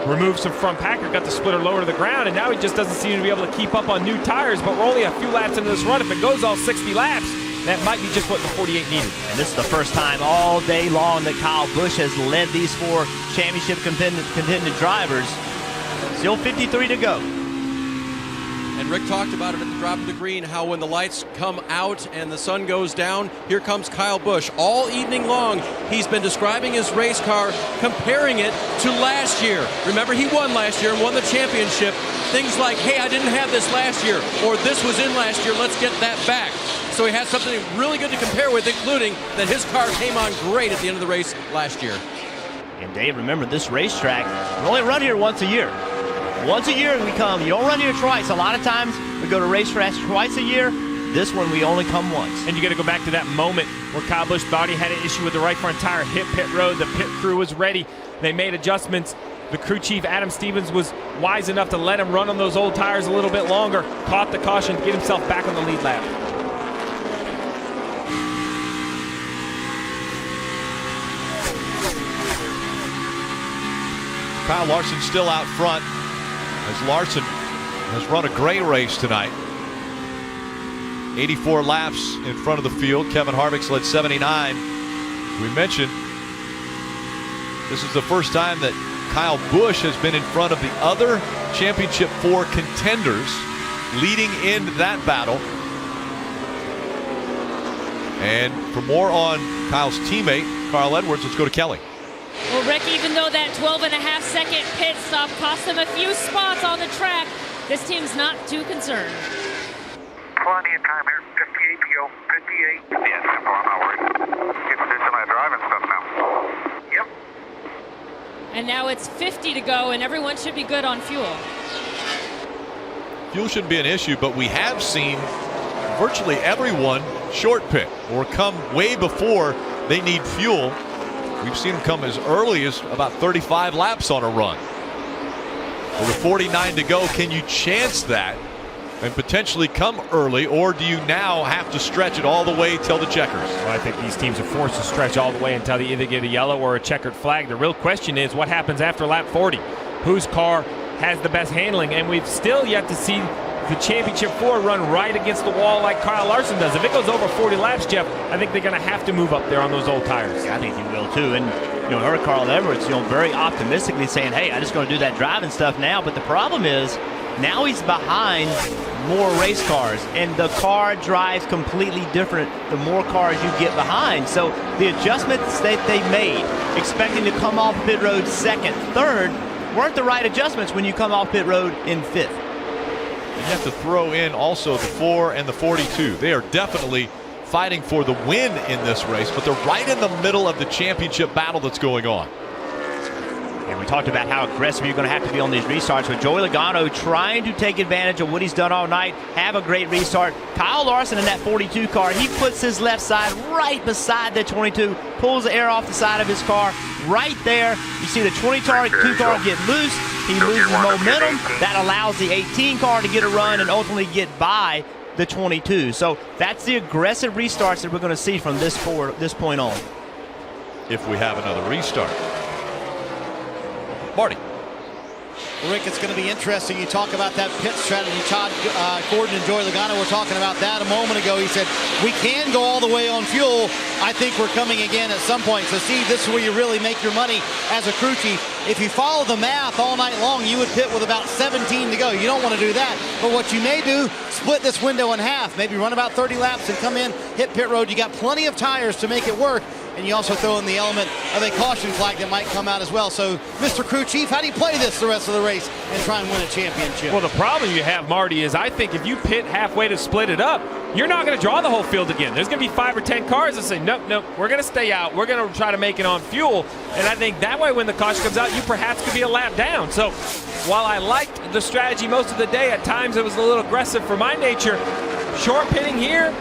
Speaker 2: removed some front packer, got the splitter lower to the ground, and now he just doesn't seem to be able to keep up on new tires. But we're only a few laps into this run. If it goes all 60 laps, that might be just what the 48 needed.
Speaker 7: And this is the first time all day long that Kyle Busch has led these 4 championship contended drivers. Still 53 to go.
Speaker 10: And Rick talked about it at the drop of the green, how when the lights come out and the sun goes down, here comes Kyle Busch. All evening long, he's been describing his race car, comparing it to last year. Remember, he won last year and won the championship. Things like, hey, I didn't have this last year, or this was in last year, let's get that back. So he has something really good to compare with, including that his car came on great at the end of the race last year.
Speaker 7: And Dave, remember this racetrack, we only run here once a year. Once a year we come. You don't run here twice. A lot of times we go to racetracks twice a year. This one we only come once.
Speaker 2: And you got to go back to that moment where Kyle Busch thought he had an issue with the right front tire, hit pit road. The pit crew was ready. They made adjustments. The crew chief, Adam Stevens, was wise enough to let him run on those old tires a little bit longer. Caught the caution to get himself back on the lead lap.
Speaker 4: Kyle Larson still out front, as Larson has run a great race tonight. 84 laps in front of the field. Kevin Harvick's led 79. We mentioned this is the first time that Kyle Busch has been in front of the other Championship 4 contenders leading into that battle. And for more on Kyle's teammate, Carl Edwards, let's go to Kelly.
Speaker 9: Well, Rick, even though that 12.5-second pit stop cost them a few spots on the track, this team's not too concerned.
Speaker 12: Plenty of time here. 58 to go. 58. Yeah, simple. I'm not worried. Get to do some of that driving stuff now. Yep.
Speaker 9: And now it's 50 to go, and everyone should be good on fuel.
Speaker 4: Fuel shouldn't be an issue, but we have seen virtually everyone short pit or come way before they need fuel. We've seen them come as early as about 35 laps on a run. With 49 to go, can you chance that and potentially come early, or do you now have to stretch it all the way till the checkers?
Speaker 2: Well, I think these teams are forced to stretch all the way until they either get a yellow or a checkered flag. The real question is what happens after lap 40? Whose car has the best handling? And we've still yet to see the Championship 4 run right against the wall like Kyle Larson does. If it goes over 40 laps, Jeff, I think they're going to have to move up there on those old tires.
Speaker 7: Yeah, I think he will too. And you heard Carl Edwards, very optimistically saying, hey, I'm just going to do that driving stuff now. But the problem is now he's behind more race cars, and the car drives completely different the more cars you get behind. So the adjustments that they made, expecting to come off pit road second, third, weren't the right adjustments when you come off pit road in fifth.
Speaker 4: You have to throw in also the 4 and the 42. They are definitely fighting for the win in this race, but they're right in the middle of the championship battle that's going on.
Speaker 7: And we talked about how aggressive you're going to have to be on these restarts. With Joey Logano trying to take advantage of what he's done all night, have a great restart. Kyle Larson in that 42 car, he puts his left side right beside the 22, pulls the air off the side of his car. Right there, you see the 22 car get loose. He loses momentum. That allows the 18 car to get a run and ultimately get by the 22. So that's the aggressive restarts that we're going to see from this point on.
Speaker 4: If we have another restart. Marty.
Speaker 11: Rick, it's going to be interesting. You talk about that pit strategy. Todd Gordon and Joey Logano were talking about that a moment ago. He said, we can go all the way on fuel. I think we're coming again at some point. So, Steve, this is where you really make your money as a crew chief. If you follow the math all night long, you would pit with about 17 to go. You don't want to do that. But what you may do, split this window in half. Maybe run about 30 laps and come in, hit pit road. You got plenty of tires to make it work. And you also throw in the element of a caution flag that might come out as well. So, Mr. Crew Chief, how do you play this the rest of the race and try and win a championship?
Speaker 2: Well, the problem you have, Marty, is I think if you pit halfway to split it up, you're not going to draw the whole field again. There's going to be 5 or 10 cars that say, nope, we're going to stay out. We're going to try to make it on fuel. And I think that way when the caution comes out, you perhaps could be a lap down. So while I liked the strategy most of the day, at times it was a little aggressive for my nature. Short pitting here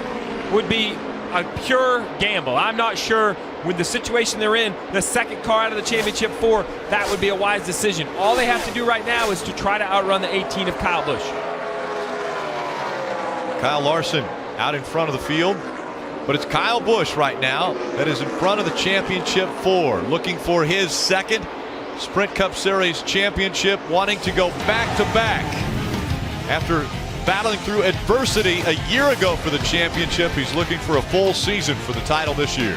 Speaker 2: would be a pure gamble. I'm not sure with the situation they're in, the second car out of the Championship 4, that would be a wise decision. All they have to do right now is to try to outrun the 18 of Kyle Busch.
Speaker 4: Kyle Larson out in front of the field, but it's Kyle Busch right now that is in front of the Championship 4, looking for his second Sprint Cup Series championship, wanting to go back-to-back. After battling through adversity a year ago for the championship, he's looking for a full season for the title this year.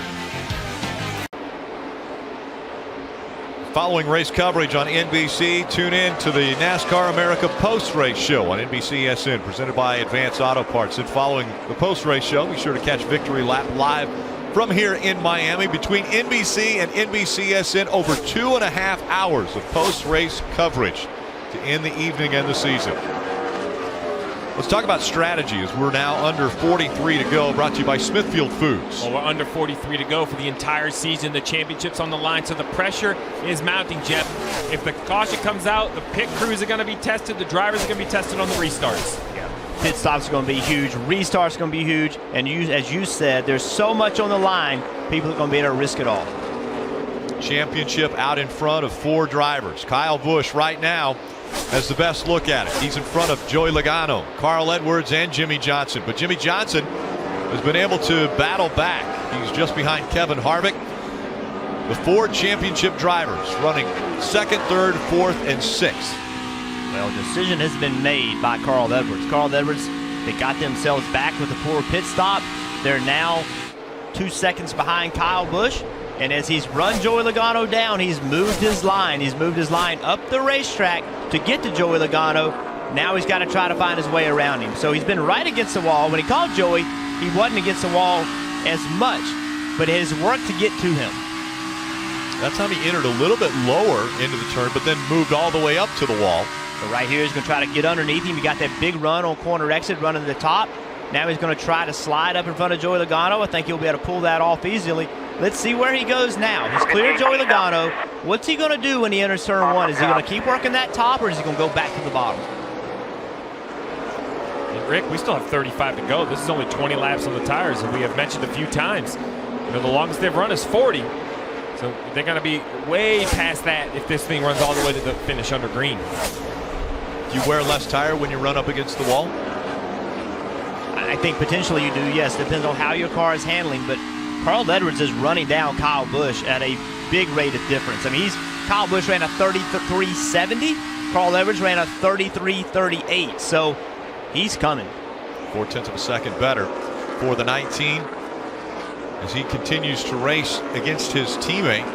Speaker 4: Following race coverage on NBC, tune in to the NASCAR America post-race show on NBCSN, presented by Advance Auto Parts. And following the post-race show, be sure to catch Victory Lap live from here in Miami. Between NBC and NBCSN, over 2.5 hours of post-race coverage to end the evening and the season. Let's talk about strategy as we're now under 43 to go, brought to you by Smithfield Foods.
Speaker 2: Well, we're under 43 to go for the entire season. The championship's on the line, so the pressure is mounting, Jeff. If the caution comes out, the pit crews are going to be tested, the drivers are going to be tested on the restarts.
Speaker 7: Yeah. Pit stops are going to be huge, restarts are going to be huge, and as you said, there's so much on the line, people are going to be able to risk it all.
Speaker 4: Championship out in front of 4 drivers. Kyle Busch right now has the best look at it. He's in front of Joey Logano, Carl Edwards, and Jimmy Johnson. But Jimmy Johnson has been able to battle back. He's just behind Kevin Harvick. The Ford championship drivers running 2nd, 3rd, 4th, and 6th.
Speaker 7: Well, decision has been made by Carl Edwards. Carl Edwards, they got themselves back with a poor pit stop. They're now 2 seconds behind Kyle Busch. And as he's run Joey Logano down, he's moved his line. He's moved his line up the racetrack to get to Joey Logano. Now he's got to try to find his way around him. So he's been right against the wall. When he called Joey, he wasn't against the wall as much, but it has worked to get to him.
Speaker 4: That time he entered a little bit lower into the turn, but then moved all the way up to the wall.
Speaker 7: So right here, he's going to try to get underneath him. He got that big run on corner exit, running to the top. Now he's going to try to slide up in front of Joey Logano. I think he'll be able to pull that off easily. Let's see where he goes now. He's cleared Joey Logano. What's he going to do when he enters turn 1? Is he going to keep working that top, or is he going to go back to the bottom?
Speaker 2: And Rick, we still have 35 to go. This is only 20 laps on the tires, and we have mentioned a few times, the longest they've run is 40. So they're going to be way past that if this thing runs all the way to the finish under green.
Speaker 4: Do you wear less tire when you run up against the wall?
Speaker 7: I think potentially you do, yes. Depends on how your car is handling, but Carl Edwards is running down Kyle Busch at a big rate of difference. I mean, Kyle Busch ran a 33.70. Carl Edwards ran a 33.38. So he's coming.
Speaker 4: 0.4 of a second better for the 19 as he continues to race against his teammate.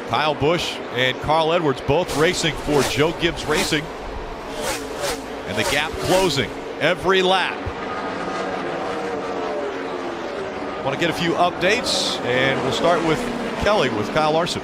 Speaker 4: Kyle Busch and Carl Edwards both racing for Joe Gibbs Racing. And the gap closing every lap. Want to get a few updates, and we'll start with Kelly with Kyle Larson.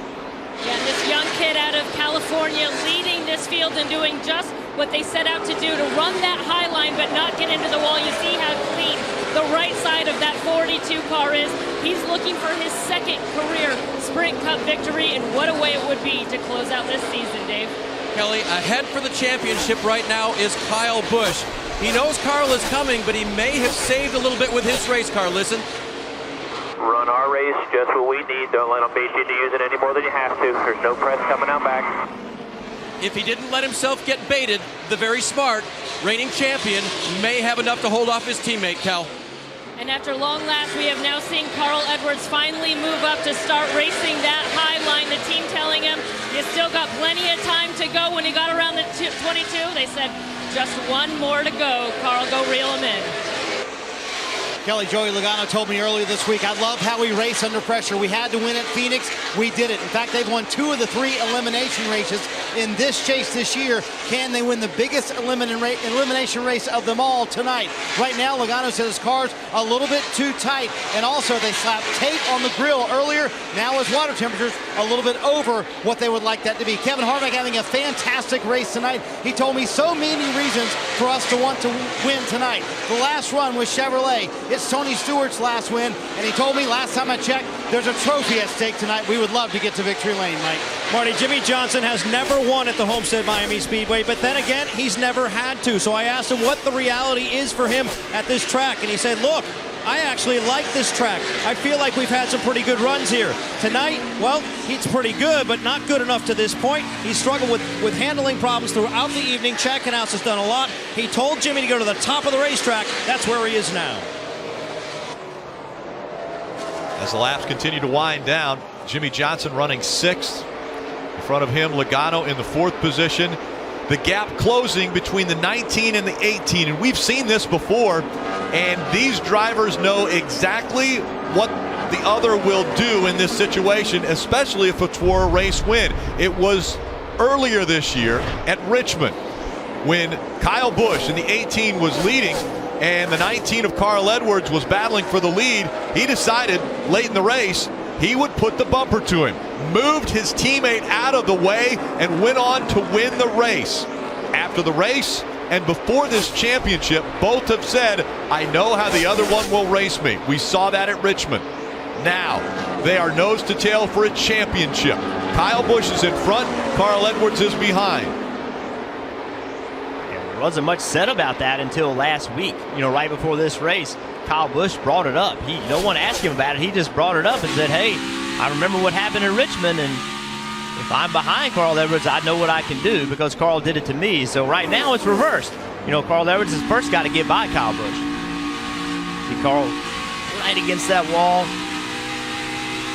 Speaker 9: Yeah, this young kid out of California leading this field and doing just what they set out to do, to run that high line but not get into the wall. You see how clean the right side of that 42 car is. He's looking for his 2nd career Sprint Cup victory, and what a way it would be to close out this season, Dave.
Speaker 10: Kelly, ahead for the championship right now is Kyle Busch. He knows Carl is coming, but he may have saved a little bit with his race car. Listen.
Speaker 12: Run our race, just what we need. Don't let them bait you into using any more than you have to. There's no press coming out back.
Speaker 10: If he didn't let himself get baited, the very smart reigning champion may have enough to hold off his teammate, Cal.
Speaker 9: And after long laps, we have now seen Carl Edwards finally move up to start racing that high line. The team telling him, you still got plenty of time to go. When he got around the 22, they said, just one more to go. Carl, go reel him in.
Speaker 11: Kelly, Joey Logano told me earlier this week, I love how we race under pressure. We had to win at Phoenix. We did it. In fact, they've won 2 of the 3 elimination races in this chase this year. Can they win the biggest elimination race of them all tonight? Right now, Logano says his car's a little bit too tight. And also, they slapped tape on the grill earlier. Now his water temperature's a little bit over what they would like that to be. Kevin Harvick having a fantastic race tonight. He told me so many reasons for us to want to win tonight. The last run was Chevrolet. It's Tony Stewart's last win, and he told me last time I checked, there's a trophy at stake tonight. We would love to get to victory lane, Mike.
Speaker 8: Marty, Jimmy Johnson has never won at the Homestead-Miami Speedway, but then again, he's never had to. So I asked him what the reality is for him at this track, and he said, look, I actually like this track. I feel like we've had some pretty good runs here. Tonight, well, he's pretty good, but not good enough to this point. He struggled with handling problems throughout the evening. Chad Knaus has done a lot. He told Jimmy to go to the top of the racetrack. That's where he is now.
Speaker 4: As the laps continue to wind down, Jimmy Johnson running 6th. In front of him, Logano in the 4th position. The gap closing between the 19 and the 18. And we've seen this before. And these drivers know exactly what the other will do in this situation, especially if it's for a race win. It was earlier this year at Richmond when Kyle Busch in the 18 was leading and the 19 of Carl Edwards was battling for the lead. He decided late in the race he would put the bumper to him, moved his teammate out of the way, and went on to win the race. After the race and before this championship, both have said, I know how the other one will race me. We saw that at Richmond. Now, they are nose to tail for a championship. Kyle Busch is in front, Carl Edwards is behind.
Speaker 7: Yeah, there wasn't much said about that until last week. You know, right before this race, Kyle Busch brought it up. No one asked him about it. He just brought it up and said, hey, I remember what happened in Richmond, and if I'm behind Carl Edwards, I know what I can do because Carl did it to me. So right now it's reversed. You know, Carl Edwards has first got to get by Kyle Busch. See Carl right against that wall.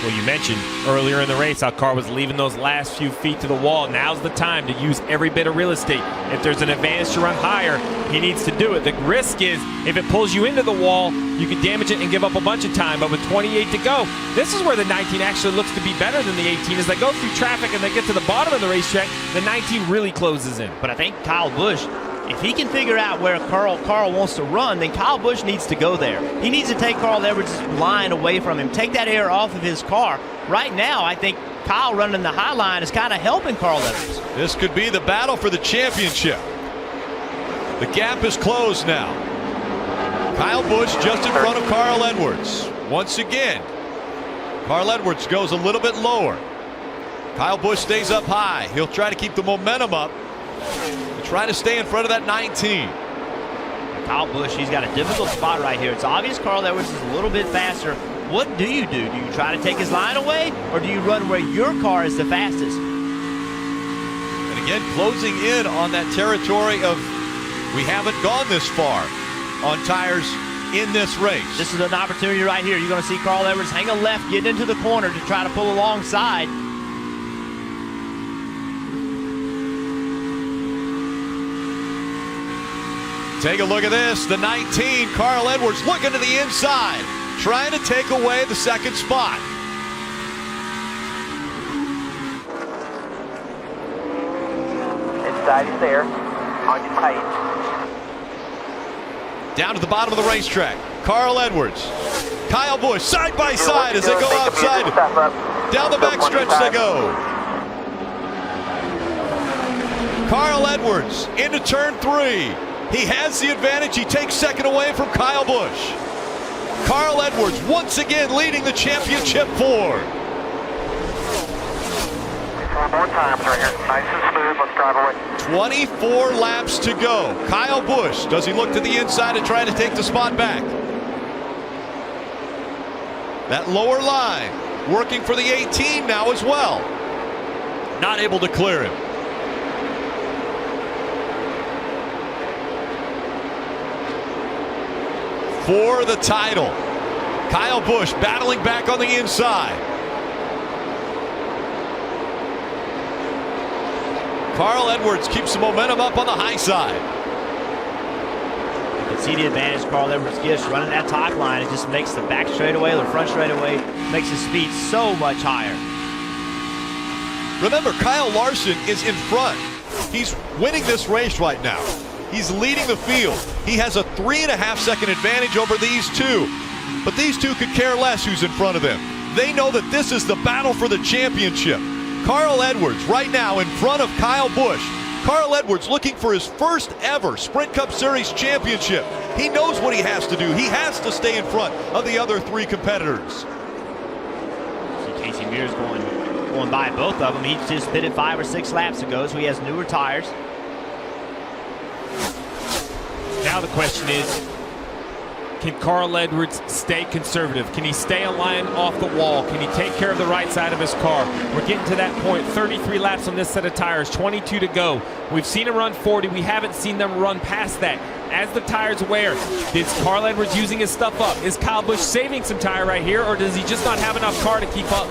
Speaker 2: Well, you mentioned earlier in the race how Carl was leaving those last few feet to the wall. Now's the time to use every bit of real estate. If there's an advantage to run higher, he needs to do it. The risk is if it pulls you into the wall, you can damage it and give up a bunch of time. But with 28 to go, this is where the 19 actually looks to be better than the 18. As they go through traffic and they get to the bottom of the racetrack, the 19 really closes in.
Speaker 7: But I think Kyle Busch, if he can figure out where Carl wants to run, then Kyle Busch needs to go there. He needs to take Carl Edwards' line away from him, take that air off of his car. Right now, I think Kyle running the high line is kind of helping Carl Edwards.
Speaker 4: This could be the battle for the championship. The gap is closed now. Kyle Busch just in front of Carl Edwards. Once again, Carl Edwards goes a little bit lower. Kyle Busch stays up high. He'll try to keep the momentum up. Try to stay in front of that 19.
Speaker 7: Kyle Busch, he's got a difficult spot right here. It's obvious Carl Edwards is a little bit faster. What do? Do you try to take his line away, or do you run where your car is the fastest?
Speaker 4: And again, closing in on that territory of we haven't gone this far on tires in this race.
Speaker 7: This is an opportunity right here. You're going to see Carl Edwards hang a left, get into the corner to try to pull alongside.
Speaker 4: Take a look at this. The 19, Carl Edwards, looking to the inside, trying to take away the second spot.
Speaker 3: Inside is there. On your tight.
Speaker 4: Down to the bottom of the racetrack. Carl Edwards, Kyle Busch, side by side as they go outside. Down the backstretch they go. Carl Edwards into turn 3. He has the advantage. He takes second away from Kyle Busch. Carl Edwards once again leading the championship forward.
Speaker 3: 4 more times right here. Nice and smooth. Let's drive away.
Speaker 4: 24 laps to go. Kyle Busch, does he look to the inside and try to take the spot back? That lower line working for the 18 now as well. Not able to clear him. For the title, Kyle Busch battling back on the inside. Carl Edwards keeps the momentum up on the high side.
Speaker 7: You can see the advantage Carl Edwards gets running that top line. It just makes the back straightaway, the front straightaway, makes his speed so much higher.
Speaker 4: Remember, Kyle Larson is in front. He's winning this race right now. He's leading the field. He has a 3.5 second advantage over these two. But these two could care less who's in front of them. They know that this is the battle for the championship. Carl Edwards right now in front of Kyle Busch. Carl Edwards looking for his first ever Sprint Cup Series championship. He knows what he has to do. He has to stay in front of the other 3 competitors.
Speaker 7: See Casey Mears going by both of them. He just pitted 5 or 6 laps ago, so he has newer tires.
Speaker 2: Now the question is, can Carl Edwards stay conservative? Can he stay a line off the wall? Can he take care of the right side of his car? We're getting to that point. 33 laps on this set of tires, 22 to go. We've seen him run 40. We haven't seen them run past that. As the tires wear, is Carl Edwards using his stuff up? Is Kyle Busch saving some tire right here, or does he just not have enough car to keep up?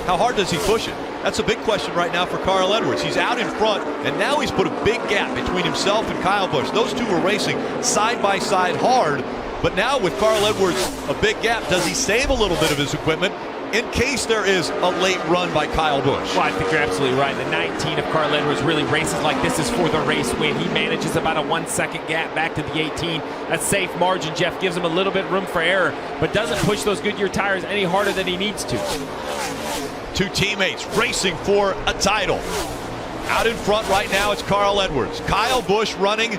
Speaker 4: How hard does he push it? That's a big question right now for Carl Edwards. He's out in front, and now he's put a big gap between himself and Kyle Busch. Those two were racing side by side hard, But now with Carl Edwards, a big gap, does he save a little bit of his equipment in case there is a late run by Kyle Busch?
Speaker 2: Well, I think you're absolutely right. The 19 of Carl Edwards really races like this is for the race win. He manages about a 1 second gap back to the 18. A safe margin. Jeff gives him a little bit room for error, but doesn't push those Goodyear tires any harder than he needs to.
Speaker 4: Two teammates racing for a title. Out in front right now, it's Carl Edwards. Kyle Busch running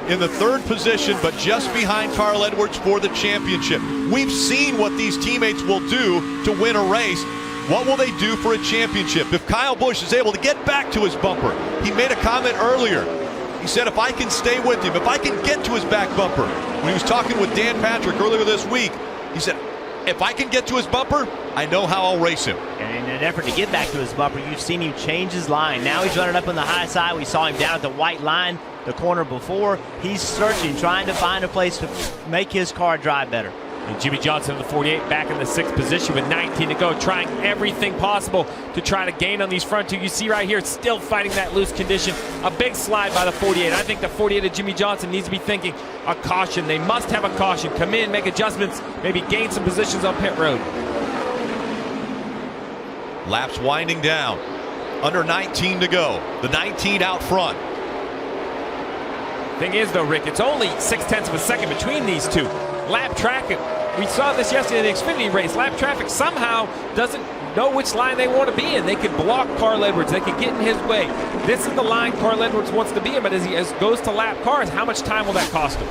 Speaker 4: in the third position, but just behind Carl Edwards for the championship. We've seen what these teammates will do to win a race. What will they do for a championship? If Kyle Busch is able to get back to his bumper, he made a comment earlier. He said, if I can stay with him, if I can get to his back bumper. When he was talking with Dan Patrick earlier this week, he said, if I can get to his bumper, I know how I'll race him.
Speaker 7: And in an effort to get back to his bumper, you've seen him change his line. Now he's running up on the high side. We saw him down at the white line, the corner before. He's searching, trying to find a place to make his car drive better.
Speaker 2: And Jimmy Johnson in the 48 back in the 6th position with 19 to go, trying everything possible to try to gain on these front two. You see right here, still fighting that loose condition. A big slide by the 48. I think the 48 of Jimmy Johnson needs to be thinking a caution. They must have a caution. Come in, make adjustments, maybe gain some positions on pit road.
Speaker 4: Laps winding down. Under 19 to go. The 19 out front.
Speaker 2: Thing is, though, Rick, it's only 0.6 of a second between these two. Lap traffic, we saw this yesterday in the Xfinity race. Lap traffic somehow doesn't know which line they want to be in. They could block Carl Edwards. They could get in his way. This is the line Carl Edwards wants to be in, but as he goes to lap cars, how much time will that cost him?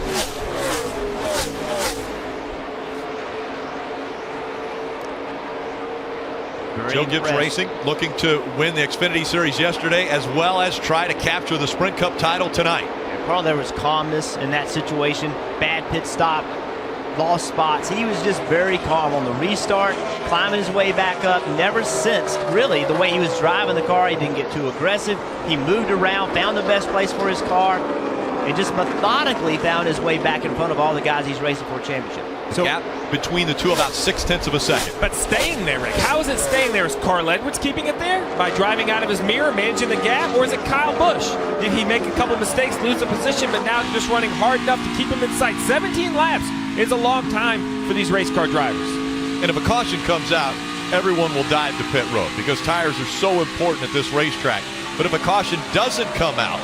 Speaker 4: Joe Gibbs Racing looking to win the Xfinity Series yesterday, as well as try to capture the Sprint Cup title tonight.
Speaker 7: Carl, there was calmness in that situation. Bad pit stop, lost spots. He was just very calm on the restart, climbing his way back up. Never sensed, really, the way he was driving the car. He didn't get too aggressive. He moved around, found the best place for his car, and just methodically found his way back in front of all the guys he's racing for a championship.
Speaker 4: So, gap between the two about 0.6 of a second.
Speaker 2: But staying there, Rick. How is it staying there? Is Carl Edwards keeping it there by driving out of his mirror, managing the gap, or is it Kyle Busch? Did he make a couple mistakes, lose a position, but now just running hard enough to keep him in sight? 17 laps is a long time for these race car drivers.
Speaker 4: And if a caution comes out, everyone will dive to pit road because tires are so important at this racetrack. But if a caution doesn't come out,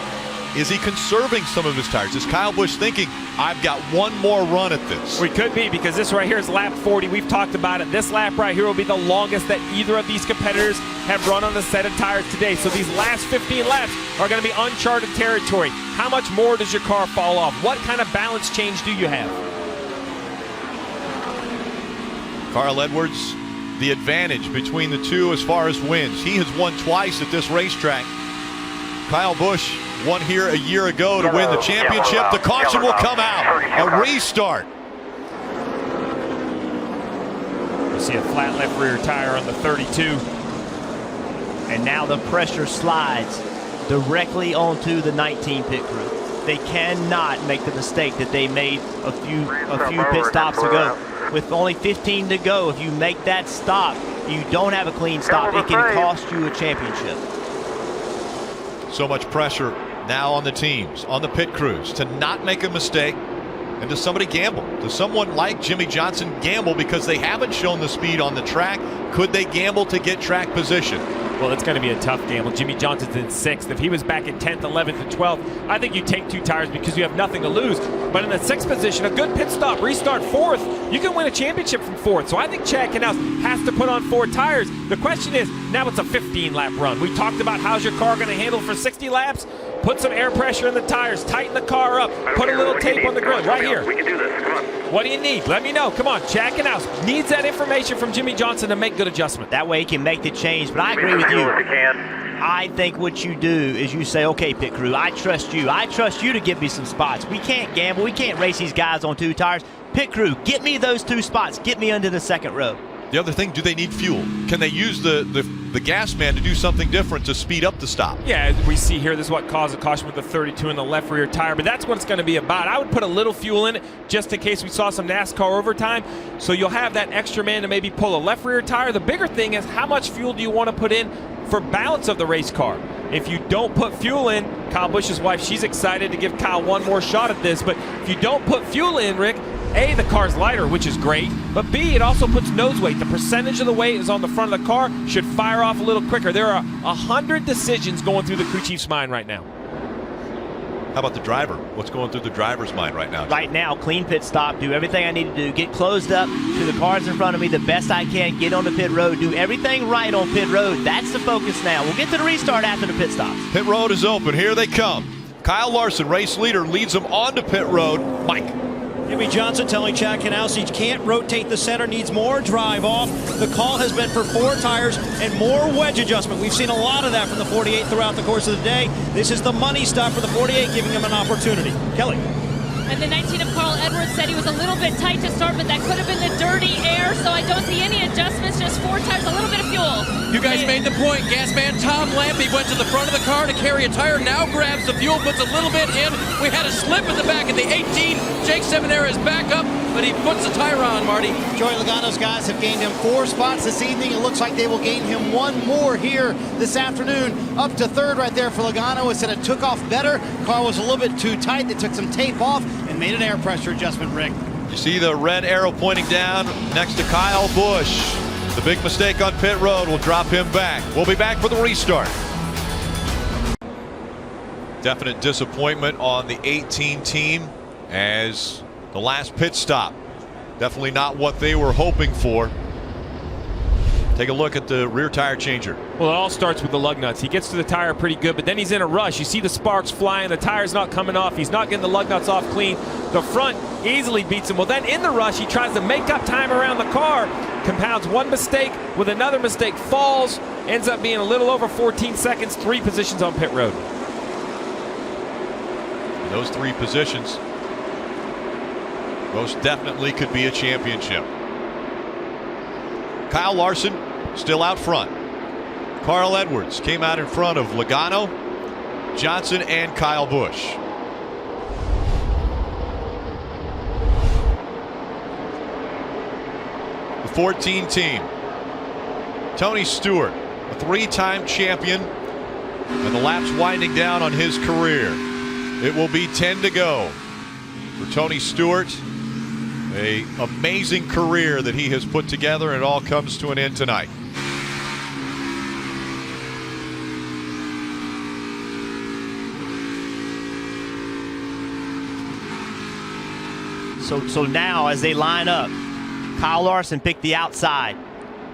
Speaker 4: is he conserving some of his tires? Is Kyle Busch thinking, I've got one more run at this?
Speaker 2: We could be, because this right here is lap 40. We've talked about it. This lap right here will be the longest that either of these competitors have run on a set of tires today. So these last 15 laps are going to be uncharted territory. How much more does your car fall off? What kind of balance change do you have?
Speaker 4: Carl Edwards, the advantage between the two as far as wins. He has won twice at this racetrack. Kyle Busch won here a year ago to win the championship. The caution will come out. A restart.
Speaker 2: You see a flat left rear tire on the 32.
Speaker 7: And now the pressure slides directly onto the 19 pit crew. They cannot make the mistake that they made a few pit stops ago. With only 15 to go, if you make that stop, you don't have a clean stop, it can cost you a championship.
Speaker 4: So much pressure now on the teams, on the pit crews, to not make a mistake. And does somebody gamble? Does someone like Jimmy Johnson gamble because they haven't shown the speed on the track? Could they gamble to get track position?
Speaker 2: Well, it's going to be a tough gamble. Jimmy Johnson's in 6th. If he was back in 10th, 11th, and 12th, I think you take 2 tires because you have nothing to lose. But in the 6th position, a good pit stop, restart 4th, you can win a championship from 4th. So I think Chad Knaus has to put on 4 tires. The question is, now it's a 15-lap run. We talked about how's your car going to handle for 60 laps. Put some air pressure in the tires, tighten the car up, put a little tape on the grill right here.
Speaker 12: We can do this, come on.
Speaker 2: What do you need? Let me know. Come on, Chad Knaus needs that information from Jimmy Johnson to make good adjustment.
Speaker 7: That way he can make the change, but I agree with you. I think what you do is you say, okay, pit crew, I trust you. I trust you to give me some spots. We can't gamble. We can't race these guys on 2 tires. Pit crew, get me those 2 spots. Get me under the 2nd row.
Speaker 4: The other thing, do they need fuel? Can they use the gas man to do something different to speed up the stop?
Speaker 2: Yeah, as we see here, this is what caused a caution with the 32 in the left rear tire, but that's what it's going to be about. I would put a little fuel in it just in case we saw some NASCAR overtime, so you'll have that extra man to maybe pull a left rear tire. The bigger thing is how much fuel do you want to put in for balance of the race car? If you don't put fuel in, Kyle Busch's wife, she's excited to give Kyle one more shot at this, but if you don't put fuel in, Rick, A, the car's lighter, which is great, but B, it also puts nose weight. The percentage of the weight is on the front of the car, should fire off a little quicker. There are 100 decisions going through the crew chief's mind right now.
Speaker 4: How about the driver? What's going through the driver's mind right now?
Speaker 7: Right now, clean pit stop, do everything I need to do, get closed up to the cars in front of me the best I can, get on the pit road, do everything right on pit road. That's the focus now. We'll get to the restart after the pit stops.
Speaker 4: Pit road is open. Here they come. Kyle Larson, race leader, leads them onto pit road. Mike.
Speaker 8: Jimmy Johnson telling Chad Knaus he can't rotate the center, needs more drive off. The call has been for 4 tires and more wedge adjustment. We've seen a lot of that from the 48 throughout the course of the day. This is the money stop for the 48, giving him an opportunity. Kelly.
Speaker 9: And the 19 of Carl Edwards said he was a little bit tight to start, but that could have been the dirty air, so I don't see any adjustments, just 4 tires, a little bit of fuel.
Speaker 10: You guys made the point. Gas man Tom Lampy went to the front of the car to carry a tire, now grabs the fuel, puts a little bit in. We had a slip in the back at the 18. Jake Seminara is back up, but he puts the tire on, Marty.
Speaker 11: Joey Logano's guys have gained him 4 spots this evening. It looks like they will gain him 1 more here this afternoon. Up to 3rd right there for Logano. It said it took off better. Car was a little bit too tight. They took some tape off and made an air pressure adjustment, Rick.
Speaker 4: You see the red arrow pointing down next to Kyle Busch. The big mistake on pit road will drop him back. We'll be back for the restart. Definite disappointment on the 18 team as the last pit stop. Definitely not what they were hoping for. Take a look at the rear tire changer.
Speaker 2: Well, it all starts with the lug nuts. He gets to the tire pretty good, but then he's in a rush. You see the sparks flying. The tire's not coming off. He's not getting the lug nuts off clean. The front easily beats him. Well, then in the rush, he tries to make up time around the car, compounds one mistake with another mistake, falls, ends up being a little over 14 seconds, 3 positions on pit road.
Speaker 4: And those 3 positions most definitely could be a championship. Kyle Larson still out front. Carl Edwards came out in front of Logano, Johnson, and Kyle Busch. The 14 team. Tony Stewart, a 3-time champion, and the laps winding down on his career. It will be 10 to go for Tony Stewart. An amazing career that he has put together, and it all comes to an end tonight.
Speaker 7: So now as they line up, Kyle Larson picked the outside.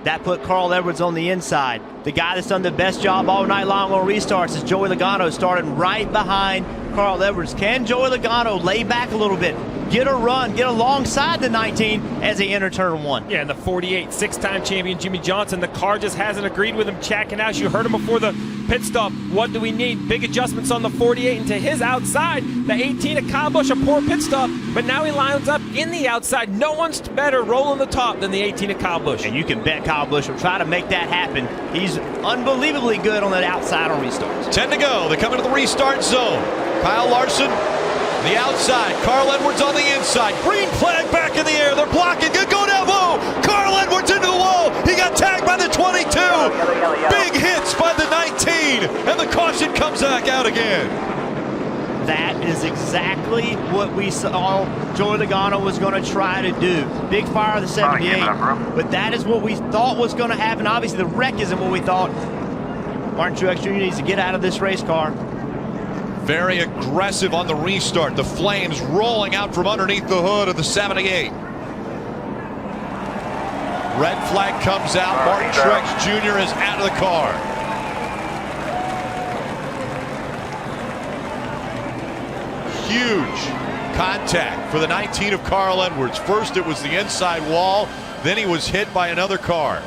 Speaker 7: That put Carl Edwards on the inside. The guy that's done the best job all night long on restarts is Joey Logano, starting right behind Carl Edwards. Can Joey Logano lay back a little bit, get a run, get alongside the 19 as they enter turn 1?
Speaker 2: Yeah, and the 48, 6-time champion Jimmy Johnson, the car just hasn't agreed with him. Chad Knaus, you heard him before the pit stop. What do we need? Big adjustments on the 48 and to his outside. The 18 of Kyle Busch, a poor pit stop, but now he lines up in the outside. No one's better rolling the top than the 18 of Kyle Busch.
Speaker 7: And you can bet Kyle Busch will try to make that happen. He's unbelievably good on that outside on restarts.
Speaker 4: 10 to go. They come into the restart zone. Kyle Larson, the outside. Carl Edwards on the inside. Green flag back in the air. They're blocking. Good go down low. Carl Edwards into the wall. He got tagged by the 22. Big hits by the 19. And the caution comes back out again.
Speaker 7: That is exactly what we saw Joey Logano was going to try to do. Big fire of the 78. But that is what we thought was going to happen. Obviously, the wreck isn't what we thought. Martin Truex Jr. needs to get out of this race car.
Speaker 4: Very aggressive on the restart. The flames rolling out from underneath the hood of the 78. Red flag comes out. Martin Truex Jr. is out of the car. Huge contact for the 19 of Carl Edwards. First it was the inside wall, then he was hit by another car.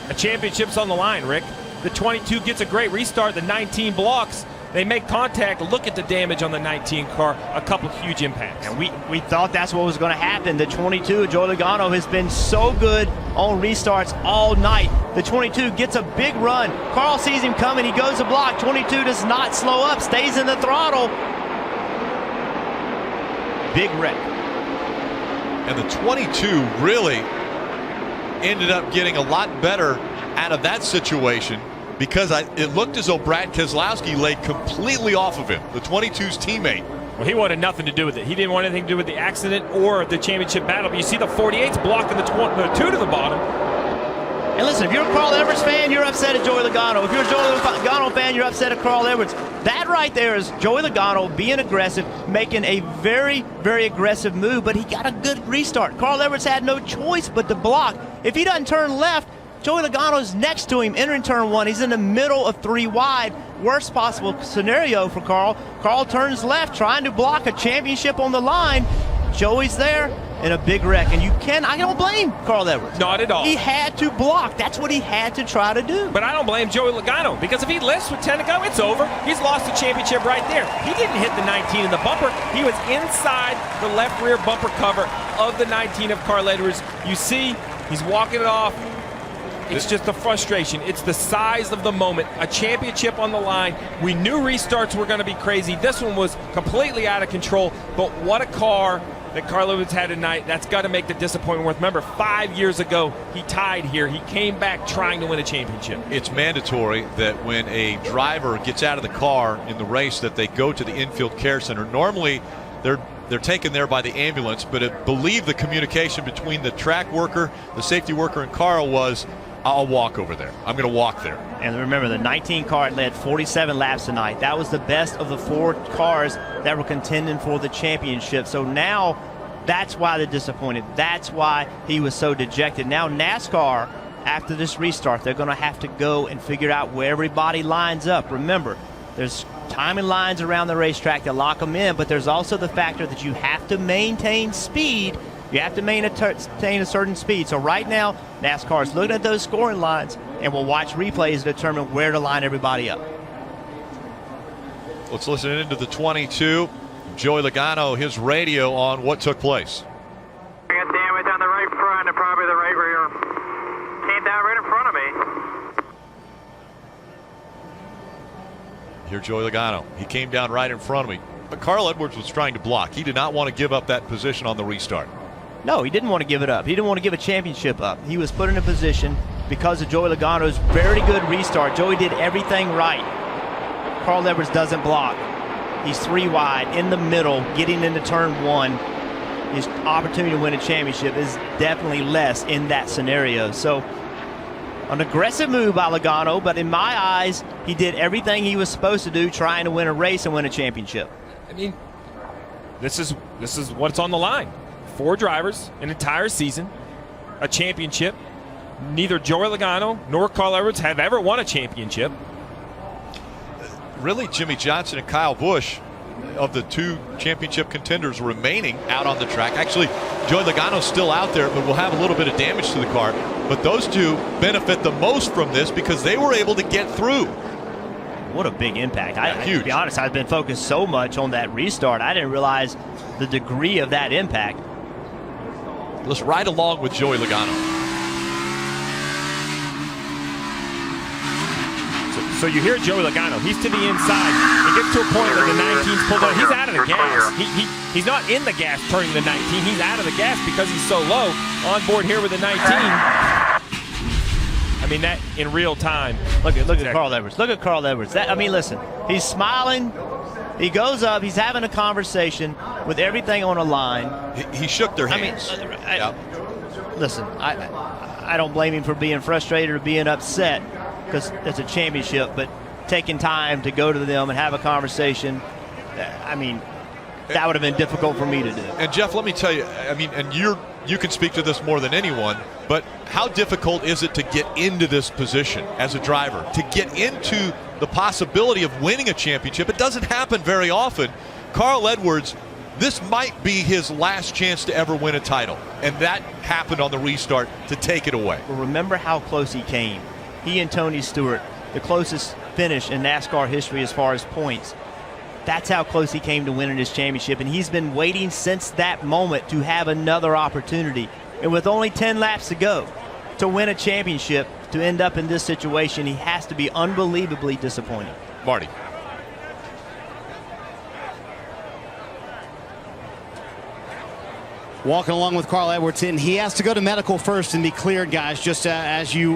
Speaker 2: A championship's on the line, Rick. The 22 gets a great restart. The 19 blocks. They make contact. Look at the damage on the 19 car. A couple huge impacts.
Speaker 7: And we thought that's what was going to happen. The 22, Joey Logano, has been so good on restarts all night. The 22 gets a big run. Carl sees him coming. He goes to block. 22 does not slow up. Stays in the throttle. Big wreck.
Speaker 4: And the 22 really ended up getting a lot better out of that situation, because it looked as though Brad Keselowski laid completely off of him, the 22's teammate.
Speaker 2: Well, he wanted nothing to do with it. He didn't want anything to do with the accident or the championship battle. But you see the 48's blocking the 2 to the bottom.
Speaker 7: And listen, if you're a Carl Edwards fan, you're upset at Joey Logano. If you're a Joey Logano fan, you're upset at Carl Edwards. That right there is Joey Logano being aggressive, making a very, very aggressive move, but he got a good restart. Carl Edwards had no choice but to block. If he doesn't turn left, Joey Logano's next to him entering turn 1. He's in the middle of 3 wide. Worst possible scenario for Carl. Carl turns left, trying to block a championship on the line. Joey's there in a big wreck, and I don't blame Carl Edwards.
Speaker 2: Not at all.
Speaker 7: He had to block. That's what he had to try to do.
Speaker 2: But I don't blame Joey Logano, because if he lifts with 10 to go, it's over. He's lost the championship right there. He didn't hit the 19 in the bumper. He was inside the left rear bumper cover of the 19 of Carl Edwards. You see, he's walking it off. It's just the frustration. It's the size of the moment. A championship on the line. We knew restarts were going to be crazy. This one was completely out of control. But what a car that Carl Edwards had tonight. That's got to make the disappointment worth. Remember, 5 years ago, he tied here. He came back trying to win a championship.
Speaker 4: It's mandatory that when a driver gets out of the car in the race that they go to the infield care center. Normally, they're taken there by the ambulance, but I believe the communication between the track worker, the safety worker, and Carl was, I'll walk over there. I'm going to walk there.
Speaker 7: And remember, the 19 car led 47 laps tonight. That was the best of the 4 cars that were contending for the championship. So now that's why they're disappointed. That's why he was so dejected. Now NASCAR, after this restart, they're going to have to go and figure out where everybody lines up. Remember, there's timing lines around the racetrack that lock them in, but there's also the factor that you have to maintain speed. You have to maintain a certain speed. So right now, NASCAR is looking at those scoring lines, and we'll watch replays to determine where to line everybody up.
Speaker 4: Let's listen into the 22. Joey Logano, his radio on what took place.
Speaker 3: I got damage on the right front and probably the right rear. Came down right in front of me.
Speaker 4: Here, Joey Logano. He came down right in front of me. But Carl Edwards was trying to block. He did not want to give up that position on the restart.
Speaker 7: No, he didn't want to give it up. He didn't want to give a championship up. He was put in a position because of Joey Logano's very good restart. Joey did everything right. Carl Edwards doesn't block. He's 3 wide, in the middle, getting into turn 1. His opportunity to win a championship is definitely less in that scenario. So, an aggressive move by Logano, but in my eyes, he did everything he was supposed to do, trying to win a race and win a championship.
Speaker 2: I mean, this is what's on the line. 4 drivers, an entire season, a championship. Neither Joey Logano nor Carl Edwards have ever won a championship.
Speaker 4: Really, Jimmy Johnson and Kyle Busch, of the 2 championship contenders remaining out on the track. Actually, Joey Logano's still out there, but will have a little bit of damage to the car. But those 2 benefit the most from this because they were able to get through.
Speaker 7: What a big impact.
Speaker 4: Huge.
Speaker 7: To be honest, I've been focused so much on that restart, I didn't realize the degree of that impact.
Speaker 4: Let's ride along with Joey Logano.
Speaker 2: So you hear Joey Logano. He's to the inside. He gets to a point where the 19's pulled out. He's out of the gas. He's not in the gas turning the 19. He's out of the gas because he's so low. On board here with the 19. I mean, that in real time.
Speaker 7: Look at Carl Edwards. Look at Carl Edwards. Listen, he's smiling. He goes up. He's having a conversation with everything on the line.
Speaker 4: He shook their hands.
Speaker 7: Listen, I don't blame him for being frustrated or being upset because it's a championship, but taking time to go to them and have a conversation, I mean, that would have been difficult for me to do.
Speaker 4: And Jeff, let me tell you, I mean, and you can speak to this more than anyone, but how difficult is it to get into this position as a driver, to get into the possibility of winning a championship? It doesn't happen very often. Carl Edwards, this might be his last chance to ever win a title, and that happened on the restart to take it away.
Speaker 7: Well, remember how close he came. He and Tony Stewart, the closest finish in NASCAR history as far as points. That's how close he came to winning his championship, and he's been waiting since that moment to have another opportunity. And with only 10 laps to go to win a championship, to end up in this situation, he has to be unbelievably disappointed.
Speaker 4: Marty.
Speaker 11: walking along with Carl Edwards, and he has to go to medical first and be cleared, guys, just as you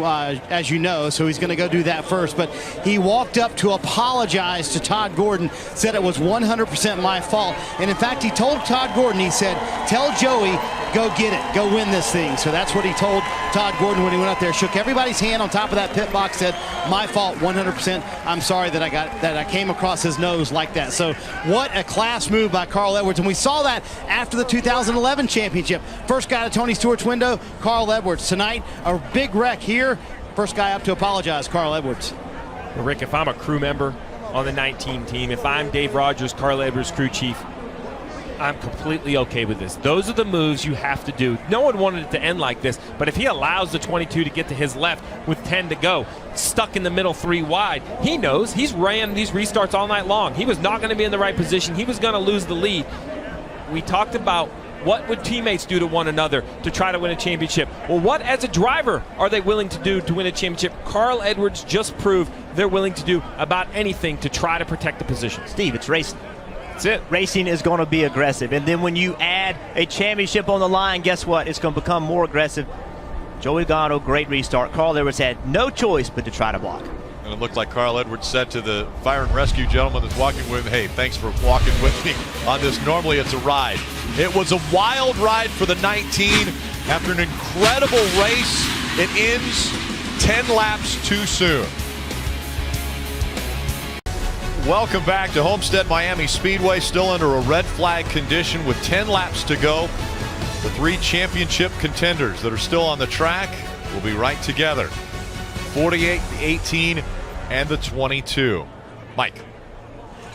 Speaker 11: know. So he's going to go do that first. But he walked up to apologize to Todd Gordon, said it was 100% my fault. And in fact, he told Todd Gordon, he said, tell Joey, go get it, go win this thing. So that's what he told Todd Gordon when he went up there, shook everybody's hand on top of that pit box, said, my fault, 100%. I'm sorry that I came across his nose like that. So what a class move by Carl Edwards. And we saw that after the 2011 championship. First guy to Tony Stewart's window, Carl Edwards. Tonight, a big wreck here. First guy up to apologize, Carl Edwards.
Speaker 2: Well, Rick, if I'm a crew member on the 19 team, if I'm Dave Rogers, Carl Edwards, crew chief, I'm completely okay with this. Those are the moves you have to do. No one wanted it to end like this, but if he allows the 22 to get to his left with 10 to go, stuck in the middle 3 wide, he knows he's ran these restarts all night long. He was not going to be in the right position. He was going to lose the lead. We talked about what would teammates do to one another to try to win a championship. Well, what as a driver are they willing to do to win a championship? Carl Edwards just proved they're willing to do about anything to try to protect the position.
Speaker 7: Steve, it's racing.
Speaker 2: That's it.
Speaker 7: Racing is going to be aggressive. And then when you add a championship on the line, guess what? It's going to become more aggressive. Joey Logano, great restart. Carl Edwards had no choice but to try to block.
Speaker 4: And it looked like Carl Edwards said to the fire and rescue gentleman that's walking with him, hey, thanks for walking with me on this. Normally it's a ride. It was a wild ride for the 19. After an incredible race, it ends 10 laps too soon. Welcome back to Homestead-Miami Speedway, still under a red flag condition with 10 laps to go. The 3 championship contenders that are still on the track will be right together. 48, the 18, and the 22. Mike.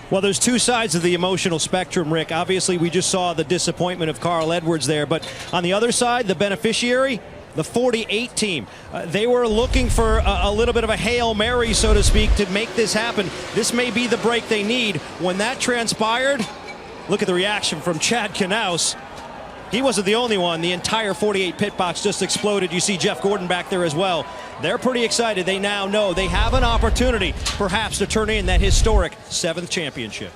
Speaker 8: Well, there's two sides of the emotional spectrum, Rick. Obviously, we just saw the disappointment of Carl Edwards there, but on the other side, the beneficiary, the 48 team. They were looking for a little bit of a Hail Mary, so to speak, to make this happen. This may be the break they need. When that transpired, look at the reaction from Chad Knaus. He wasn't the only one. The entire 48 pit box just exploded. You see Jeff Gordon back there as well. They're pretty excited. They now know they have an opportunity, perhaps, to turn in that historic 7th championship.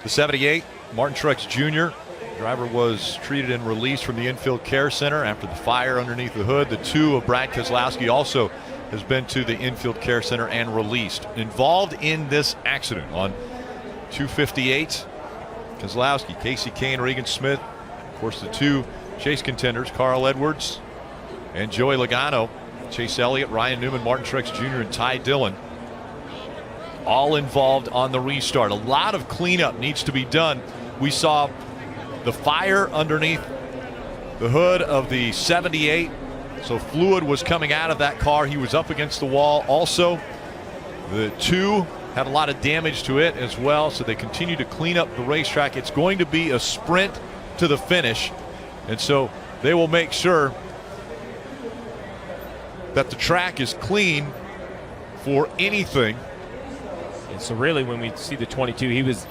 Speaker 4: The 78, Martin Truex Jr. Driver was treated and released from the infield care center after the fire underneath the hood. The 2 of Brad Keselowski also has been to the infield care center and released. Involved in this accident on 258, Keselowski, Casey Kane, Regan Smith, of course the 2 chase contenders, Carl Edwards and Joey Logano, Chase Elliott, Ryan Newman, Martin Truex Jr. and Ty Dillon, all involved on the restart. A lot of cleanup needs to be done. We saw the fire underneath the hood of the 78, so fluid was coming out of that car. He was up against the wall. Also, the 2 had a lot of damage to it as well, so they continue to clean up the racetrack. It's going to be a sprint to the finish, and so they will make sure that the track is clean for anything.
Speaker 2: And so really when we see the 22, he was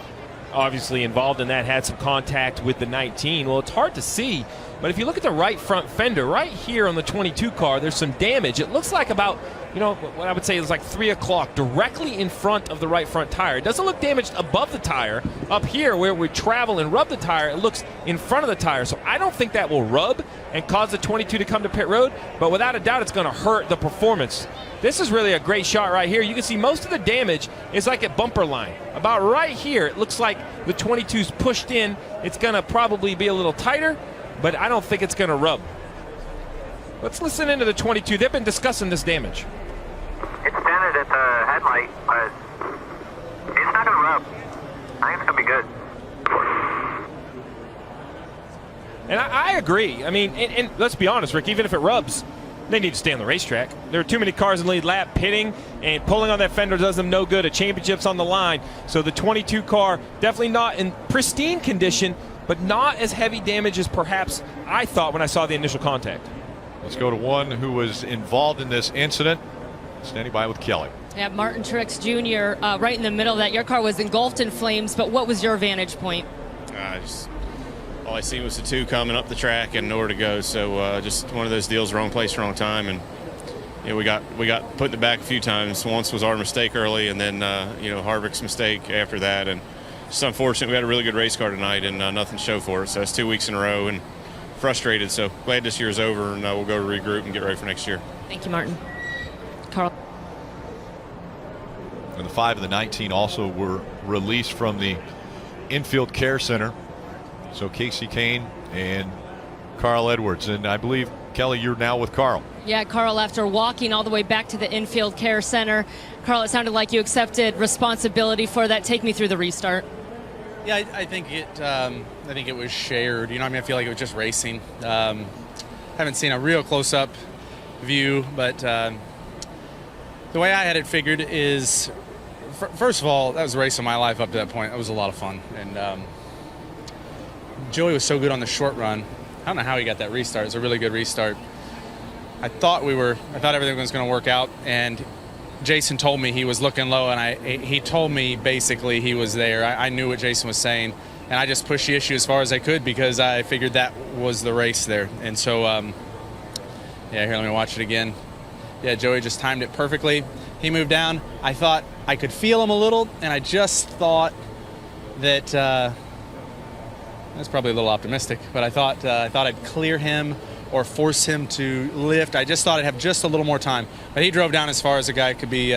Speaker 2: obviously involved in that, had some contact with the 19. Well, it's hard to see, but if you look at the right front fender right here on the 22 car, there's some damage. It looks like about, you know, what I would say is like 3 o'clock directly in front of the right front tire. It doesn't look damaged above the tire. Up here where we travel and rub the tire, it looks in front of the tire. So I don't think that will rub and cause the 22 to come to pit road, but without a doubt it's going to hurt the performance. This is really a great shot right here. You can see most of the damage is like at bumper line. About right here, it looks like the 22's pushed in. It's going to probably be a little tighter, but I don't think it's going to rub. Let's listen into the 22. They've been discussing this damage.
Speaker 12: It's dented at the headlight, but it's not going to rub. I think it's going to be good.
Speaker 2: And I agree. I mean, and let's be honest, Rick, even if it rubs, they need to stay on the racetrack. There are too many cars in the lead lap. Pitting and pulling on that fender does them no good. A championship's on the line. So the 22 car definitely not in pristine condition, but not as heavy damage as perhaps I thought when I saw the initial contact.
Speaker 4: Let's go to one who was involved in this incident. Standing by with Kelly.
Speaker 9: Yeah, Martin Truex Jr. Right in the middle of that. Your car was engulfed in flames, but what was your vantage point?
Speaker 15: All I seen was the 2 coming up the track and nowhere to go. So just one of those deals, wrong place, wrong time, and we got put in the back a few times. Once was our mistake early, and then Harvick's mistake after that, and just unfortunate. We had a really good race car tonight and nothing to show for it. So that's 2 weeks in a row and frustrated. So glad this year's over, and we'll go regroup and get ready for next year.
Speaker 9: Thank you, Martin. Carl.
Speaker 4: And the 5 and the 19 also were released from the infield care center. So Casey Kane and Carl Edwards. And I believe, Kelly, you're now with Carl.
Speaker 9: Yeah, Carl, after walking all the way back to the infield care center, Carl, it sounded like you accepted responsibility for that. Take me through the restart.
Speaker 5: Yeah, I think it was shared. You know, I feel like it was just racing. Haven't seen a real close-up view, but the way I had it figured is, first of all, that was the race of my life up to that point. It was a lot of fun, and Joey was so good on the short run. I don't know how he got that restart. It was a really good restart. I thought everything was going to work out, and Jason told me he was looking low, and he told me basically he was there. I knew what Jason was saying, and I just pushed the issue as far as I could because I figured that was the race there. And so, yeah, here, let me watch it again. Yeah, Joey just timed it perfectly. He moved down. I thought I could feel him a little, and I just thought that that's probably a little optimistic, but I thought I'd clear him or force him to lift. I just thought I'd have just a little more time. But he drove down as far as a guy could be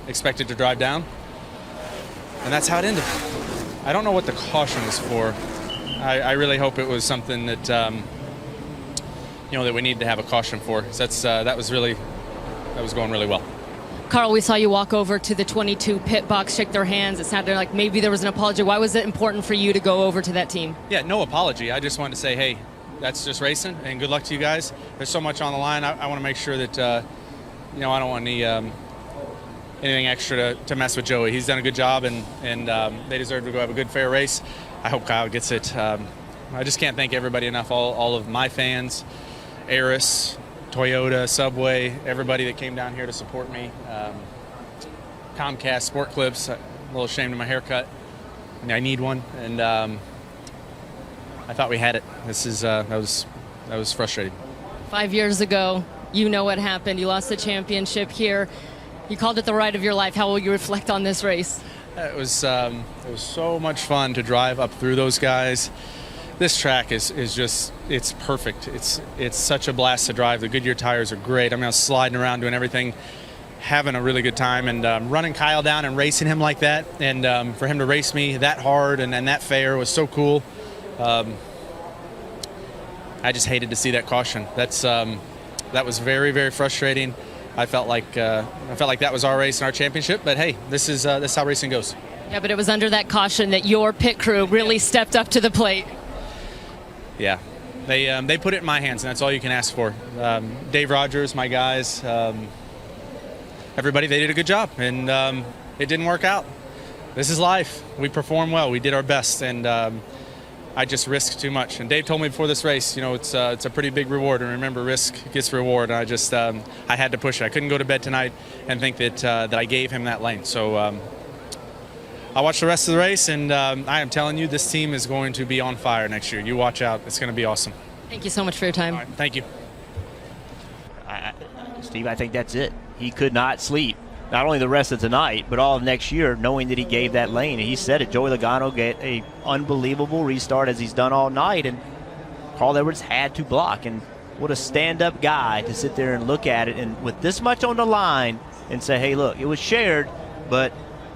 Speaker 5: expected to drive down. And that's how it ended. I don't know what the caution was for. I really hope it was something that, that we need to have a caution for. That was going really well.
Speaker 9: Carl, we saw you walk over to the 22 pit box, shake their hands. It sounded like maybe there was an apology. Why was it important for you to go over to that team?
Speaker 5: Yeah, no apology. I just wanted to say, hey, that's just racing, and good luck to you guys. There's so much on the line. I want to make sure that, I don't want anything extra to mess with Joey. He's done a good job, and they deserve to go have a good, fair race. I hope Kyle gets it. I just can't thank everybody enough, all of my fans, Eris, Toyota, Subway, everybody that came down here to support me. Comcast, Sport Clips, a little ashamed of my haircut. I need one, and I thought we had it. That was frustrating.
Speaker 9: 5 years ago, you know what happened. You lost the championship here. You called it the ride of your life. How will you reflect on this race?
Speaker 5: It was so much fun to drive up through those guys. This track is just, it's perfect. It's such a blast to drive. The Goodyear tires are great. I was sliding around doing everything, having a really good time, and running Kyle down and racing him like that, and for him to race me that hard and that fair was so cool. I just hated to see that caution. That was very, very frustrating. I felt like that was our race and our championship. But hey, this is how racing goes.
Speaker 9: Yeah, but it was under that caution that your pit crew really stepped up to the plate.
Speaker 5: Yeah, they put it in my hands, and that's all you can ask for. Dave Rogers, my guys, everybody, they did a good job, and it didn't work out. This is life. We performed well. We did our best, and I just risked too much. And Dave told me before this race, it's a pretty big reward. And remember, risk gets reward. And I just I had to push it. I couldn't go to bed tonight and think that I gave him that lane. So I watched the rest of the race, and I am telling you, this team is going to be on fire next year. You watch out. It's going to be awesome.
Speaker 9: Thank you so much for your time.
Speaker 5: All right, thank you.
Speaker 7: Steve, I think that's it. He could not sleep. Not only the rest of tonight, but all of next year, knowing that he gave that lane. And he said it. Joey Logano get a unbelievable restart as he's done all night, and Carl Edwards had to block. And what a stand-up guy to sit there and look at it, and with this much on the line, and say, hey, look, it was shared, but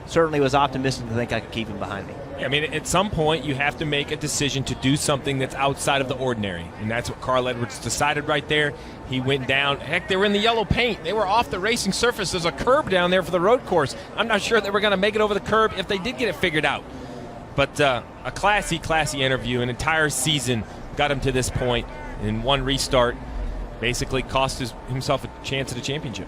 Speaker 7: certainly was optimistic to think I could keep him behind me.
Speaker 2: I mean, at some point, you have to make a decision to do something that's outside of the ordinary. And that's what Carl Edwards decided right there. He went down. Heck, they were in the yellow paint. They were off the racing surface. There's a curb down there for the road course. I'm not sure they were going to make it over the curb if they did get it figured out. But a classy interview. An entire season got him to this point. And one restart basically cost himself a chance at a championship.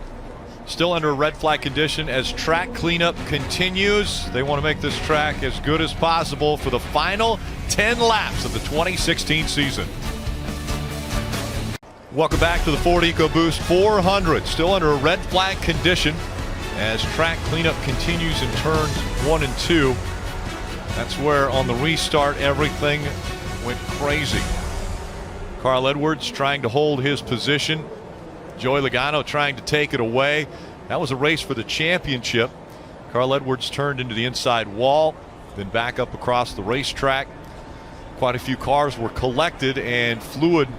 Speaker 4: Still under a red flag condition as track cleanup continues. They want to make this track as good as possible for the final 10 laps of the 2016 season. Welcome back to the Ford EcoBoost 400. Still under a red flag condition as track cleanup continues in turns 1 and 2. That's where on the restart everything went crazy. Carl Edwards trying to hold his position. Joey Logano trying to take it away. That was a race for the championship. Carl Edwards turned into the inside wall. then back up across the racetrack. Quite a few cars were collected and fluid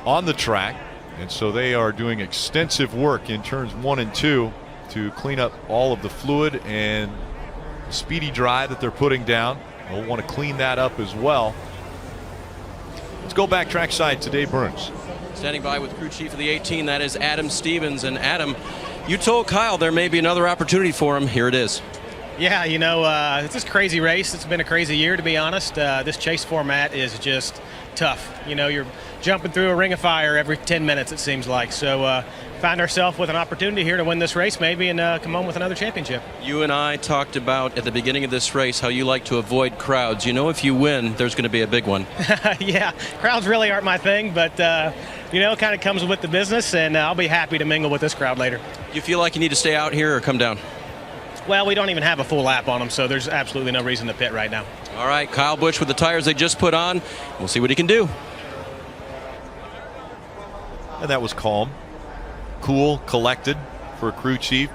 Speaker 4: on the track, and so they are doing extensive work in turns 1 and 2 to clean up all of the fluid and speedy dry that they're putting down. They'll want to clean that up as well. Let's go back trackside to Dave Burns.
Speaker 10: Standing by with crew chief of the 18, that is Adam Stevens. And Adam, you told Kyle there may be another opportunity for him. Here it is.
Speaker 16: Yeah, it's this crazy race. It's been a crazy year, to be honest. This chase format is just tough. You're jumping through a ring of fire every 10 minutes, it seems like. So find ourselves with an opportunity here to win this race maybe and come home with another championship.
Speaker 10: You and I talked about at the beginning of this race how you like to avoid crowds. If you win, there's going to be a big one.
Speaker 16: Yeah, crowds really aren't my thing, but it kind of comes with the business, and I'll be happy to mingle with this crowd later.
Speaker 10: Do you feel like you need to stay out here or come down?
Speaker 16: Well, we don't even have a full lap on them, so there's absolutely no reason to pit right now.
Speaker 10: All right, Kyle Busch with the tires they just put on. We'll see what he can do.
Speaker 4: And that was calm, cool, collected for a crew chief.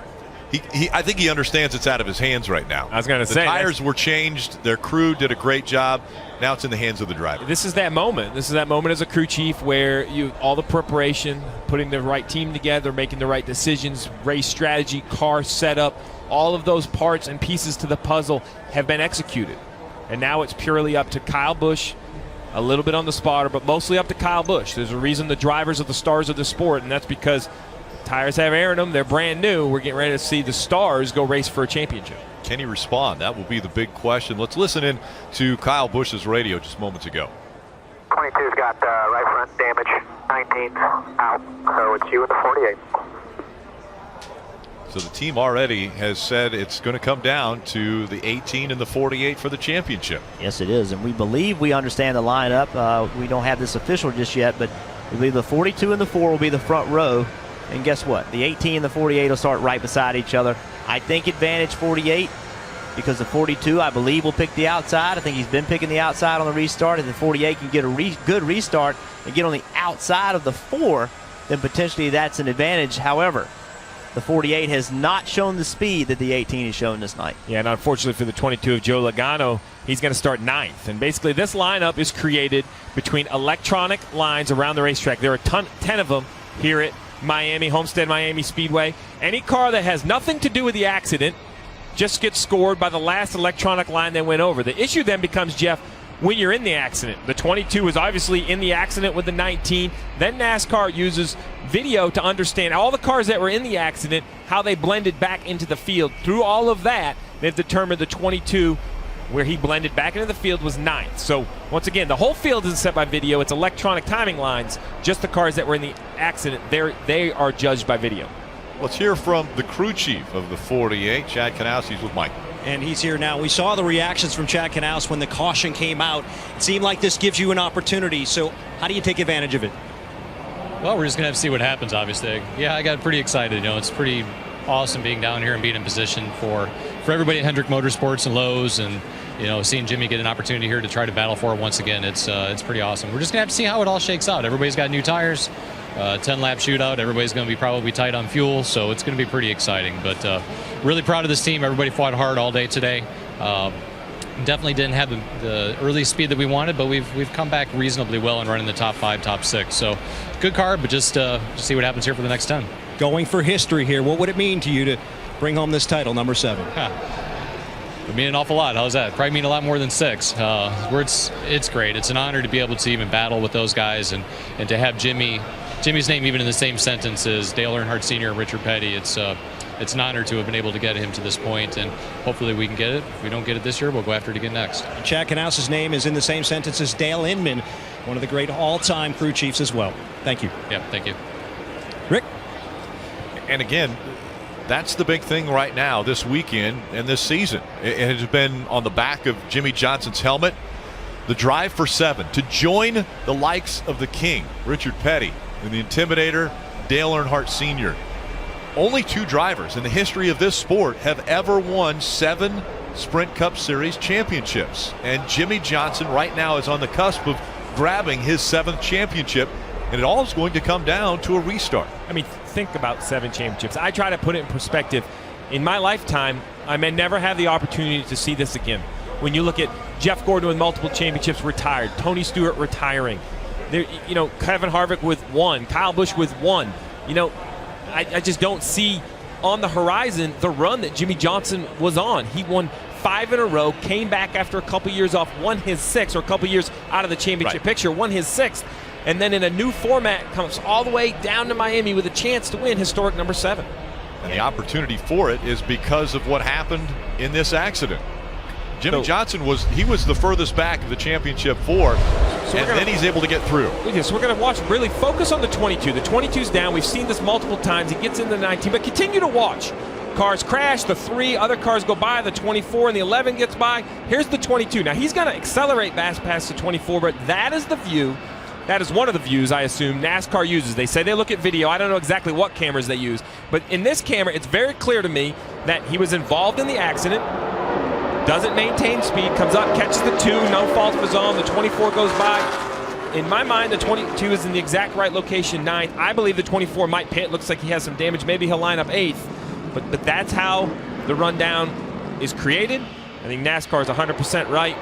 Speaker 4: I think he understands it's out of his hands right now.
Speaker 2: I was going to say.
Speaker 4: The tires were changed. Their crew did a great job. Now it's in the hands of the driver.
Speaker 2: This is that moment. This is that moment as a crew chief where all the preparation, putting the right team together, making the right decisions, race strategy, car setup, all of those parts and pieces to the puzzle have been executed. And now it's purely up to Kyle Busch, a little bit on the spotter, but mostly up to Kyle Busch. There's a reason the drivers are the stars of the sport, and that's because tires have air in them. They're brand new. We're getting ready to see the stars go race for a championship.
Speaker 4: Can he respond? That will be the big question. Let's listen in to Kyle Busch's radio just moments ago.
Speaker 12: 22's got right front damage, 19's out, so it's you and the 48.
Speaker 4: So the team already has said it's going to come down to the 18 and the 48 for the championship.
Speaker 7: Yes, it is, and we understand the lineup. We don't have this official just yet, but we believe the 42 and the 4 will be the front row. And guess what? The 18 and the 48 will start right beside each other. I think advantage 48 because the 42, I believe, will pick the outside. I think he's been picking the outside on the restart. If the 48 can get a good restart and get on the outside of the 4, then potentially that's an advantage. However, the 48 has not shown the speed that the 18 has shown this night.
Speaker 2: Yeah, and unfortunately for the 22 of Joe Logano, he's going to start 9th. And basically this lineup is created between electronic lines around the racetrack. There are 10 of them here at Homestead-Miami Speedway. Any car that has nothing to do with the accident just gets scored by the last electronic line that went over. The issue then becomes, Jeff, when you're in the accident. The 22 is obviously in the accident with the 19. Then NASCAR uses video to understand all the cars that were in the accident, how they blended back into the field. Through all of that, they've determined the 22, where he blended back into the field, was 9th. So once again, the whole field isn't set by video. It's electronic timing lines. Just the cars that were in the accident, they are judged by video.
Speaker 4: Let's hear from the crew chief of the 48, Chad Knaus. He's with Mike.
Speaker 8: And he's here now. We saw the reactions from Chad Knaus when the caution came out. It seemed like this gives you an opportunity. So how do you take advantage of it?
Speaker 17: Well, we're just going to have to see what happens, obviously. Yeah, I got pretty excited. It's pretty awesome being down here and being in position for everybody at Hendrick Motorsports and Lowe's, and seeing Jimmy get an opportunity here to try to battle for it once again. It's pretty awesome. We're just going to have to see how it all shakes out. Everybody's got new tires. 10-lap shootout. Everybody's going to be probably tight on fuel, so it's going to be pretty exciting. But really proud of this team. Everybody fought hard all day today. Definitely didn't have the early speed that we wanted, but we've come back reasonably well and running the top 5, top 6. So good car, but just see what happens here for the next 10.
Speaker 8: Going for history here, what would it mean to you to bring home this title, number 7?
Speaker 17: It would mean an awful lot. How's that? Probably mean a lot more than 6. It's great. It's an honor to be able to even battle with those guys and to have Jimmy's name even in the same sentence as Dale Earnhardt Sr. and Richard Petty. It's an honor to have been able to get him to this point, and hopefully we can get it. If we don't get it this year, we'll go after it again next.
Speaker 8: Chad Knaus's name is in the same sentence as Dale Inman, one of the great all-time crew chiefs as well. Thank you.
Speaker 17: Yeah, thank you.
Speaker 8: Rick?
Speaker 4: And again, that's the big thing right now this weekend and this season. It has been on the back of Jimmy Johnson's helmet, the drive for 7, to join the likes of the King, Richard Petty, and the Intimidator, Dale Earnhardt Sr. Only 2 drivers in the history of this sport have ever won 7 Sprint Cup Series championships. And Jimmy Johnson right now is on the cusp of grabbing his 7th championship, and it all is going to come down to a restart.
Speaker 2: I mean, think about 7 championships. I try to put it in perspective. In my lifetime, I may never have the opportunity to see this again. when you look at Jeff Gordon with multiple championships retired, Tony Stewart retiring, there, you know, Kevin Harvick with 1, Kyle Busch with 1. You know, I just don't see on the horizon the run that Jimmy Johnson was on. He won 5 in a row, came back after a couple years off, won his 6th, or a couple years out of the championship picture, won his 6th, and then in a new format comes all the way down to Miami with a chance to win historic number 7.
Speaker 4: And the opportunity for it is because of what happened in this accident. Jimmy Johnson was the furthest back of the championship 4, and then he's able to get through.
Speaker 2: So we're going to watch, really focus on the 22. The 22's down. We've seen this multiple times. He gets into the 19, but continue to watch. Cars crash, the 3 other cars go by, the 24 and the 11 gets by. Here's the 22. Now he's going to accelerate past the 24, but that is the view. That is one of the views, I assume, NASCAR uses. They say they look at video. I don't know exactly what cameras they use, but in this camera, it's very clear to me that he was involved in the accident, doesn't maintain speed, comes up, catches the 2, no fault of his own, the 24 goes by. In my mind, the 22 is in the exact right location, 9th. I believe the 24 might pit. Looks like he has some damage. Maybe he'll line up 8th. But that's how the rundown is created. I think NASCAR is 100% right.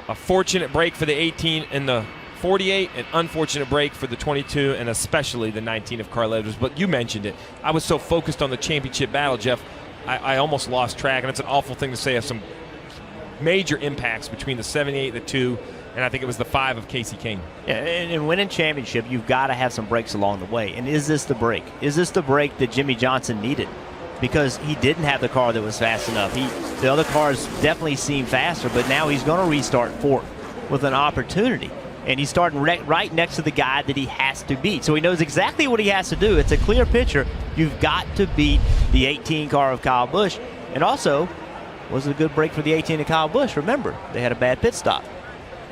Speaker 2: A fortunate break for the 18 and the 48, an unfortunate break for the 22, and especially the 19 of Carl Edwards. But you mentioned it. I was so focused on the championship battle, Jeff, I almost lost track, and it's an awful thing to say, of some major impacts between the 78, the 2, and I think it was the 5 of Casey Kane.
Speaker 7: Yeah, and winning championship, you've got to have some breaks along the way. And is this the break? Is this the break that Jimmy Johnson needed? Because he didn't have the car that was fast enough. The other cars definitely seem faster, but now he's going to restart 4th with an opportunity. And he's starting right next to the guy that he has to beat. So he knows exactly what he has to do. It's a clear picture. You've got to beat the 18 car of Kyle Busch. And also, was it a good break for the 18 of Kyle Busch? Remember, they had a bad pit stop.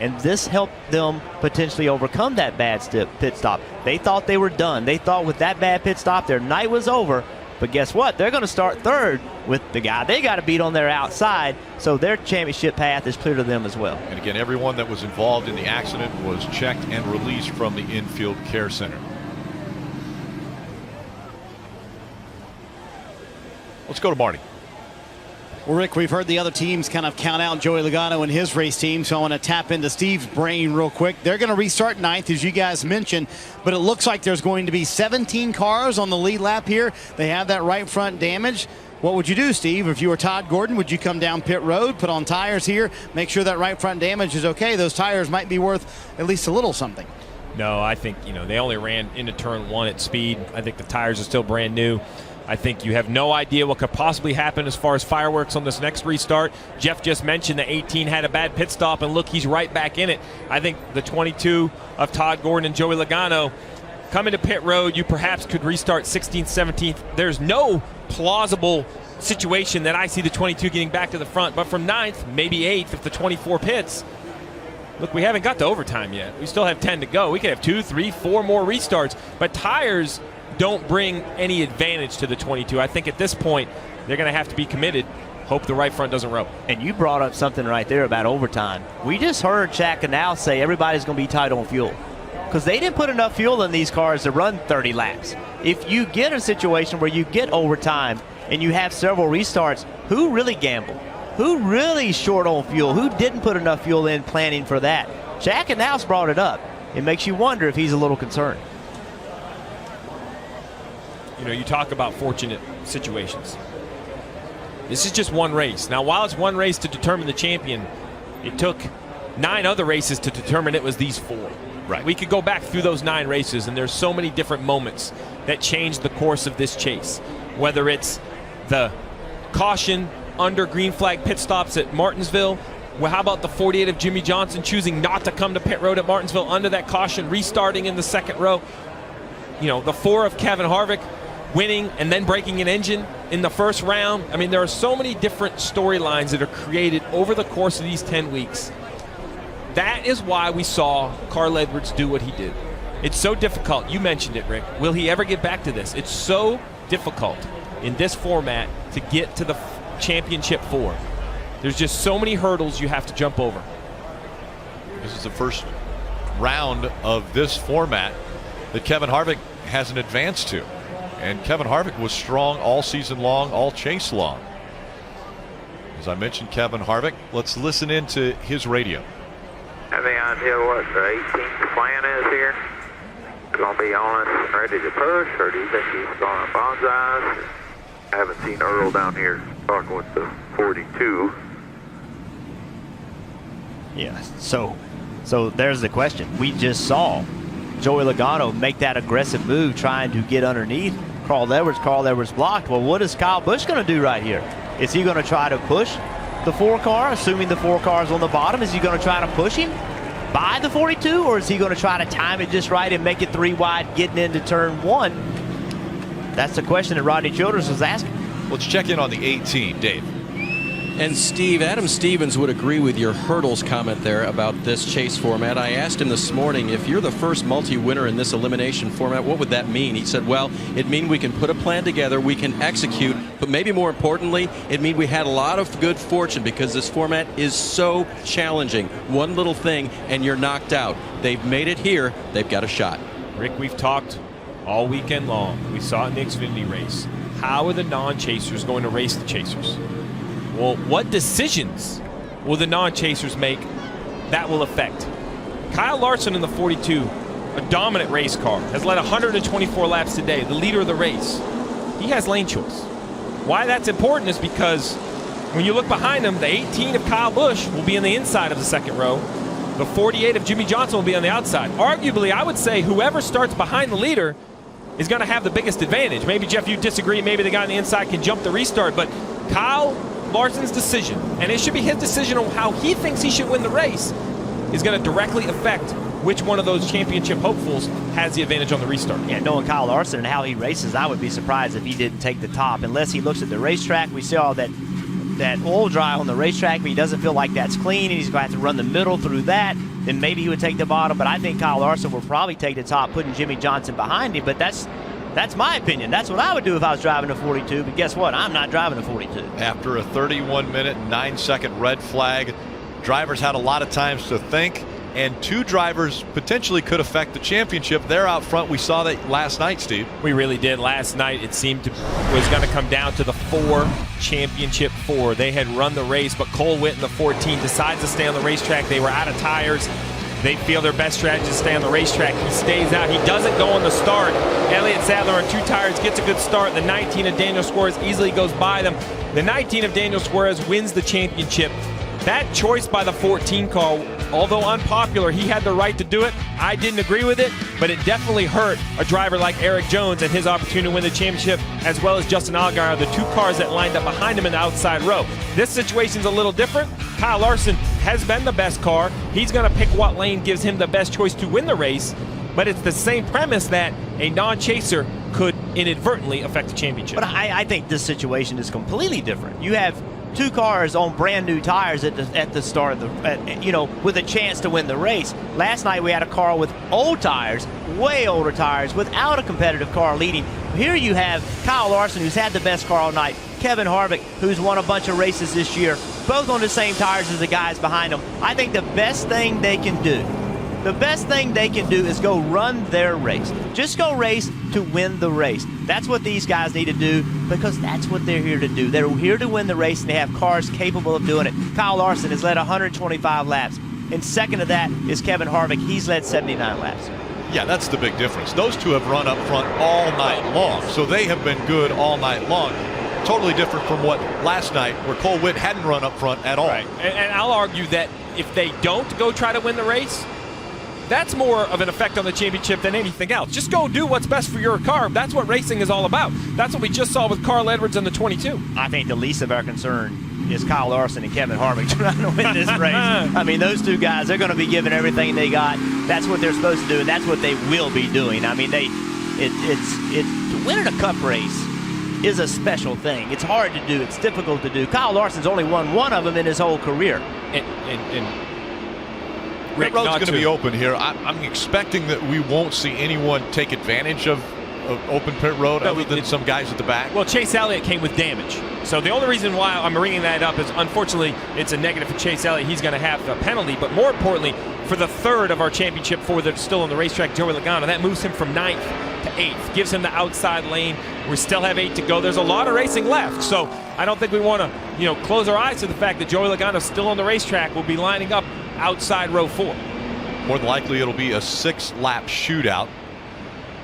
Speaker 7: And this helped them potentially overcome that bad pit stop. They thought they were done. They thought with that bad pit stop, their night was over. But guess what? They're going to start 3rd with the guy they got to beat on their outside, so their championship path is clear to them as well.
Speaker 4: And again, everyone that was involved in the accident was checked and released from the infield care center. Let's go to Marty.
Speaker 11: Well, Rick, we've heard the other teams kind of count out Joey Logano and his race team, so I want to tap into Steve's brain real quick. They're going to restart 9th, as you guys mentioned, but it looks like there's going to be 17 cars on the lead lap here. They have that right front damage. What would you do, Steve? If you were Todd Gordon, would you come down pit road, put on tires here, make sure that right front damage is okay? Those tires might be worth at least a little something.
Speaker 2: No, I think, they only ran into turn 1 at speed. I think the tires are still brand new. I think you have no idea what could possibly happen as far as fireworks on this next restart. Jeff just mentioned the 18 had a bad pit stop, and look, he's right back in it. I think the 22 of Todd Gordon and Joey Logano coming to pit road, you perhaps could restart 16th, 17th. There's no plausible situation that I see the 22 getting back to the front, but from 9th, maybe 8th if the 24 pits. Look, we haven't got to overtime yet. We still have 10 to go. We could have 2, 3, 4 more restarts, but tires don't bring any advantage to the 22. I think at this point, they're going to have to be committed. Hope the right front doesn't row.
Speaker 7: And you brought up something right there about overtime. We just heard Chad Canal say everybody's going to be tight on fuel because they didn't put enough fuel in these cars to run 30 laps. If you get a situation where you get overtime and you have several restarts, who really gambled? Who really short on fuel? Who didn't put enough fuel in planning for that? Chad Canal's brought it up. It makes you wonder if he's a little concerned.
Speaker 2: You talk about fortunate situations. This is just one race. Now, while it's one race to determine the champion, it took 9 other races to determine it was these 4.
Speaker 4: Right.
Speaker 2: We could go back through those 9 races, and there's so many different moments that changed the course of this chase. Whether it's the caution under green flag pit stops at Martinsville. Well, how about the 48 of Jimmy Johnson choosing not to come to pit road at Martinsville under that caution, restarting in the 2nd row? The 4 of Kevin Harvick winning and then breaking an engine in the 1st round. I mean, there are so many different storylines that are created over the course of these 10 weeks. That is why we saw Carl Edwards do what he did. It's so difficult. You mentioned it, Rick. Will he ever get back to this? It's so difficult in this format to get to the championship 4. There's just so many hurdles you have to jump over.
Speaker 4: This is the first round of this format that Kevin Harvick hasn't advanced to. And Kevin Harvick was strong all season long, all chase long. As I mentioned, Kevin Harvick. Let's listen into his radio.
Speaker 12: Any idea what the 18th plan is here? Going to be on us, ready to push, or do you think he's going to bonsai? I haven't seen Earl down here talking with the 42.
Speaker 7: Yeah, so there's the question. We just saw Joey Logano make that aggressive move trying to get underneath Carl Edwards. Carl Edwards blocked. Well, what is Kyle Busch going to do right here? Is he going to try to push the 4 car, assuming the 4 car is on the bottom? Is he going to try to push him by the 42, or is he going to try to time it just right and make it 3 wide getting into turn 1? That's the question that Rodney Childers was asking.
Speaker 4: Let's check in on the 18, Dave.
Speaker 10: And Steve, Adam Stevens would agree with your hurdles comment there about this chase format. I asked him this morning, if you're the first multi-winner in this elimination format, what would that mean? He said, well, it means we can put a plan together, we can execute, but maybe more importantly, it means we had a lot of good fortune because this format is so challenging. One little thing and you're knocked out. They've made it here, they've got a shot.
Speaker 2: Rick, we've talked all weekend long. We saw it in the Xfinity race. How are the non-chasers going to race the chasers? Well, what decisions will the non-chasers make that will affect? Kyle Larson in the 42, a dominant race car, has led 124 laps today, the leader of the race. He has lane choice. Why that's important is because when you look behind him, the 18 of Kyle Busch will be on the inside of the second row. The 48 of Jimmy Johnson will be on the outside. Arguably, I would say whoever starts behind the leader is going to have the biggest advantage. Maybe, Jeff, you disagree. Maybe the guy on the inside can jump the restart. But Kyle Larson's decision, and it should be his decision on how he thinks he should win the race, is going to directly affect which one of those championship hopefuls has the advantage on the restart.
Speaker 7: Yeah, knowing Kyle Larson and how he races, I would be surprised if he didn't take the top. Unless he looks at the racetrack, we saw that oil dry on the racetrack, but he doesn't feel like that's clean, and he's going to have to run the middle through that. Then maybe he would take the bottom, but I think Kyle Larson will probably take the top, putting Jimmy Johnson behind him. But that's my opinion. That's what I would do if I was driving a 42, but guess what? I'm not driving a 42.
Speaker 4: After a 31-minute, 9-second red flag, drivers had a lot of times to think, and 2 drivers potentially could affect the championship. They're out front. We saw that last night, Steve.
Speaker 2: We really did. Last night it seemed was going to come down to the 4 championship 4. They had run the race, but Cole Whitt in the 14 decides to stay on the racetrack. They were out of tires. They feel their best strategy is to stay on the racetrack. He stays out. He doesn't go on the start. Elliott Sadler on 2 tires gets a good start. The 19 of Daniel Suarez easily goes by them. The 19 of Daniel Suarez wins the championship. That choice by the 14 car, although unpopular, he had the right to do it. I didn't agree with it, but it definitely hurt a driver like Eric Jones and his opportunity to win the championship, as well as Justin Allgaier, the 2 cars that lined up behind him in the outside row. This situation's a little different. Kyle Larson has been the best car. He's going to pick what lane gives him the best choice to win the race, but it's the same premise that a non-chaser could inadvertently affect the championship.
Speaker 7: But I think this situation is completely different. You have 2 cars on brand new tires at the start of the, with a chance to win the race. Last night we had a car with old tires, way older tires, without a competitive car leading. Here you have Kyle Larson, who's had the best car all night, Kevin Harvick, who's won a bunch of races this year, both on the same tires as the guys behind them. I think the best thing they can do is go run their race. Just go race to win the race. That's what these guys need to do, because that's what they're here to do. They're here to win the race, and they have cars capable of doing it. Kyle Larson has led 125 laps. And second to that is Kevin Harvick. He's led 79 laps.
Speaker 4: Yeah, that's the big difference. Those 2 have run up front all night long, so they have been good all night long. Totally different from what last night, where Cole Whitt hadn't run up front at all.
Speaker 2: Right. And I'll argue that if they don't go try to win the race, that's more of an effect on the championship than anything else. Just go do what's best for your car. That's what racing is all about. That's what we just saw with Carl Edwards in the 22.
Speaker 7: I think the least of our concern is Kyle Larson and Kevin Harvick trying to win this race. I mean, those 2 guys, they're going to be giving everything they got. That's what they're supposed to do, and that's what they will be doing. I mean, to win in a cup race is a special thing. It's hard to do. It's difficult to do. Kyle Larson's only won 1 of them in his whole career.
Speaker 4: Rick, road's going to be open here. I'm expecting that we won't see anyone take advantage of open pit road other than some guys at the back.
Speaker 2: Well, Chase Elliott came with damage. So the only reason why I'm bringing that up is, unfortunately, it's a negative for Chase Elliott. He's going to have a penalty. But more importantly, for the 3rd of our championship 4 that's still on the racetrack, Joey Logano, that moves him from 9th to 8th, gives him the outside lane. We still have 8 to go. There's a lot of racing left, so I don't think we want to, close our eyes to the fact that Joey Logano's still on the racetrack. Will be lining up outside row 4.
Speaker 4: More than likely, it'll be a 6-lap shootout.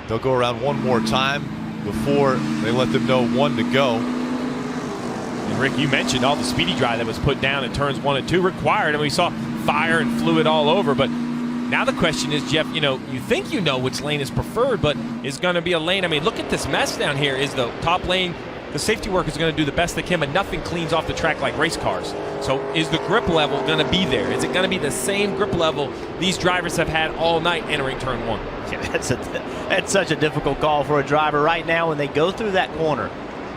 Speaker 4: They'll go around one more time before they let them know 1 to go.
Speaker 2: And Rick, you mentioned all the speedy dry that was put down in turns 1 and 2 required, and we saw fire and fluid all over. But now the question is, Jeff, you think you know which lane is preferred, but is going to be a lane. I mean, look at this mess down here. Is the top lane, the safety workers are going to do the best they can, but nothing cleans off the track like race cars. So is the grip level going to be there? Is it going to be the same grip level these drivers have had all night entering turn 1?
Speaker 7: Yeah, that's such a difficult call for a driver right now when they go through that corner.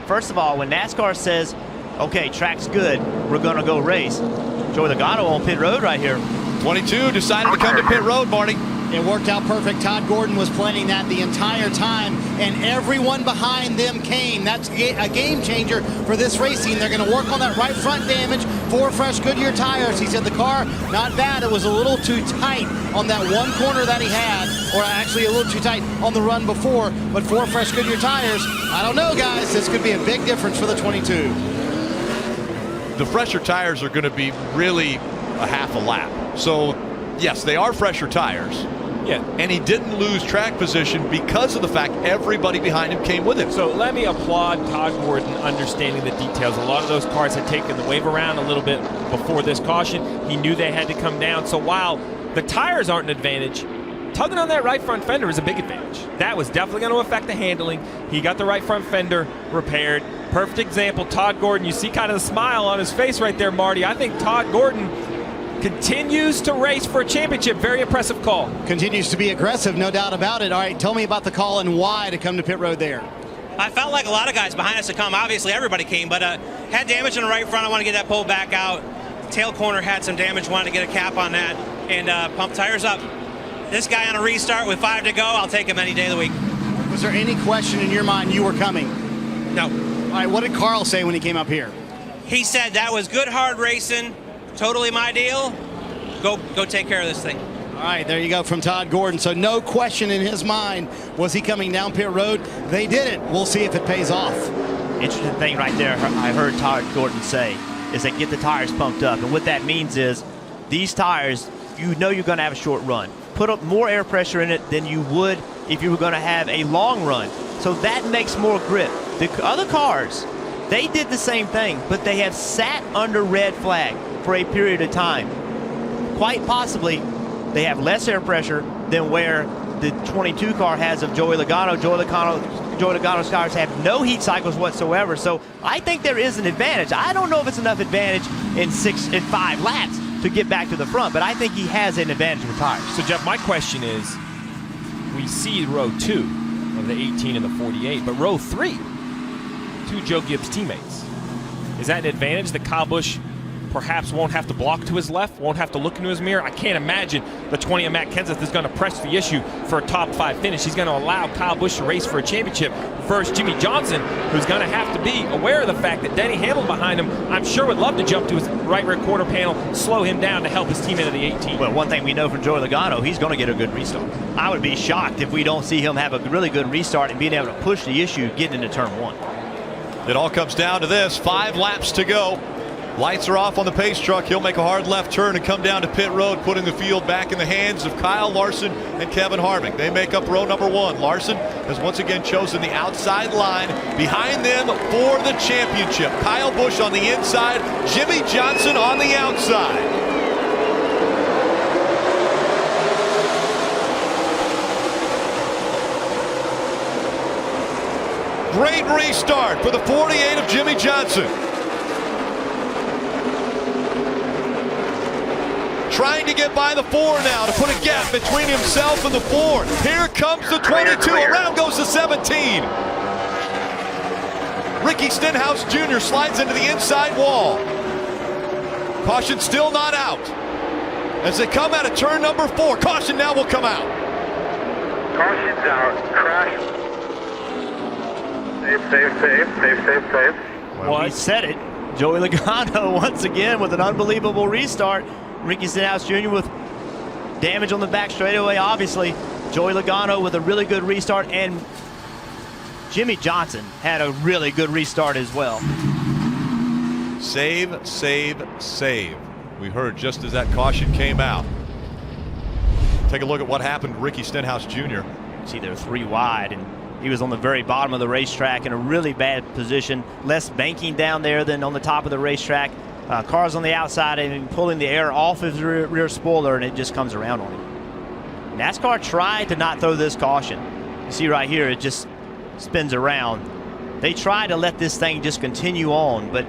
Speaker 7: First of all, when NASCAR says, okay, track's good, we're going to go race, Joey Logano on pit road right here.
Speaker 4: 22 decided to come to pit road, Marty.
Speaker 11: It worked out perfect. Todd Gordon was planning that the entire time, and everyone behind them came. That's a game changer for this racing. They're going to work on that right front damage. 4 fresh Goodyear tires. He said the car, not bad. It was a little too tight on that one corner that he had, or actually a little too tight on the run before, but 4 fresh Goodyear tires. I don't know, guys. This could be a big difference for the 22.
Speaker 4: The fresher tires are going to be really a half a lap. So, yes, they are fresher tires.
Speaker 2: Yeah.
Speaker 4: And he didn't lose track position because of the fact everybody behind him came with him.
Speaker 2: So let me applaud Todd Gordon understanding the details. A lot of those cars had taken the wave around a little bit before this caution. He knew they had to come down. So while the tires aren't an advantage, tugging on that right front fender is a big advantage. That was definitely going to affect the handling. He got the right front fender repaired. Perfect example, Todd Gordon. You see kind of the smile on his face right there, Marty. I think Todd Gordon continues to race for a championship. Very impressive call.
Speaker 11: Continues to be aggressive, no doubt about it. All right, tell me about the call and why to come to pit road there.
Speaker 18: I felt like a lot of guys behind us had come. Obviously, everybody came, but had damage in the right front. I want to get that pulled back out. Tail corner had some damage. Wanted to get a cap on that and pump tires up. This guy on a restart with 5 to go, I'll take him any day of the week.
Speaker 11: Was there any question in your mind you were coming?
Speaker 18: No.
Speaker 11: All right, what did Carl say when he came up here?
Speaker 18: He said that was good, hard racing. Totally my deal. Go take care of this thing.
Speaker 11: All right, there you go from Todd Gordon. So no question in his mind, was he coming down pit road? They did it. We'll see if it pays off.
Speaker 7: Interesting thing right there I heard Todd Gordon say is that get the tires pumped up. And what that means is these tires, you know you're going to have a short run. Put up more air pressure in it than you would if you were going to have a long run. So that makes more grip. The other cars, they did the same thing, but they have sat under red flag for a period of time. Quite possibly, they have less air pressure than where the 22 car has of Joey Logano. Joey Logano's tires have no heat cycles whatsoever. So I think there is an advantage. I don't know if it's enough advantage in 5 laps to get back to the front, but I think he has an advantage with tires.
Speaker 2: So Jeff, my question is, we see row 2 of the 18 and the 48, but row 3, 2 Joe Gibbs teammates. Is that an advantage that Kyle Busch perhaps won't have to block to his left, won't have to look into his mirror? I can't imagine the 20 of Matt Kenseth is going to press the issue for a top 5 finish. He's going to allow Kyle Busch to race for a championship versus Jimmy Johnson, who's going to have to be aware of the fact that Denny Hamlin behind him, I'm sure would love to jump to his right rear quarter panel, slow him down to help his team into the 18.
Speaker 7: Well, one thing we know from Joey Logano, he's going to get a good restart. I would be shocked if we don't see him have a really good restart and being able to push the issue getting into turn 1.
Speaker 4: It all comes down to this. 5 laps to go. Lights are off on the pace truck. He'll make a hard left turn and come down to pit road, putting the field back in the hands of Kyle Larson and Kevin Harvick. They make up row number 1. Larson has once again chosen the outside line. Behind them for the championship, Kyle Busch on the inside, Jimmy Johnson on the outside. Great restart for the 48 of Jimmy Johnson. Trying to get by the 4 now to put a gap between himself and the 4. Here comes the 22. Around goes the 17. Ricky Stenhouse Jr. slides into the inside wall. Caution still not out. As they come out of turn number 4. Caution now will come out.
Speaker 12: Caution's out. Crash. Safe.
Speaker 7: Well, he said it. Joey Logano once again with an unbelievable restart. Ricky Stenhouse Jr. with damage on the back straightaway, obviously. Joey Logano with a really good restart, and Jimmy Johnson had a really good restart as well.
Speaker 4: Save, save, save. We heard just as that caution came out. Take a look at what happened to Ricky Stenhouse Jr.
Speaker 7: See, they're 3 wide, and he was on the very bottom of the racetrack in a really bad position. Less banking down there than on the top of the racetrack. Cars on the outside and pulling the air off of the rear spoiler, and it just comes around on him. NASCAR tried to not throw this caution. You see right here, it just spins around. They tried to let this thing just continue on, but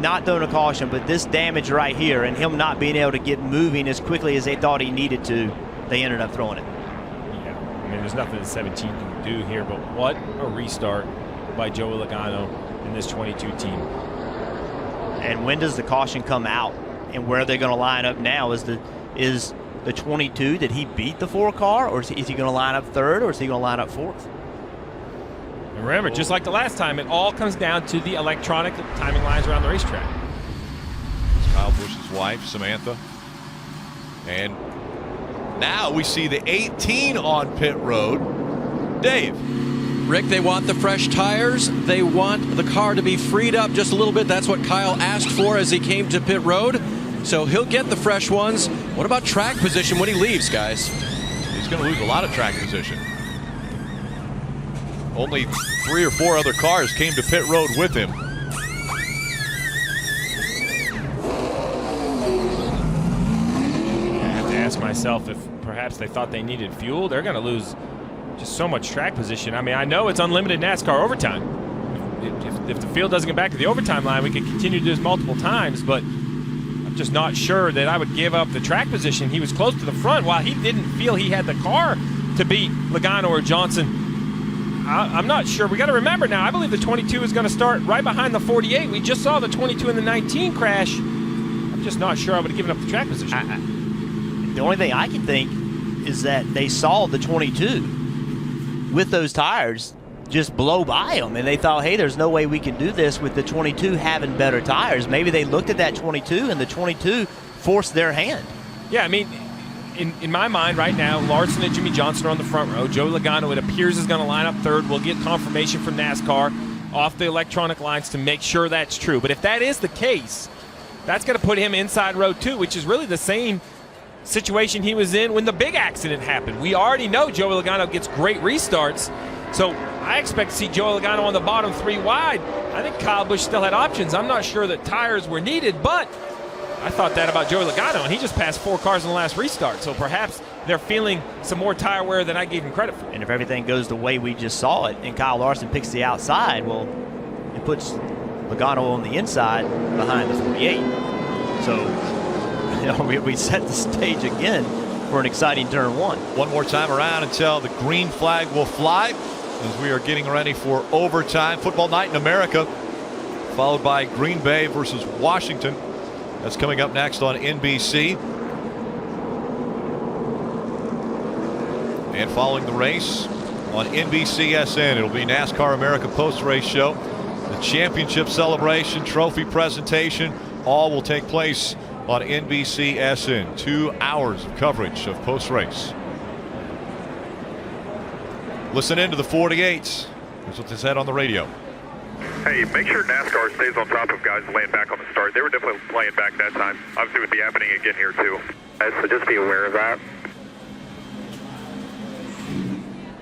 Speaker 7: not throwing a caution, but this damage right here and him not being able to get moving as quickly as they thought he needed to, they ended up throwing it.
Speaker 2: Yeah, I mean, there's nothing that 17 can do here, but what a restart by Joey Logano and this 22 team.
Speaker 7: And when does the caution come out, and where are they going to line up now? Is the 22, did he beat the 4 car, or is he going to line up 3rd, or is he going to line up 4th?
Speaker 2: And remember, just like the last time, it all comes down to the electronic timing lines around the racetrack.
Speaker 4: It's Kyle Busch's wife, Samantha. And now we see the 18 on pit road. Dave.
Speaker 10: Rick, they want the fresh tires. They want the car to be freed up just a little bit. That's what Kyle asked for as he came to pit road. So he'll get the fresh ones. What about track position when he leaves, guys?
Speaker 4: He's going to lose a lot of track position. Only 3 or 4 other cars came to pit road with him.
Speaker 2: I have to ask myself if perhaps they thought they needed fuel. They're going to lose just so much track position. I mean, I know it's unlimited NASCAR overtime. If the field doesn't get back to the overtime line, we could continue to do this multiple times, but I'm just not sure that I would give up the track position. He was close to the front while he didn't feel he had the car to beat Logano or Johnson. I'm not sure. We got to remember now, I believe the 22 is going to start right behind the 48. We just saw the 22 and the 19 crash. I'm just not sure I would have given up the track position.
Speaker 7: The only thing I can think is that they saw the 22 with those tires just blow by them, and they thought, hey, there's no way we can do this with the 22 having better tires. Maybe they looked at that 22, and the 22 forced their hand.
Speaker 2: Yeah, I mean, in my mind right now, Larson and Jimmy Johnson are on the front row. Joey Logano, it appears, is going to line up 3rd. We'll get confirmation from NASCAR off the electronic lines to make sure that's true. But if that is the case, that's going to put him inside row 2, which is really the same situation he was in when the big accident happened. We already know Joey Logano gets great restarts, so I expect to see Joey Logano on the bottom 3 wide. I think Kyle Busch still had options. I'm not sure that tires were needed, but I thought that about Joey Logano, and he just passed 4 cars in the last restart, so perhaps they're feeling some more tire wear than I gave him credit for.
Speaker 7: And if everything goes the way we just saw it, and Kyle Larson picks the outside, well, it puts Logano on the inside behind the 48. So we set the stage again for an exciting turn 1.
Speaker 4: One more time around until the green flag will fly as we are getting ready for overtime. Football night in America, followed by Green Bay versus Washington. That's coming up next on NBC. And following the race on NBCSN, it'll be NASCAR America post-race show. The championship celebration, trophy presentation, all will take place on NBCSN. 2 hours of coverage of post-race. Listen in to the 48s. Here's what they said on the radio.
Speaker 12: Hey, make sure NASCAR stays on top of guys laying back on the start. They were definitely laying back that time. Obviously, it would be happening again here, too. So just be aware of that.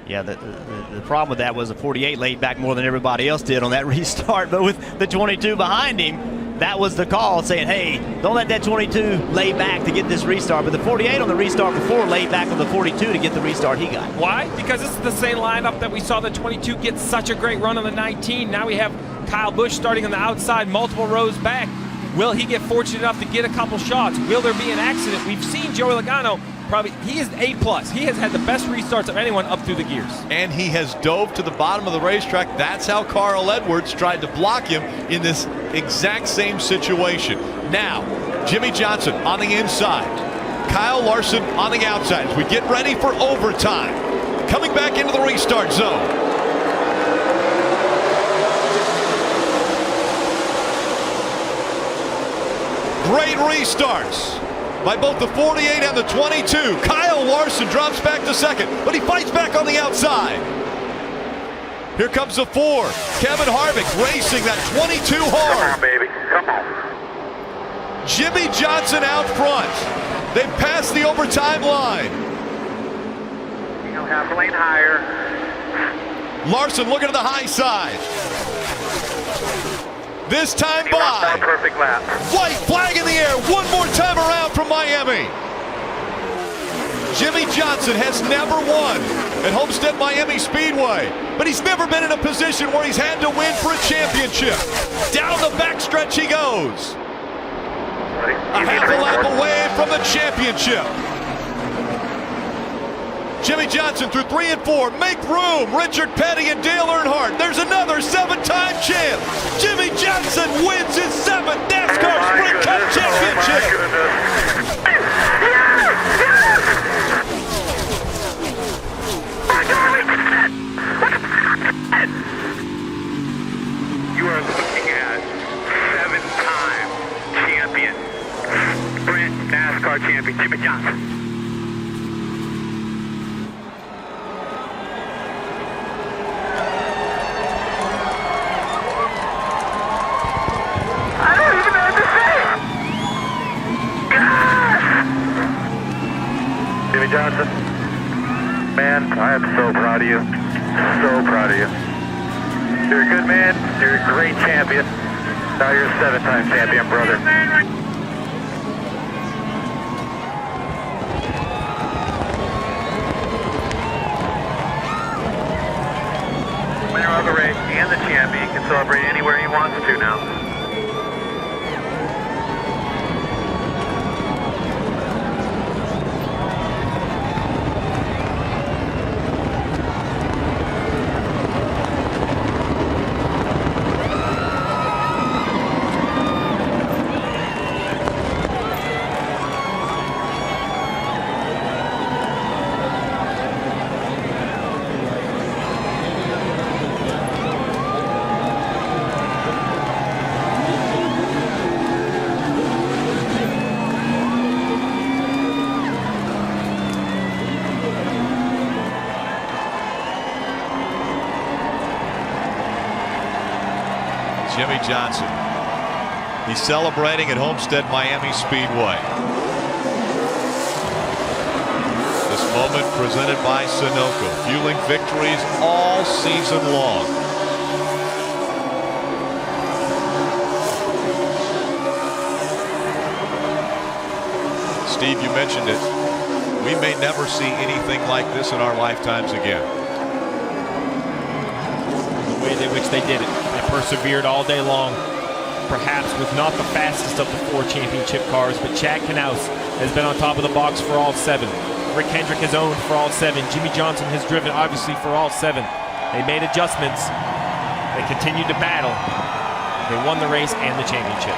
Speaker 7: Yeah, the problem with that was the 48 laid back more than everybody else did on that restart, but with the 22 behind him, that was the call saying, hey, don't let that 22 lay back to get this restart. But the 48 on the restart before laid back on the 42 to get the restart he got.
Speaker 2: Why? Because this is the same lineup that we saw the 22 get such a great run on the 19. Now we have Kyle Busch starting on the outside, multiple rows back. Will he get fortunate enough to get a couple shots? Will there be an accident? We've seen Joey Logano. Probably he is A+. He has had the best restarts of anyone up through the gears.
Speaker 4: And he has dove to the bottom of the racetrack. That's how Carl Edwards tried to block him in this exact same situation. Now, Jimmy Johnson on the inside. Kyle Larson on the outside as we get ready for overtime. Coming back into the restart zone. Great restarts by both the 48 and the 22. Kyle Kyle Larson drops back to second, but he fights back on the outside. Here comes the 4. Kevin Harvick racing that 22 hard.
Speaker 12: Come on, baby. Come on.
Speaker 4: Jimmy Johnson out front. They've passed the overtime line.
Speaker 12: You know, half a lane higher.
Speaker 4: Larson looking to the high side. This time
Speaker 12: He runs
Speaker 4: by.
Speaker 12: that perfect lap.
Speaker 4: White flag in the air. One more time around from Miami. Jimmy Johnson has never won at Homestead-Miami Speedway, but he's never been in a position where he's had to win for a championship. Down the backstretch he goes. A half a lap away from the championship. Jimmy Johnson through 3 and 4. Make room. Richard Petty and Dale Earnhardt. There's another 7-time champ. Jimmy Johnson wins his 7th NASCAR Sprint Cup championship.
Speaker 12: You are looking at 7-time champion, Sprint NASCAR champion, Jimmy Johnson. I don't even know what to say. Jimmy Johnson, man, I am so proud of you. So proud of you. You're a good man. You're a great champion. Now you're a 7-time champion, brother. Winner of the race and the champion can celebrate anywhere he wants to now.
Speaker 4: Jimmy Johnson. He's celebrating at Homestead-Miami Speedway. This moment presented by Sunoco, fueling victories all season long. Steve, you mentioned it. We may never see anything like this in our lifetimes again.
Speaker 2: The way in which they did it. Persevered all day long, perhaps with not the fastest of the 4 championship cars, but Chad Knaus has been on top of the box for all 7. Rick Hendrick has owned for all 7. Jimmy Johnson has driven obviously for all 7. They made adjustments. They continued to battle. They won the race and the championship.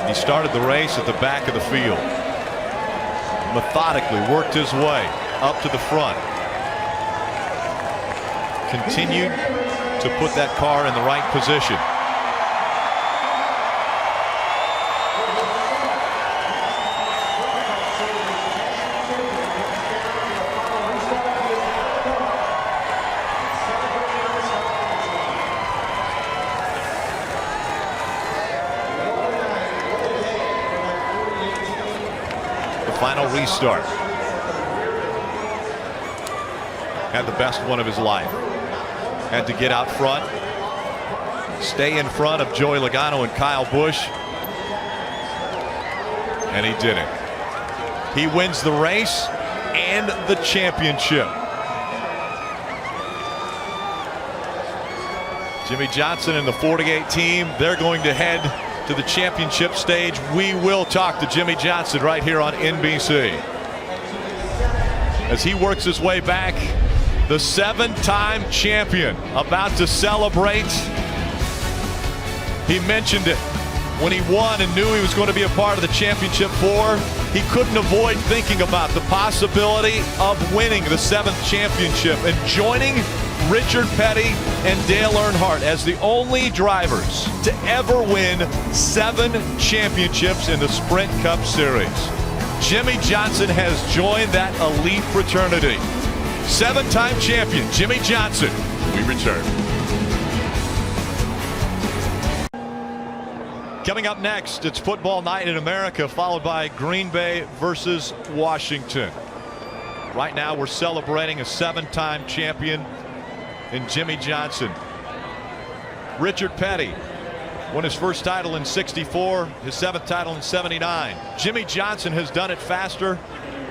Speaker 4: He started the race at the back of the field. Methodically worked his way up to the front. Continued to put that car in the right position. Final restart. Had the best one of his life. Had to get out front. Stay in front of Joey Logano and Kyle Busch. And he did it. He wins the race and the championship. Jimmy Johnson and the 48 team, they're going to head to the championship stage. We will talk to Jimmie Johnson right here on NBC. As he works his way back, the 7-time champion about to celebrate. He mentioned it when he won and knew he was going to be a part of the championship 4. He couldn't avoid thinking about the possibility of winning the 7th championship and joining Richard Petty and Dale Earnhardt as the only drivers to ever win 7 championships in the Sprint Cup Series. Jimmie Johnson has joined that elite fraternity. 7-time champion Jimmie Johnson. We return. Coming up next, it's football night in America, followed by Green Bay versus Washington. Right now, we're celebrating a 7-time champion in Jimmie Johnson. Richard Petty won his first title in '64, his 7th title in '79. Jimmie Johnson has done it faster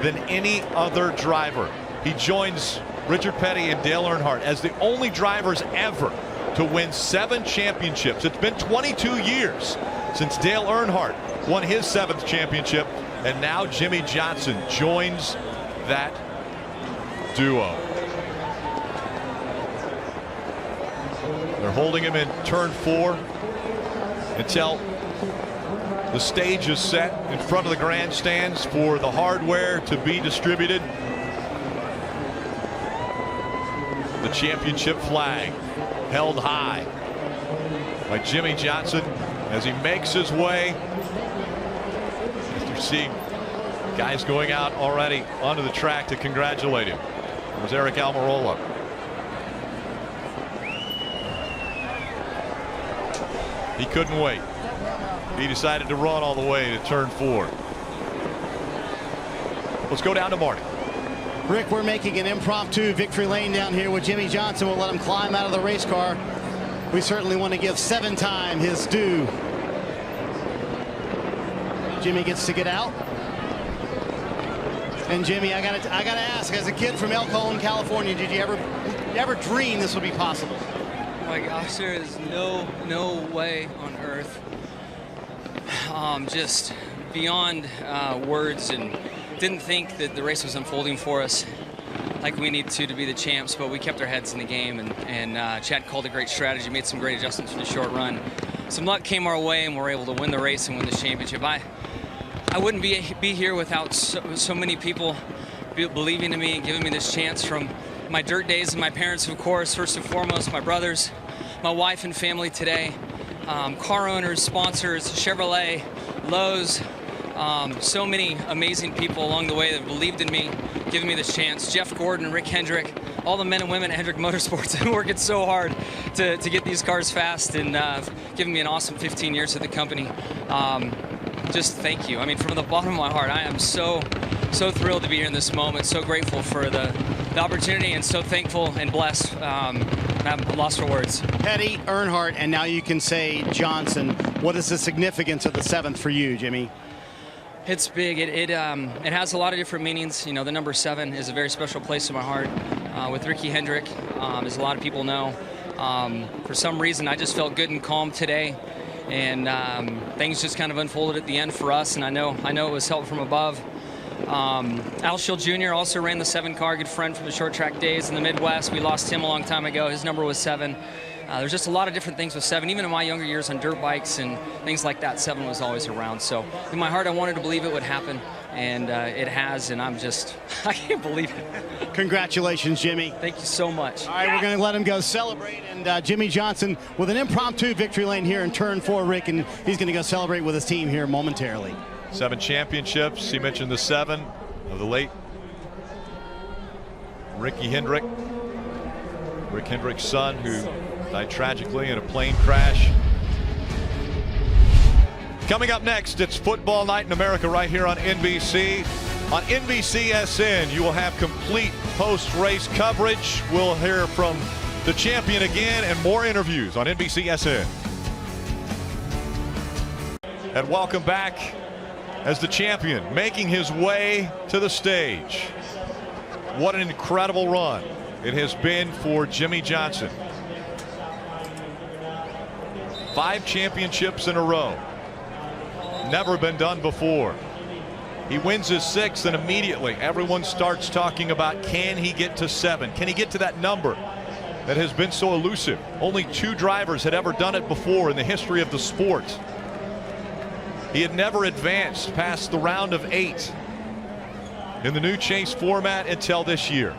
Speaker 4: than any other driver. He joins Richard Petty and Dale Earnhardt as the only drivers ever to win 7 championships. It's been 22 years since Dale Earnhardt won his 7th championship, and now Jimmie Johnson joins that duo. They're holding him in turn 4 until the stage is set in front of the grandstands for the hardware to be distributed. The championship flag held high by Jimmie Johnson as he makes his way. After seeing guys going out already onto the track to congratulate him. It was Eric Almirola. He couldn't wait. He decided to run all the way to turn 4. Let's go down to Marty.
Speaker 11: Rick, we're making an impromptu victory lane down here with Jimmie Johnson. We'll let him climb out of the race car. We certainly want to give 7-time his due. Jimmie gets to get out. And Jimmie, I gotta ask, as a kid from El Cajon, California, did you ever dream this would be possible?
Speaker 19: Oh my gosh, there is no way on earth. Just beyond words, and didn't think that the race was unfolding for us like we need to be the champs, but we kept our heads in the game, and Chad called a great strategy, made some great adjustments for the short run. Some luck came our way, and we're able to win the race and win the championship. I wouldn't be here without so many people believing in me and giving me this chance, from my dirt days and my parents, of course, first and foremost, my brothers, my wife and family today, car owners, sponsors, Chevrolet, Lowe's, so many amazing people along the way that believed in me, giving me this chance. Jeff Gordon, Rick Hendrick, all the men and women at Hendrick Motorsports have been working so hard to get these cars fast, and giving me an awesome 15 years at the company. Just thank you. I mean, from the bottom of my heart, I am so thrilled to be here in this moment, so grateful for the opportunity, and so thankful and blessed. I'm lost for words.
Speaker 11: Petty, Earnhardt, and now you can say Johnson. What is the significance of the 7th for you, Jimmie?
Speaker 19: It's big. It has a lot of different meanings. You know, the number 7 is a very special place in my heart. With Ricky Hendrick, as a lot of people know, for some reason I just felt good and calm today, and things just kind of unfolded at the end for us. And I know it was help from above. Al Schill Jr. also ran the 7 car, good friend from the short track days in the Midwest. We lost him a long time ago. His number was 7. There's just a lot of different things with 7. Even in my younger years on dirt bikes and things like that, 7 was always around. So in my heart, I wanted to believe it would happen, and it has, and I can't believe it.
Speaker 11: Congratulations, Jimmie.
Speaker 19: Thank you so much.
Speaker 11: All right, we're going to let him go celebrate, and Jimmie Johnson with an impromptu victory lane here in turn 4, Rick, and he's going to go celebrate with his team here momentarily.
Speaker 4: 7 championships. He mentioned the 7 of the late Ricky Hendrick. Rick Hendrick's son, who died tragically in a plane crash. Coming up next, it's football night in America right here on NBC. On NBCSN, you will have complete post-race coverage. We'll hear from the champion again and more interviews on NBCSN. And welcome back as the champion making his way to the stage. What an incredible run it has been for Jimmie Johnson. 5 championships in a row. Never been done before. He wins his 6th, and immediately everyone starts talking about, can he get to 7? Can he get to that number that has been so elusive? Only 2 drivers had ever done it before in the history of the sport. He had never advanced past the round of 8 in the new chase format until this year.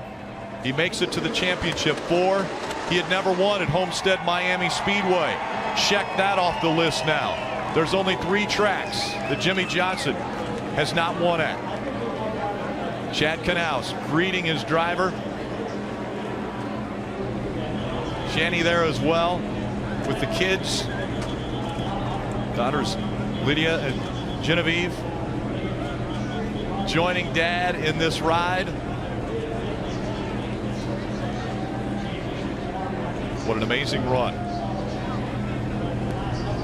Speaker 4: He makes it to the championship 4. He had never won at Homestead-Miami Speedway. Check that off the list now. There's only 3 tracks that Jimmie Johnson has not won at. Chad Knaus greeting his driver. Shanny there as well with the kids. Daughters Lydia and Genevieve joining Dad in this ride. What an amazing run.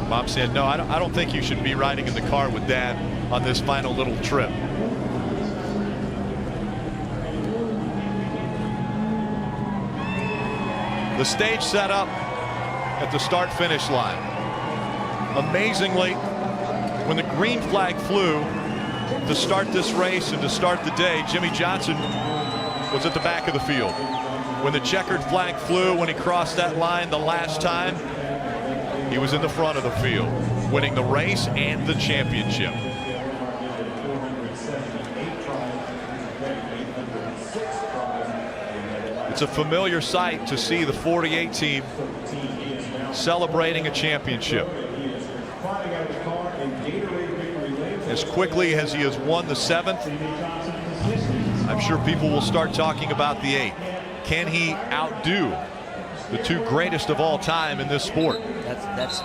Speaker 4: Mom said, no, I don't think you should be riding in the car with Dad on this final little trip. The stage set up at the start-finish line. Amazingly, when the green flag flew to start this race and to start the day, Jimmie Johnson was at the back of the field. When the checkered flag flew, when he crossed that line the last time, he was in the front of the field, winning the race and the championship. It's a familiar sight to see the 48 team celebrating a championship. As quickly as he has won the 7th, I'm sure people will start talking about the 8th. Can he outdo the 2 greatest of all time in this sport?
Speaker 7: That's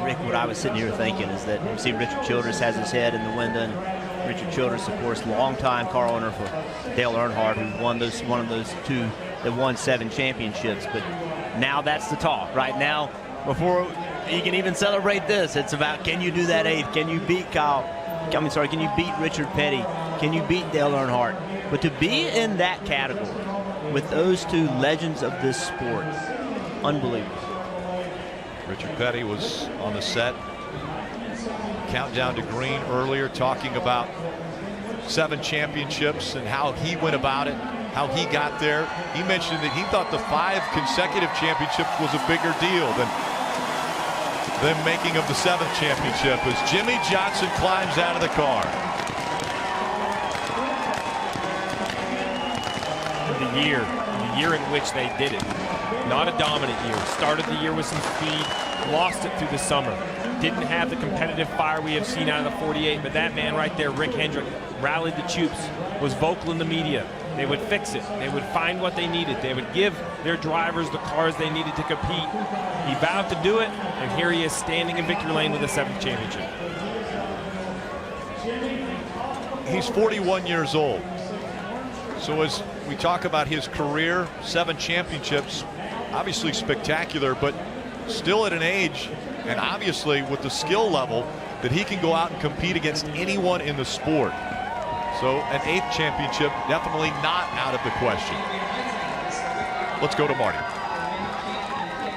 Speaker 7: Rick, what I was sitting here thinking is that you see Richard Childress has his head in the window, and Richard Childress, of course, longtime car owner for Dale Earnhardt, who won one of those 2 that won 7 championships. But now that's the talk right now. Before you can even celebrate this, it's about, can you do that 8th? Can you beat can you beat Richard Petty? Can you beat Dale Earnhardt? But to be in that category with those 2 legends of this sport, unbelievable.
Speaker 4: Richard Petty was on the set, countdown to green earlier, talking about 7 championships and how he went about it, how he got there. He mentioned that he thought the 5 consecutive championships was a bigger deal than making of the 7th championship as Jimmie Johnson climbs out of the car.
Speaker 2: The year in which they did it. Not a dominant year. Started the year with some speed, lost it through the summer. Didn't have the competitive fire we have seen out of the 48, but that man right there, Rick Hendrick, rallied the troops, was vocal in the media. They would fix it. They would find what they needed. They would give their drivers the cars they needed to compete. He vowed to do it, and here he is standing in victory lane with a 7th championship.
Speaker 4: He's 41 years old. So as we talk about his career, 7 championships, obviously spectacular, but still at an age and obviously with the skill level that he can go out and compete against anyone in the sport. So an 8th championship definitely not out of the question. Let's go to Marty.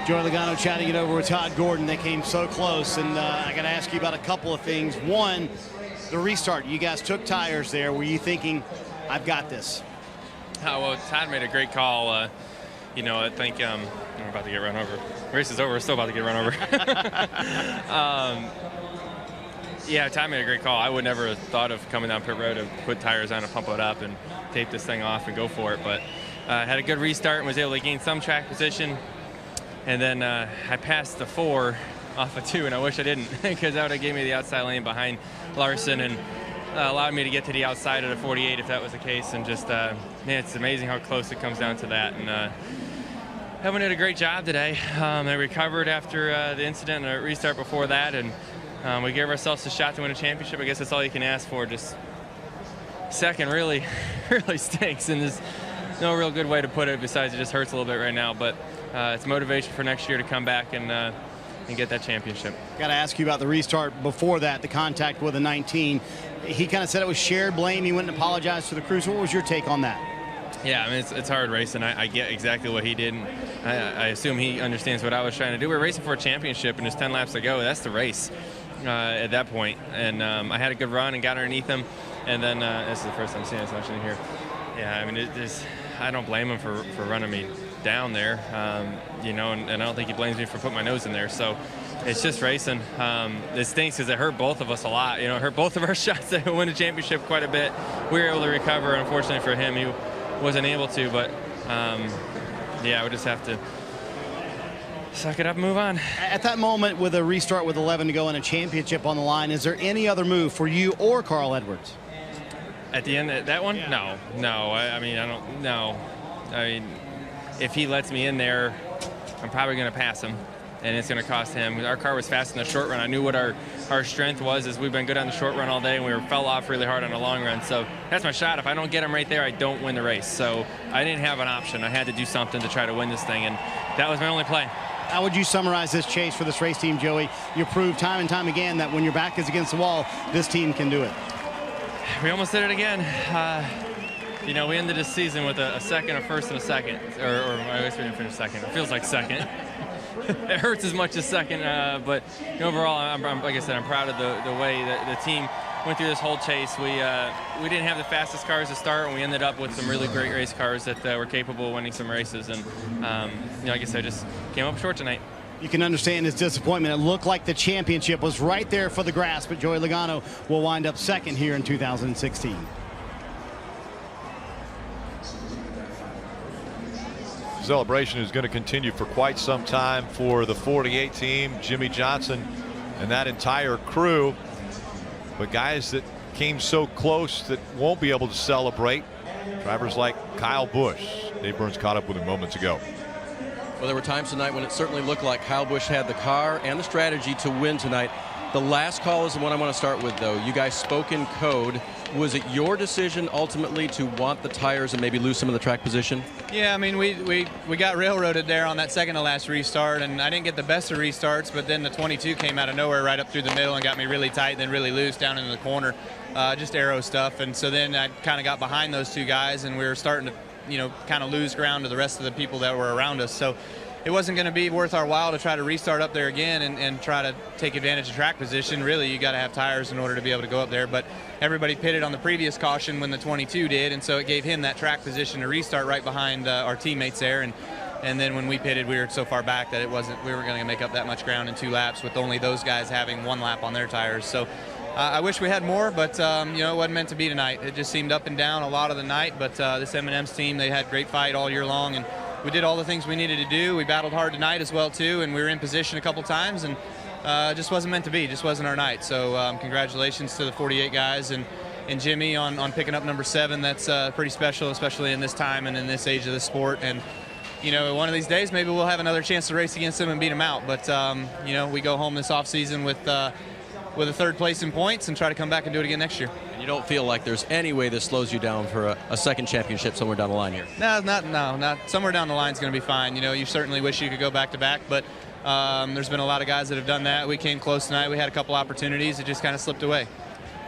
Speaker 11: Joey Logano chatting it over with Todd Gordon. They came so close, and I got to ask you about a couple of things. One, the restart. You guys took tires there. Were you thinking, I've got this?
Speaker 20: Well, Todd made a great call. You know, I think we're about to get run over. Race is over. We're still about to get run over. Yeah, Todd made a great call. I would never have thought of coming down pit road to put tires on and pump it up and tape this thing off and go for it. But had a good restart and was able to gain some track position. And then I passed the 4 off of 2, and I wish I didn't, because that would have gave me the outside lane behind Larson and allowed me to get to the outside of the 48 if that was the case. And just, man, it's amazing how close it comes down to that. And everyone did a great job today. They recovered after the incident and a restart before that, and we gave ourselves a shot to win a championship. I guess that's all you can ask for. Just second really stinks, and there's no real good way to put it besides it just hurts a little bit right now. But it's motivation for next year to come back and get that championship.
Speaker 11: Got to ask you about the restart before that, the contact with a 19. He kind of said it was shared blame. He went and apologized to the crew. So what was your take on that?
Speaker 20: Yeah, I mean, it's hard racing. I get exactly what he did. And I assume he understands what I was trying to do. We're racing for a championship, and there's 10 laps to go. That's the race. at that point. And I had a good run and got underneath him. And then this is the first time seeing this actually here. Yeah, I mean, I don't blame him for running me down there, you know, and I don't think he blames me for putting my nose in there. So it's just racing. It stinks because it hurt both of us a lot. You know, it hurt both of our shots that win the championship quite a bit. We were able to recover. Unfortunately for him, he wasn't able to. But yeah, we just have to suck it up and move on.
Speaker 11: At that moment, with a restart with 11 to go and a championship on the line, is there any other move for you or Carl Edwards?
Speaker 20: At the end of that one? Yeah. No. I mean, I don't know. I mean, if he lets me in there, I'm probably going to pass him, and it's going to cost him. Our car was fast in the short run. I knew what our strength was, is we've been good on the short run all day, and we fell off really hard on the long run. So that's my shot. If I don't get him right there, I don't win the race. So I didn't have an option. I had to do something to try to win this thing, and that was my only play.
Speaker 11: How would you summarize this chase for this race team, Joey? You proved time and time again that when your back is against the wall, this team can do it.
Speaker 20: We almost did it again. You know, we ended this season with a second, a first, and a second. Or I guess we didn't finish second. It feels like second. It hurts as much as second. But overall, I'm, like I said, I'm proud of the way that the team went through this whole chase. We didn't have the fastest cars to start, and we ended up with some really great race cars that were capable of winning some races. And, you know, like I said, just came up short tonight.
Speaker 11: You can understand his disappointment. It looked like the championship was right there for the grasp, but Joey Logano will wind up second here in 2016.
Speaker 4: Celebration is going to continue for quite some time for the 48 team, Jimmie Johnson and that entire crew. But guys that came so close that won't be able to celebrate, drivers like Kyle Busch. Dave Burns caught up with him moments ago.
Speaker 10: Well, there were times tonight when it certainly looked like Kyle Busch had the car and the strategy to win tonight. The last call is the one I want to start with, though. You guys spoke in code. Was it your decision ultimately to want the tires and maybe lose some of the track position?
Speaker 5: Yeah, I mean, we got railroaded there on that second to last restart, and I didn't get the best of restarts, but then the 22 came out of nowhere right up through the middle and got me really tight, then really loose down into the corner, just aero stuff. And so then I kind of got behind those two guys, and we were starting to, you know, kind of lose ground to the rest of the people that were around us. So it wasn't going to be worth our while to try to restart up there again and try to take advantage of track position. Really, you got to have tires in order to be able to go up there. But everybody pitted on the previous caution when the 22 did, and so it gave him that track position to restart right behind our teammates there. And then when we pitted, we were so far back that we weren't going to make up that much ground in 2 laps with only those guys having 1 lap on their tires. So I wish we had more, but you know, it wasn't meant to be tonight. It just seemed up and down a lot of the night. But this M&M's team, they had great fight all year long, and we did all the things we needed to do. We battled hard tonight as well too, and we were in position a couple times, and it just wasn't meant to be. It just wasn't our night. So congratulations to the 48 guys and Jimmy on picking up number 7. That's pretty special, especially in this time and in this age of the sport. And you know, one of these days maybe we'll have another chance to race against them and beat them out. But you know, we go home this offseason with a 3rd place in points and try to come back and do it again next year.
Speaker 10: And you don't feel like there's any way this slows you down for a second championship somewhere down the line here?
Speaker 5: No, not somewhere down the line is going to be fine. You know, you certainly wish you could go back to back, but there's been a lot of guys that have done that. We came close tonight. We had a couple opportunities. It just kind of slipped away.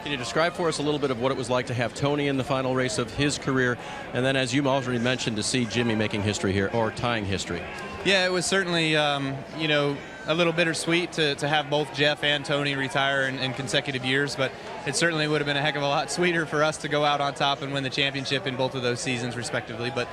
Speaker 10: Can you describe for us a little bit of what it was like to have Tony in the final race of his career, and then, as you already mentioned, to see Jimmy making history here, or tying history?
Speaker 5: Yeah, it was certainly, you know, a little bittersweet to have both Jeff and Tony retire in consecutive years, but it certainly would have been a heck of a lot sweeter for us to go out on top and win the championship in both of those seasons, respectively. But,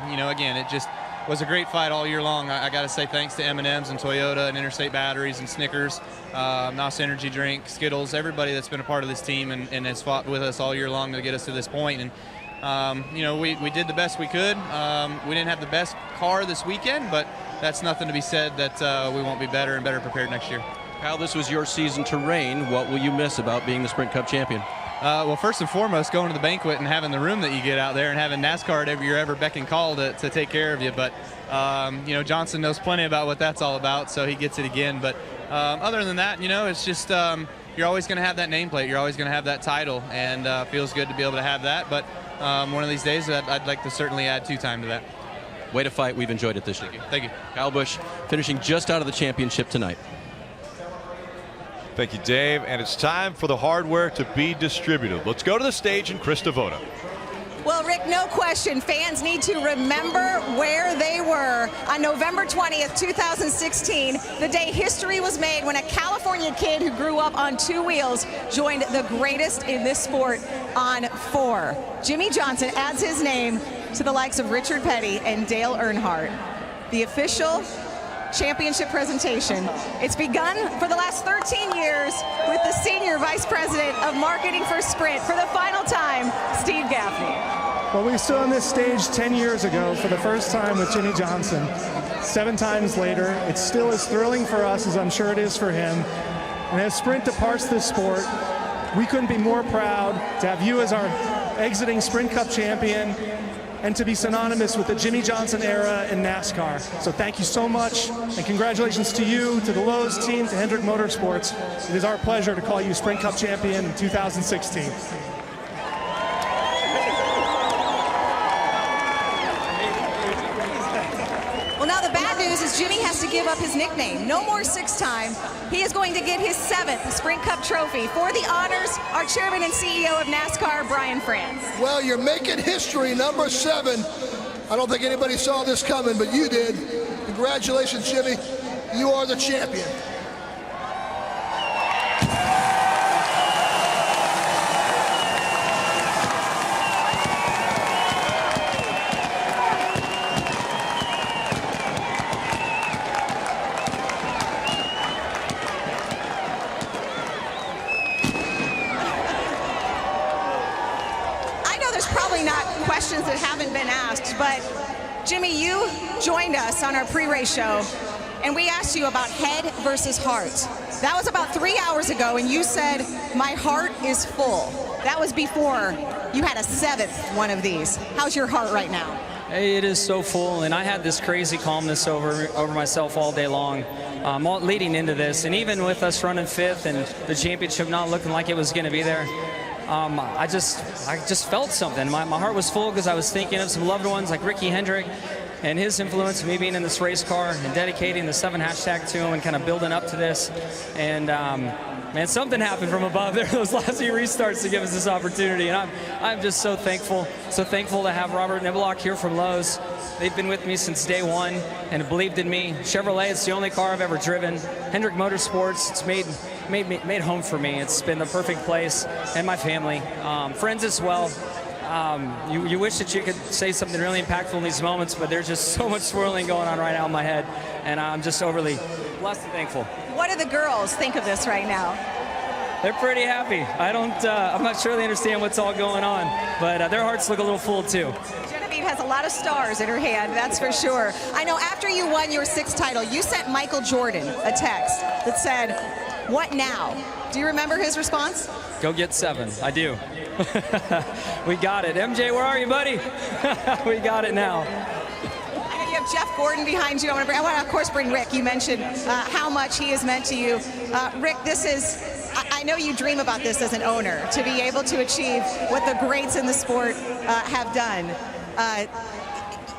Speaker 5: you know, again, it just was a great fight all year long. I got to say thanks to M&M's and Toyota and Interstate Batteries and Snickers, NOS Energy Drink, Skittles, everybody that's been a part of this team and has fought with us all year long to get us to this point. And, you know, we did the best we could. We didn't have the best car this weekend, but that's nothing to be said that we won't be better and better prepared next year.
Speaker 10: Kyle, this was your season to reign. What will you miss about being the Sprint Cup champion?
Speaker 5: Well, first and foremost, going to the banquet and having the room that you get out there and having NASCAR at your ever beck and call to take care of you. But, you know, Johnson knows plenty about what that's all about, so he gets it again. But other than that, you know, it's just you're always going to have that nameplate. You're always going to have that title, and feels good to be able to have that. But one of these days, I'd like to certainly add 2 time to that.
Speaker 10: Way to fight. We've enjoyed it this year.
Speaker 5: Thank you.
Speaker 10: Kyle Busch finishing just out of the championship tonight.
Speaker 4: Thank you, Dave. And it's time for the hardware to be distributed. Let's go to the stage and Chris Devoto.
Speaker 21: Well, Rick, no question, fans need to remember where they were on November 20th, 2016, the day history was made when a California kid who grew up on 2 wheels joined the greatest in this sport on 4. Jimmie Johnson adds his name to the likes of Richard Petty and Dale Earnhardt. The official championship presentation. It's begun for the last 13 years with the Senior Vice President of Marketing for Sprint for the final time, Steve Gaffney.
Speaker 22: Well, we stood on this stage 10 years ago for the first time with Jimmie Johnson. 7 times later, it's still as thrilling for us as I'm sure it is for him. And as Sprint departs this sport, we couldn't be more proud to have you as our exiting Sprint Cup champion and to be synonymous with the Jimmie Johnson era in NASCAR. So thank you so much, and congratulations to you, to the Lowe's team, to Hendrick Motorsports. It is our pleasure to call you Sprint Cup champion in 2016.
Speaker 21: Well, now the bad news is Jimmie has to give up his nickname. No more 6-time. He is going to get his 7th Sprint Cup trophy. For the honors, our chairman and CEO of NASCAR, Brian France.
Speaker 23: Well, you're making history, number 7. I don't think anybody saw this coming, but you did. Congratulations, Jimmie. You are the champion.
Speaker 21: Questions that haven't been asked, but Jimmie, you joined us on our pre-race show and we asked you about head versus heart. That was about 3 hours ago and you said, my heart is full. That was before you had a 7th one of these. How's your heart right now?
Speaker 24: Hey, it is so full, and I had this crazy calmness over myself all day long, all leading into this, and even with us running 5th and the championship not looking like it was going to be there, I just felt something. My heart was full because I was thinking of some loved ones like Ricky Hendrick and his influence, me being in this race car and dedicating the 7 hashtag to him and kind of building up to this. And man, something happened from above there, those last few restarts to give us this opportunity. And I'm just so thankful to have Robert Niblock here from Lowe's. They've been with me since day 1 and believed in me. Chevrolet, it's the only car I've ever driven. Hendrick Motorsports, it's made home for me. It's been the perfect place, and my family, friends as well. You wish that you could say something really impactful in these moments, but there's just so much swirling going on right now in my head, and I'm just overly blessed and thankful.
Speaker 21: What do the girls think of this right now?
Speaker 24: They're pretty happy. I'm not sure they understand what's all going on, but their hearts look a little full too.
Speaker 21: Genevieve has a lot of stars in her hand, that's for sure. I know after you won your 6th title, you sent Michael Jordan a text that said, "What now?" Do you remember his response?
Speaker 24: Go get 7. I do. We got it. MJ, where are you, buddy? We got it now.
Speaker 21: I know you have Jeff Gordon behind you. I want to, of course, bring Rick. You mentioned how much he has meant to you. Rick, I know you dream about this as an owner, to be able to achieve what the greats in the sport have done.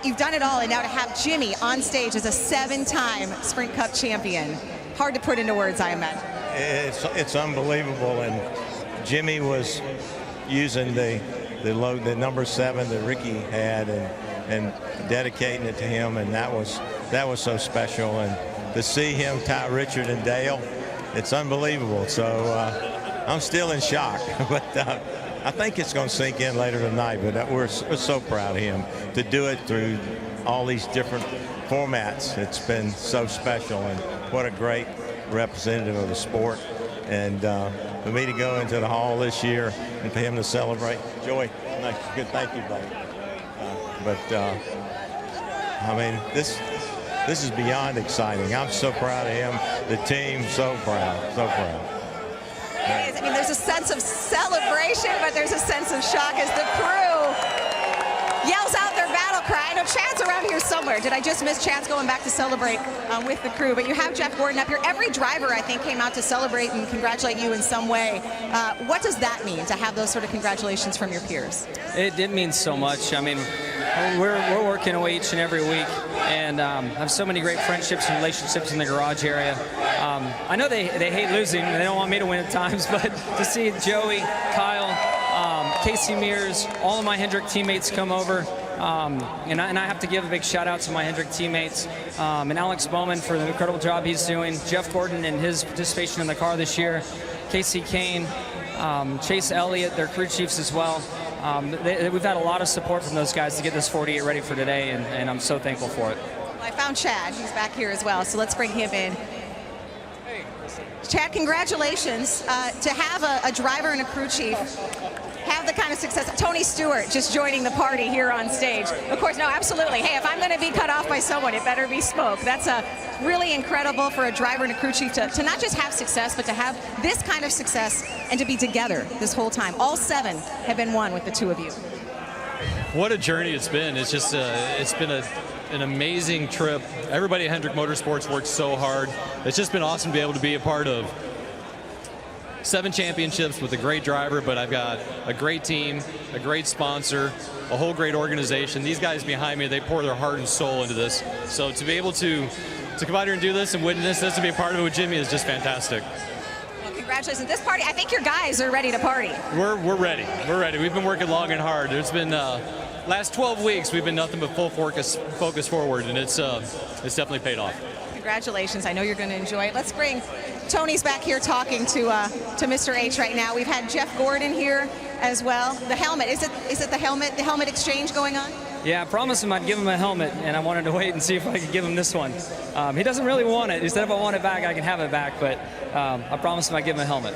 Speaker 21: You've done it all, and now to have Jimmie on stage as a 7-time Sprint Cup champion. Hard to put into words, I imagine.
Speaker 25: It's unbelievable, and Jimmie was using the number 7 that Ricky had and dedicating it to him, and that was so special. And to see him tie Richard and Dale, it's unbelievable. So I'm still in shock, but I think it's going to sink in later tonight. But we're so proud of him to do it through all these different formats. It's been so special, and what a great representative of the sport. And for me to go into the hall this year and for him to celebrate, Joey, good, thank you, buddy. I mean, this is beyond exciting. I'm so proud of him. The team, so proud, so proud.
Speaker 21: It is. I mean, there's a sense of celebration, but there's a sense of shock as the crew yells out their battle cry. I know Chad's around here somewhere. Did I just miss Chad's going back to celebrate with the crew? But you have Jeff Gordon up here. Every driver, I think, came out to celebrate and congratulate you in some way. What does that mean, to have those sort of congratulations from your peers?
Speaker 24: It means so much. I mean, we're working away each and every week, and have so many great friendships and relationships in the garage area. I know they hate losing, and they don't want me to win at times, but to see Joey, Kyle, Casey Mears, all of my Hendrick teammates come over. And I have to give a big shout out to my Hendrick teammates and Alex Bowman for the incredible job he's doing. Jeff Gordon and his participation in the car this year. Casey Kane, Chase Elliott, their crew chiefs as well. We've had a lot of support from those guys to get this 48 ready for today, and I'm so thankful for it.
Speaker 21: Well, I found Chad. He's back here as well, so let's bring him in. Chad, congratulations to have a driver and a crew chief have the kind of success. Tony Stewart just joining the party here on stage. Of course, no, absolutely. Hey, if I'm going to be cut off by someone, it better be Smoke. That's really incredible for a driver and a crew chief to not just have success, but to have this kind of success and to be together this whole time. All 7 have been won with the 2 of you.
Speaker 17: What a journey it's been. It's just it's been an amazing trip. Everybody at Hendrick Motorsports worked so hard. It's just been awesome to be able to be a part of 7 championships with a great driver, but I've got a great team, a great sponsor, a whole great organization. These guys behind me, they pour their heart and soul into this. So to be able to come out here and do this and witness this and be a part of it with Jimmy is just fantastic.
Speaker 21: Well, congratulations. This party, I think your guys are ready to party.
Speaker 17: We're ready. We're ready. We've been working long and hard. There's been last 12 weeks we've been nothing but full focus forward, and it's definitely paid off.
Speaker 21: Congratulations. I know you're going to enjoy it. Let's bring Tony's back here talking to Mr. H right now. We've had Jeff Gordon here as well. The helmet, is it the helmet exchange going on?
Speaker 24: Yeah, I promised him I'd give him a helmet, and I wanted to wait and see if I could give him this one. He doesn't really want it. He said if I want it back, I can have it back, but I promised him I'd give him a helmet.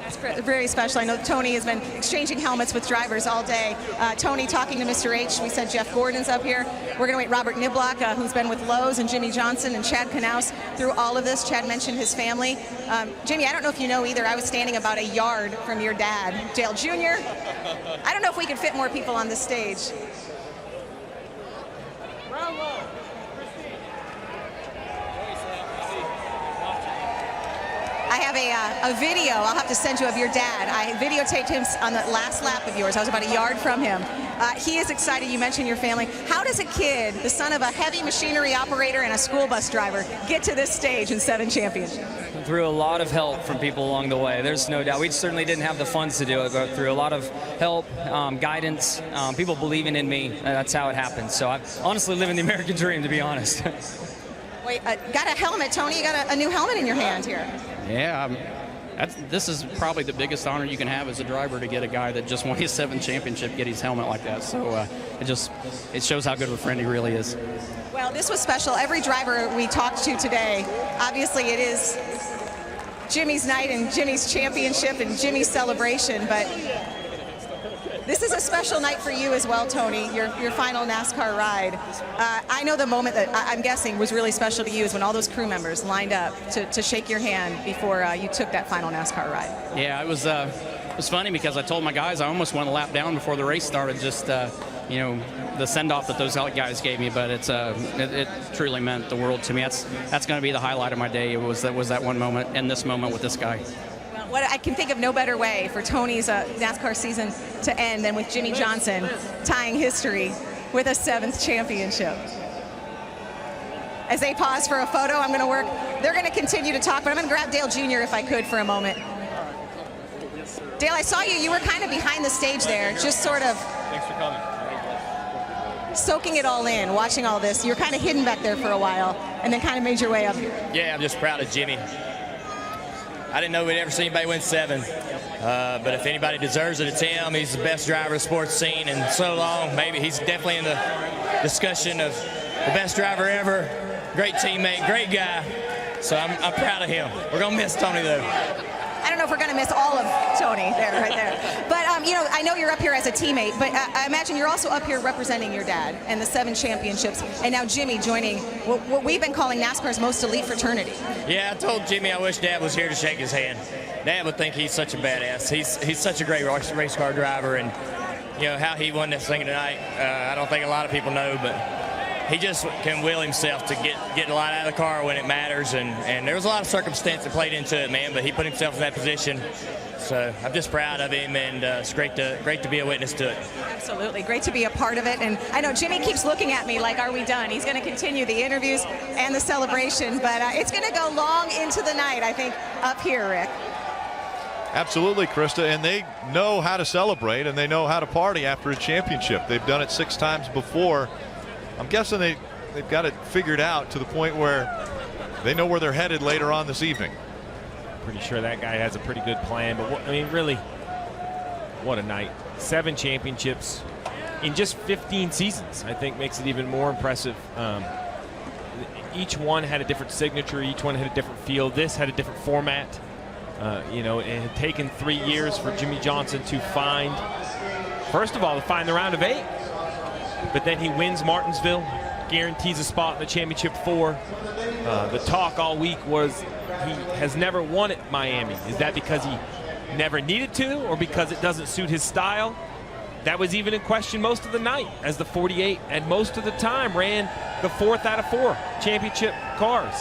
Speaker 21: That's very special. I know Tony has been exchanging helmets with drivers all day. Tony talking to Mr. H. We said Jeff Gordon's up here. We're going to wait Robert Niblock, who's been with Lowe's, and Jimmy Johnson and Chad Knaus through all of this. Chad mentioned his family. Jimmy, I don't know if you know either. I was standing about a yard from your dad, Dale Jr. I don't know if we could fit more people on this stage. I have a video I'll have to send you of your dad. I videotaped him on the last lap of yours. I was about a yard from him. He is excited. You mentioned your family. How does a kid, the son of a heavy machinery operator and a school bus driver, get to this stage in 7 championships?
Speaker 24: Through a lot of help from people along the way. There's no doubt. We certainly didn't have the funds to do it, but through a lot of help, guidance, people believing in me. That's how it happened. So I'm honestly living the American dream, to be honest.
Speaker 21: Wait, got a helmet, Tony. You got a new helmet in your hand here.
Speaker 1: Yeah, this is probably the biggest honor you can have as a driver, to get a guy that just won his 7th championship get his helmet like that. So it shows how good of a friend he really is.
Speaker 21: Well, this was special. Every driver we talked to today, obviously it is Jimmy's night and Jimmy's championship and Jimmy's celebration, but this is a special night for you as well, Tony, your final NASCAR ride. I know the moment that I'm guessing was really special to you is when all those crew members lined up to shake your hand before you took that final NASCAR ride.
Speaker 1: Yeah, it was funny because I told my guys I almost went a lap down before the race started, just the send-off that those guys gave me, but it truly meant the world to me. That's going to be the highlight of my day. It was that one moment and this moment with this guy.
Speaker 21: What I can think of no better way for Tony's NASCAR season to end than with Jimmy Johnson tying history with a 7th championship. As they pause for a photo, they're going to continue to talk, but I'm going to grab Dale Jr. if I could for a moment. Dale, I saw you were kind of behind the stage there, just sort of
Speaker 3: Thanks for coming.
Speaker 21: Soaking it all in, watching all this. You were kind of hidden back there for a while and then kind of made your way up here.
Speaker 6: Yeah, I'm just proud of Jimmy. I didn't know we'd ever see anybody win 7, but if anybody deserves it, it's him. He's the best driver of the sports scene in so long. Maybe he's definitely in the discussion of the best driver ever. Great teammate, great guy. So I'm proud of him. We're gonna miss Tony though.
Speaker 21: I don't know if we're going to miss all of Tony right there. But, I know you're up here as a teammate, but I imagine you're also up here representing your dad and the 7 championships, and now Jimmy joining what we've been calling NASCAR's most elite fraternity.
Speaker 6: Yeah, I told Jimmy I wish Dad was here to shake his hand. Dad would think he's such a badass. He's such a great race car driver, and, how he won this thing tonight, I don't think a lot of people know, but he just can will himself to get a lot out of the car when it matters, and there was a lot of circumstance that played into it, man, but he put himself in that position. So I'm just proud of him, and it's great to be a witness to it.
Speaker 21: Absolutely, great to be a part of it. And I know Jimmy keeps looking at me like, are we done? He's going to continue the interviews and the celebration, but it's going to go long into the night, I think, up here, Rick.
Speaker 4: Absolutely, Krista, and they know how to celebrate and they know how to party after a championship. They've done it 6 times before. I'm guessing they've got it figured out to the point where they know where they're headed later on this evening.
Speaker 2: Pretty sure that guy has a pretty good plan, but I mean, really, what a night. 7 championships in just 15 seasons, I think, makes it even more impressive. Each one had a different signature. Each one had a different feel. This had a different format. You know, it had taken 3 years for Jimmie Johnson to find, first of all, to find the round of 8. But then he wins Martinsville, guarantees a spot in the championship 4. The talk all week was he has never won at Miami. Is that because he never needed to, or because it doesn't suit his style? That was even in question most of the night, as the 48 and most of the time ran the 4th out of 4 championship cars.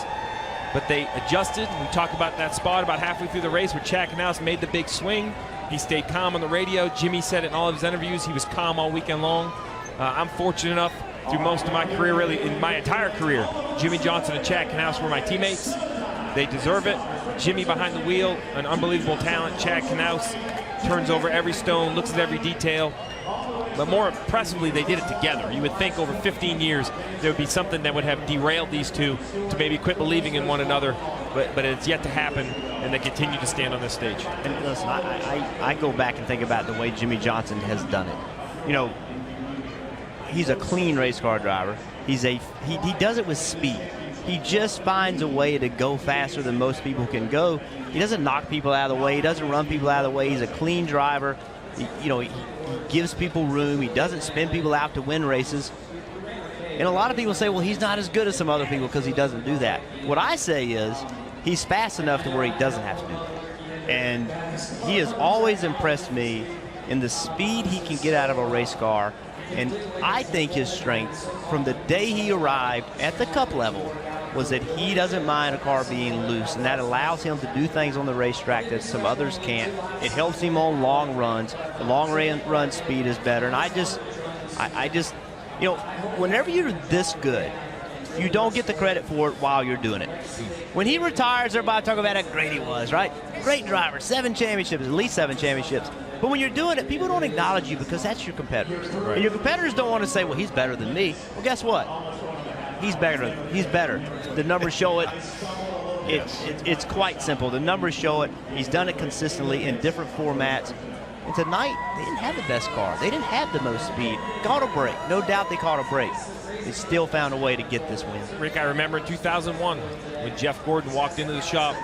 Speaker 2: But they adjusted. We talked about that spot about halfway through the race where Chad Knaus made the big swing. He stayed calm on the radio. Jimmy said it in all of his interviews. He was calm all weekend long. I'm fortunate enough through most of my career, really in my entire career, Jimmie Johnson and Chad Knaus were my teammates. They deserve it. Jimmy behind the wheel, an unbelievable talent. Chad Knaus turns over every stone, looks at every detail. But more impressively, they did it together. You would think over 15 years there would be something that would have derailed these two to maybe quit believing in one another, but it's yet to happen, and they continue to stand on this stage.
Speaker 7: And listen, I go back and think about the way Jimmie Johnson has done it. You know, he's a clean race car driver. He does it with speed. He just finds a way to go faster than most people can go. He doesn't knock people out of the way. He doesn't run people out of the way. He's a clean driver. He gives people room. He doesn't spin people out to win races. And a lot of people say, well, he's not as good as some other people because he doesn't do that. What I say is he's fast enough to where he doesn't have to do that. And he has always impressed me in the speed he can get out of a race car. And I think his strength from the day he arrived at the Cup level was that he doesn't mind a car being loose, and that allows him to do things on the racetrack that some others can't. It helps him on long runs. The long run speed is better, and I just, you know, whenever you're this good, you don't get the credit for it while you're doing it. When he retires, everybody talk about how great he was, right? Great driver, 7 championships, at least 7 championships. But when you're doing it, people don't acknowledge you because that's your competitors. Right. And your competitors don't want to say, well, he's better than me. Well, guess what? He's better. He's better. The numbers show it. It's quite simple. The numbers show it. He's done it consistently in different formats. And tonight, they didn't have the best car. They didn't have the most speed. Caught a break. No doubt they caught a break. They still found a way to get this win.
Speaker 2: Rick, I remember in 2001 when Jeff Gordon walked into the shop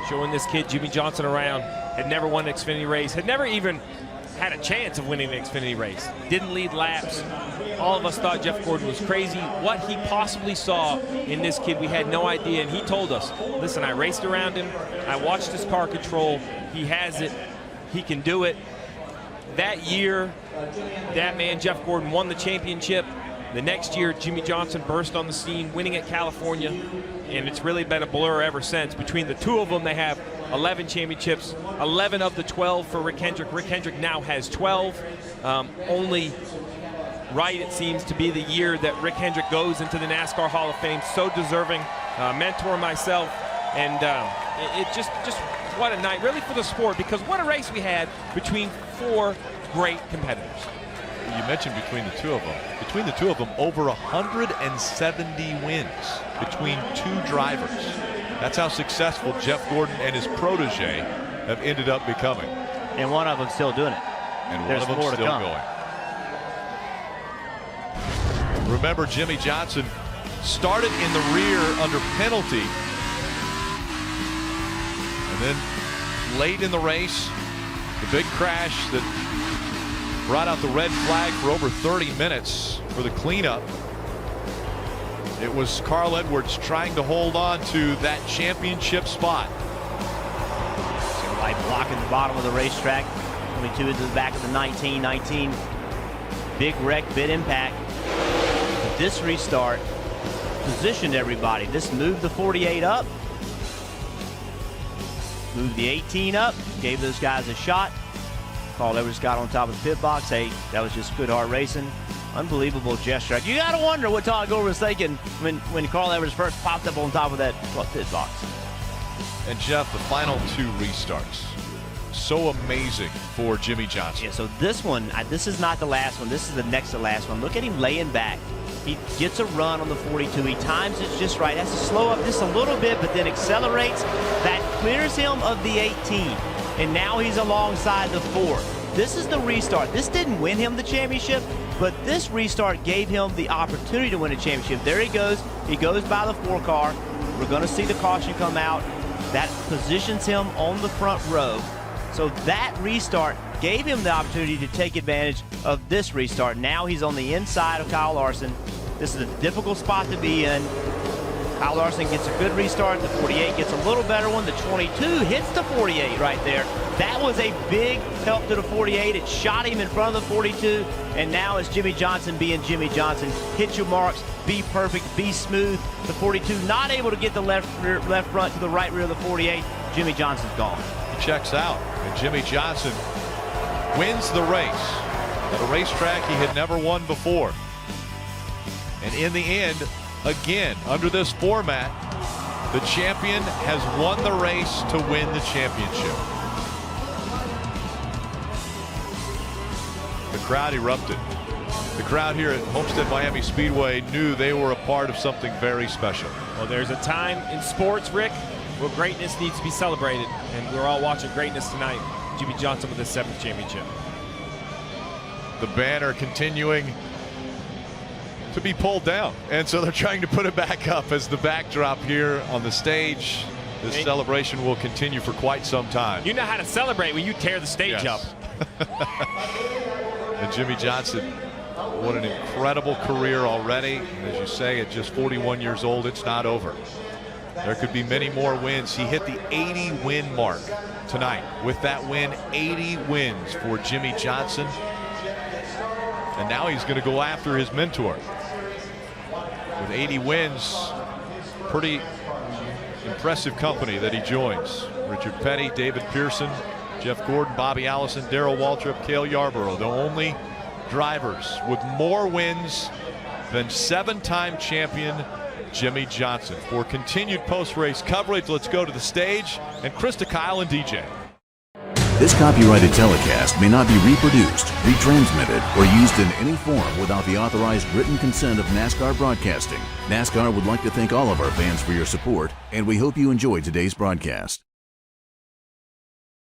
Speaker 2: showing this kid Jimmie Johnson around, had never won an Xfinity race, had never even had a chance of winning the Xfinity race, didn't lead laps. All of us thought Jeff Gordon was crazy. What he possibly saw in this kid, we had no idea, and he told us, listen, I raced around him, I watched his car control, he has it, he can do it. That year, that man, Jeff Gordon, won the championship. The next year, Jimmie Johnson burst on the scene, winning at California, and it's really been a blur ever since. Between the two of them, they have 11 championships, 11 of the 12 for Rick Hendrick. Rick Hendrick now has 12. Only right, it seems, to be the year that Rick Hendrick goes into the NASCAR Hall of Fame. So deserving. Mentor myself, and it just what a night, really, for the sport, because what a race we had between 4 great competitors.
Speaker 4: You mentioned between the two of them. Between the two of them, over 170 wins between 2 drivers. That's how successful Jeff Gordon and his protege have ended up becoming.
Speaker 7: And one of them still doing it.
Speaker 4: And
Speaker 7: There's
Speaker 4: one of them still going. Remember, Jimmie Johnson started in the rear under penalty. And then late in the race, the big crash that brought out the red flag for over 30 minutes for the cleanup. It was Carl Edwards trying to hold on to that championship spot.
Speaker 7: So like blocking the bottom of the racetrack. 22 into the back of the 19. Big wreck, big impact. But this restart positioned everybody. This moved the 48 up. Moved the 18 up. Gave those guys a shot. Carl Edwards got on top of the pit box. Hey, that was just good hard racing. Unbelievable gesture. You got to wonder what Todd Gore was thinking when Carl Edwards first popped up on top of that pit box.
Speaker 4: And Jeff, the final 2 restarts. so amazing for Jimmy Johnson.
Speaker 7: Yeah, so this one, this is not the last one. This is the next to last one. Look at him laying back. He gets a run on the 42. He times it just right. Has to slow up just a little bit, but then accelerates. That clears him of the 18. And now he's alongside the 4. This is the restart. This didn't win him the championship, but this restart gave him the opportunity to win a championship. There he goes. He goes by the 4 car. We're going to see the caution come out. That positions him on the front row. So that restart gave him the opportunity to take advantage of this restart. Now he's on the inside of Kyle Larson. This is a difficult spot to be in. Kyle Larson gets a good restart. The 48 gets a little better one. The 22 hits the 48 right there. That was a big help to the 48. It shot him in front of the 42. And now it's Jimmy Johnson being Jimmy Johnson. Hit your marks, be perfect, be smooth. The 42 not able to get the left front to the right rear of the 48. Jimmy Johnson's gone.
Speaker 4: He checks out, and Jimmy Johnson wins the race at a racetrack he had never won before. And in the end, again, under this format, the champion has won the race to win the championship. The crowd erupted. The crowd here at Homestead-Miami Speedway knew they were a part of something very special.
Speaker 2: Well, there's a time in sports, Rick, where greatness needs to be celebrated, and we're all watching greatness tonight. Jimmy Johnson with his 7th championship.
Speaker 4: The banner continuing to be pulled down, and so they're trying to put it back up as the backdrop here on the stage. This celebration will continue for quite some time.
Speaker 2: You know how to celebrate when you tear the stage up.
Speaker 4: And Jimmy Johnson, what an incredible career already. And as you say, at just 41 years old, it's not over. There could be many more wins. He hit the 80 win mark tonight. With that win, 80 wins for Jimmy Johnson. And now he's going to go after his mentor. With 80 wins, pretty impressive company that he joins. Richard Petty, David Pearson, Jeff Gordon, Bobby Allison, Darrell Waltrip, Cale Yarborough, the only drivers with more wins than 7-time champion Jimmy Johnson. For continued post-race coverage, let's go to the stage and Krista, Kyle, and DJ.
Speaker 3: This copyrighted telecast may not be reproduced, retransmitted, or used in any form without the authorized written consent of NASCAR Broadcasting. NASCAR would like to thank all of our fans for your support, and we hope you enjoyed today's broadcast.